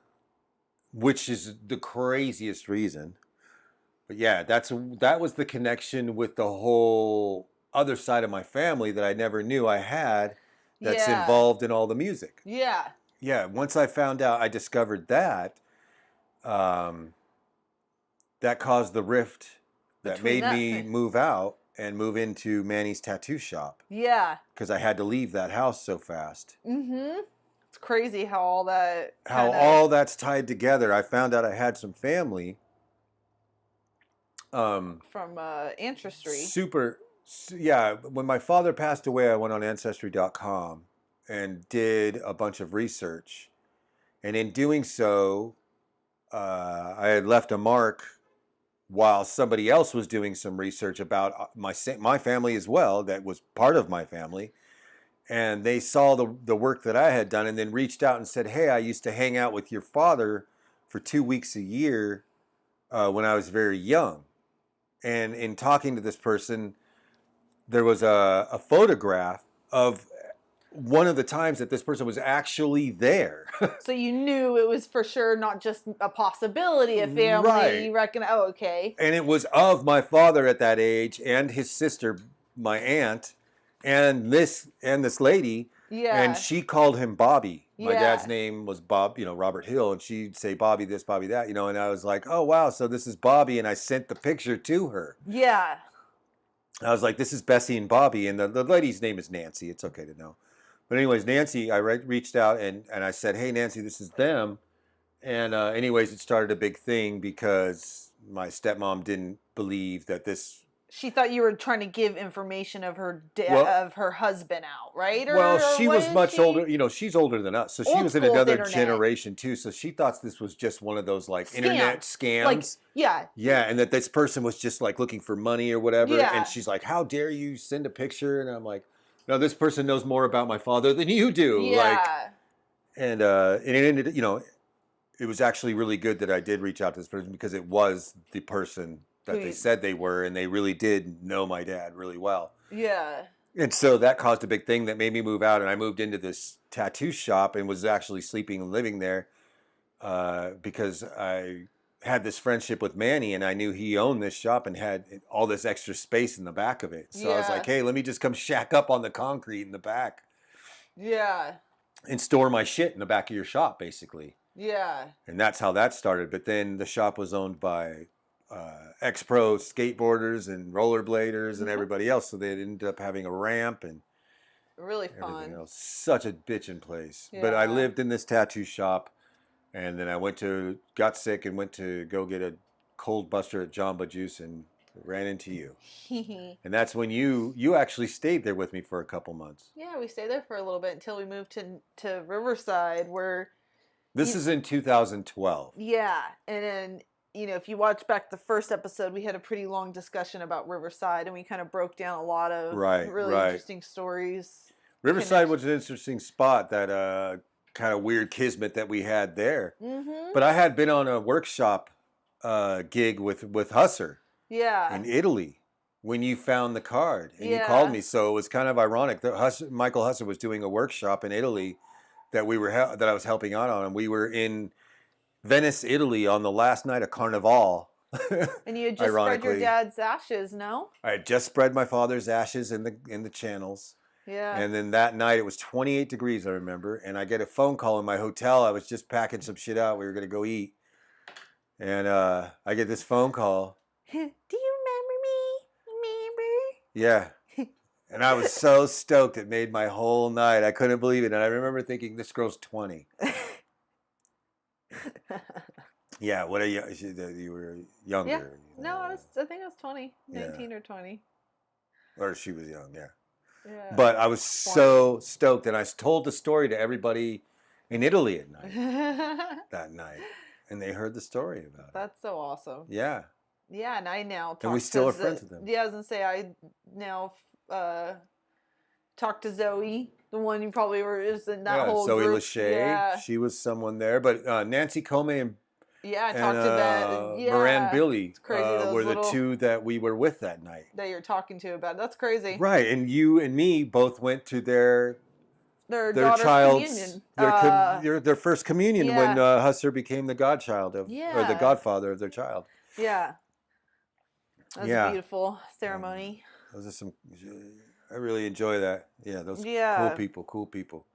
which is the craziest reason. But yeah, that was the connection with the whole other side of my family that I never knew I had that's involved in all the music. Yeah. Yeah, once I found out, I discovered that, that caused the rift that made me move out and move into Manny's tattoo shop. Yeah. Because I had to leave that house so fast. Mm-hmm. It's crazy how all that... all that's tied together. I found out I had some family. From Ancestry. Yeah. When my father passed away, I went on Ancestry.com and did a bunch of research. And in doing so, I had left a mark while somebody else was doing some research about my family as well, that was part of my family. And they saw the work that I had done and then reached out and said, "Hey, I used to hang out with your father for 2 weeks a year when I was very young." And in talking to this person, there was a photograph of one of the times that this person was actually there. So you knew it was for sure not just a possibility, a family. Right. You reckon, oh, okay. And it was of my father at that age and his sister, my aunt, and this lady. Yeah. And she called him Bobby. My Yeah. dad's name was Bob, Robert Hill, and she'd say Bobby this, Bobby that, and I was like, oh wow, so this is Bobby, and I sent the picture to her. Yeah. I was like, this is Bessie and Bobby, and the lady's name is Nancy. It's okay to know. But anyways, Nancy, I reached out and I said, hey, Nancy, this is them. And anyways, it started a big thing because my stepmom didn't believe that this... She thought you were trying to give information of her of her husband out, right? She was much older. She's older than us, so she was in another generation too. So she thought this was just one of those internet scams. Yeah. Yeah, and that this person was just looking for money or whatever. Yeah. And she's like, "How dare you send a picture?" And I'm like, "No, this person knows more about my father than you do." Yeah. And it ended. It was actually really good that I did reach out to this person because it was the person that they said they were, and they really did know my dad really well. Yeah. And so that caused a big thing that made me move out, and I moved into this tattoo shop and was actually sleeping and living there because I had this friendship with Manny, and I knew he owned this shop and had all this extra space in the back of it. So I was like, hey, let me just come shack up on the concrete in the back. Yeah. And store my shit in the back of your shop, basically. Yeah. And that's how that started. But then the shop was owned by ex-pro skateboarders and rollerbladers and everybody else, so they ended up having a ramp and really fun. Else. Such a bitchin' place. Yeah. But I lived in this tattoo shop, and then I got sick and went to go get a cold buster at Jamba Juice and ran into you. And that's when you actually stayed there with me for a couple months. Yeah, we stayed there for a little bit until we moved to Riverside, where This is in 2012. Yeah, and then if you watch back the first episode, we had a pretty long discussion about Riverside, and we kind of broke down a lot of Right, really right. interesting stories. Riverside was an interesting spot, that kind of weird kismet that we had there. Mm-hmm. But I had been on a workshop gig with Husser Yeah. in Italy when you found the card and you Yeah. called me. So it was kind of ironic that Michael Husser was doing a workshop in Italy that that I was helping out on, and we were in Venice, Italy, on the last night of Carnival. And you had just spread your dad's ashes, no? I had just spread my father's ashes in the channels. Yeah. And then that night it was 28 degrees, I remember, and I get a phone call in my hotel. I was just packing some shit out. We were gonna go eat, and I get this phone call. Do you remember me? Remember? Yeah. And I was so stoked. It made my whole night. I couldn't believe it. And I remember thinking, this girl's 20. Yeah, what are you? You were younger. Yeah. No, I think I was 20, 19 or 20. Or she was young, yeah. Yeah. But I was so stoked, and I told the story to everybody in Italy at night that night, and they heard the story about it. That's so awesome. Yeah. Yeah, and I now talk and we still are friends with them. Yeah, I was gonna say I now talk to Zoe, the one you probably were is in that whole Zoe group. Lachey, yeah. She was someone there, but Nancy Comey and I talked to that. Yeah, Moran Billy were the two that we were with that night. That you're talking to about. That's crazy. Right, and you and me both went to their child's communion, their first communion when Husser became the godchild of, or the godfather of their child. Yeah, that was a beautiful ceremony. Those are some. I really enjoy that. Yeah, those cool people.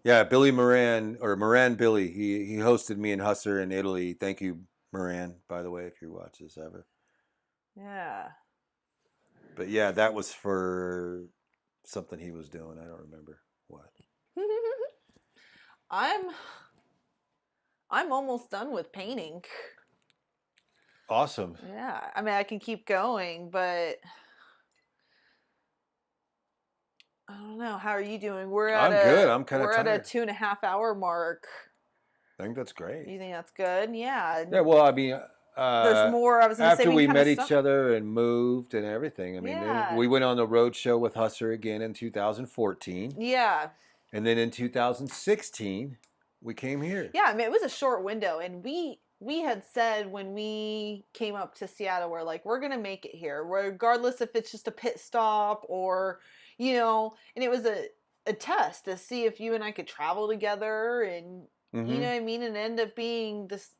Yeah, Billy Moran, or Moran Billy. He hosted me and Husser in Italy. Thank you, Moran, by the way, if you watch this ever. Yeah. But yeah, that was for something he was doing. I don't remember what. I'm almost done with painting. Awesome. Yeah, I mean I can keep going, but I don't know. How are you doing? I'm good. I'm kind of tired. We're at a 2.5 hour mark. I think that's great. You think that's good? Yeah. Yeah. Well, I mean, there's more. I was gonna say after we met each other and moved and everything. I mean, we went on the road show with Husser again in 2014. Yeah. And then in 2016, we came here. Yeah, I mean, it was a short window, and we had said when we came up to Seattle, we're like, we're gonna make it here, regardless if it's just a pit stop or, and it was a test to see if you and I could travel together, and you know what I mean, and end up being this,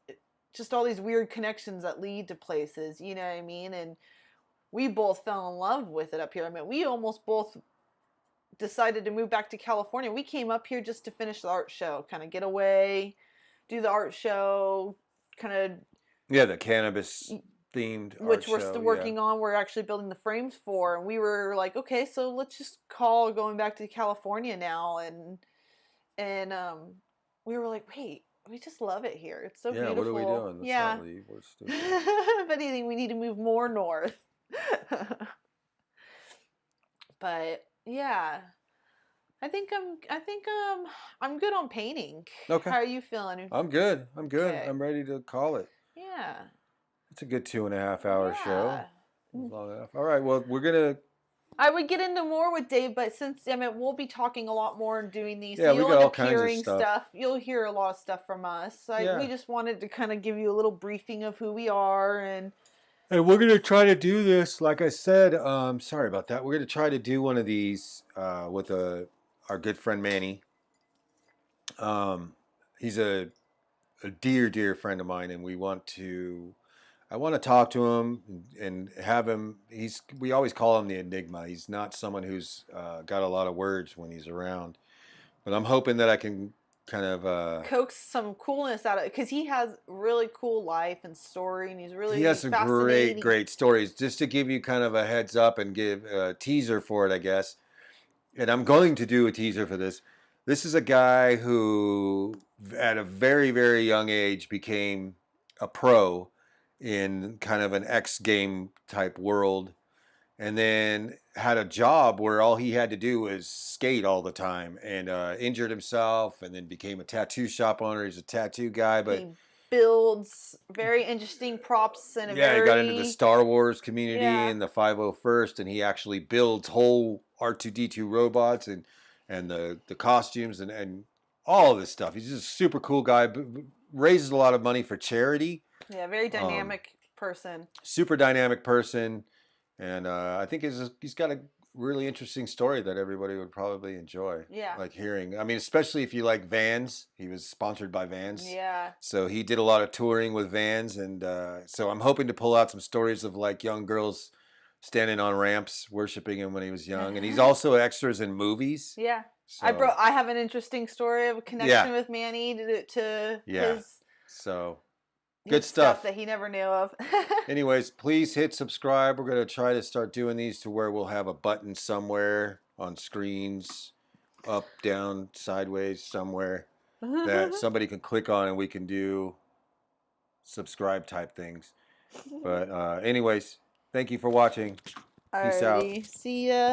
just all these weird connections that lead to places, you know what I mean, and we both fell in love with it up here. I mean, we almost both decided to move back to California. We came up here just to finish the art show, kind of get away, do the art show, kind of the cannabis themed which we're still working on. We're actually building the frames for, and we were like, okay, so let's just call going back to California now, and we were like, wait, we just love it here. It's so beautiful. What are we doing? Let's not leave. We're stupid. If anything, we need to move more north. But yeah, I think I'm good on painting. Okay. How are you feeling? I'm good. Okay. I'm ready to call it. Yeah. It's a good 2.5 hour show. Long enough. All right. Well, we're gonna. I would get into more with Dave, but since we'll be talking a lot more and doing these, so you'll we got all kinds of stuff. You'll hear a lot of stuff from us. We just wanted to kind of give you a little briefing of who we are, and we're gonna try to do this. Like I said, sorry about that. We're gonna try to do one of these with our good friend Manny. He's a dear friend of mine, and I want to talk to him and have him. We always call him the Enigma. He's not someone who's got a lot of words when he's around, but I'm hoping that I can kind of coax some coolness out of it, because he has really cool life and story, and he has some great stories. Just to give you kind of a heads up and give a teaser for it, I guess. And I'm going to do a teaser for this. This is a guy who, at a very, very young age, became a pro in kind of an X game type world. and then had a job where all he had to do was skate all the time, and injured himself, and then became a tattoo shop owner. He's a tattoo guy, but He builds very interesting props in a yeah, he got into the very Star Wars community yeah in the 501st, and he actually builds whole R2D2 robots and the costumes and all of this stuff. He's just a super cool guy. Raises a lot of money for charity. yeah very Um, dynamic person. Super dynamic person, and I think he's got a really interesting story that everybody would probably enjoy, Yeah. like hearing. I mean, especially if you like Vans. He was sponsored by Vans, Yeah. so he did a lot of touring with Vans, and so I'm hoping to pull out some stories of like young girls standing on ramps worshiping him when he was young, and he's also extras in movies. Yeah. So I have an interesting story of a connection yeah, with Manny to yeah. his So good his stuff stuff. that he never knew of. Anyways, please hit subscribe. We're going to try to start doing these to where we'll have a button somewhere on screens, up, down, sideways, somewhere that somebody can click on and we can do subscribe type things. But anyways, thank you for watching. Peace out. Alrighty. See ya.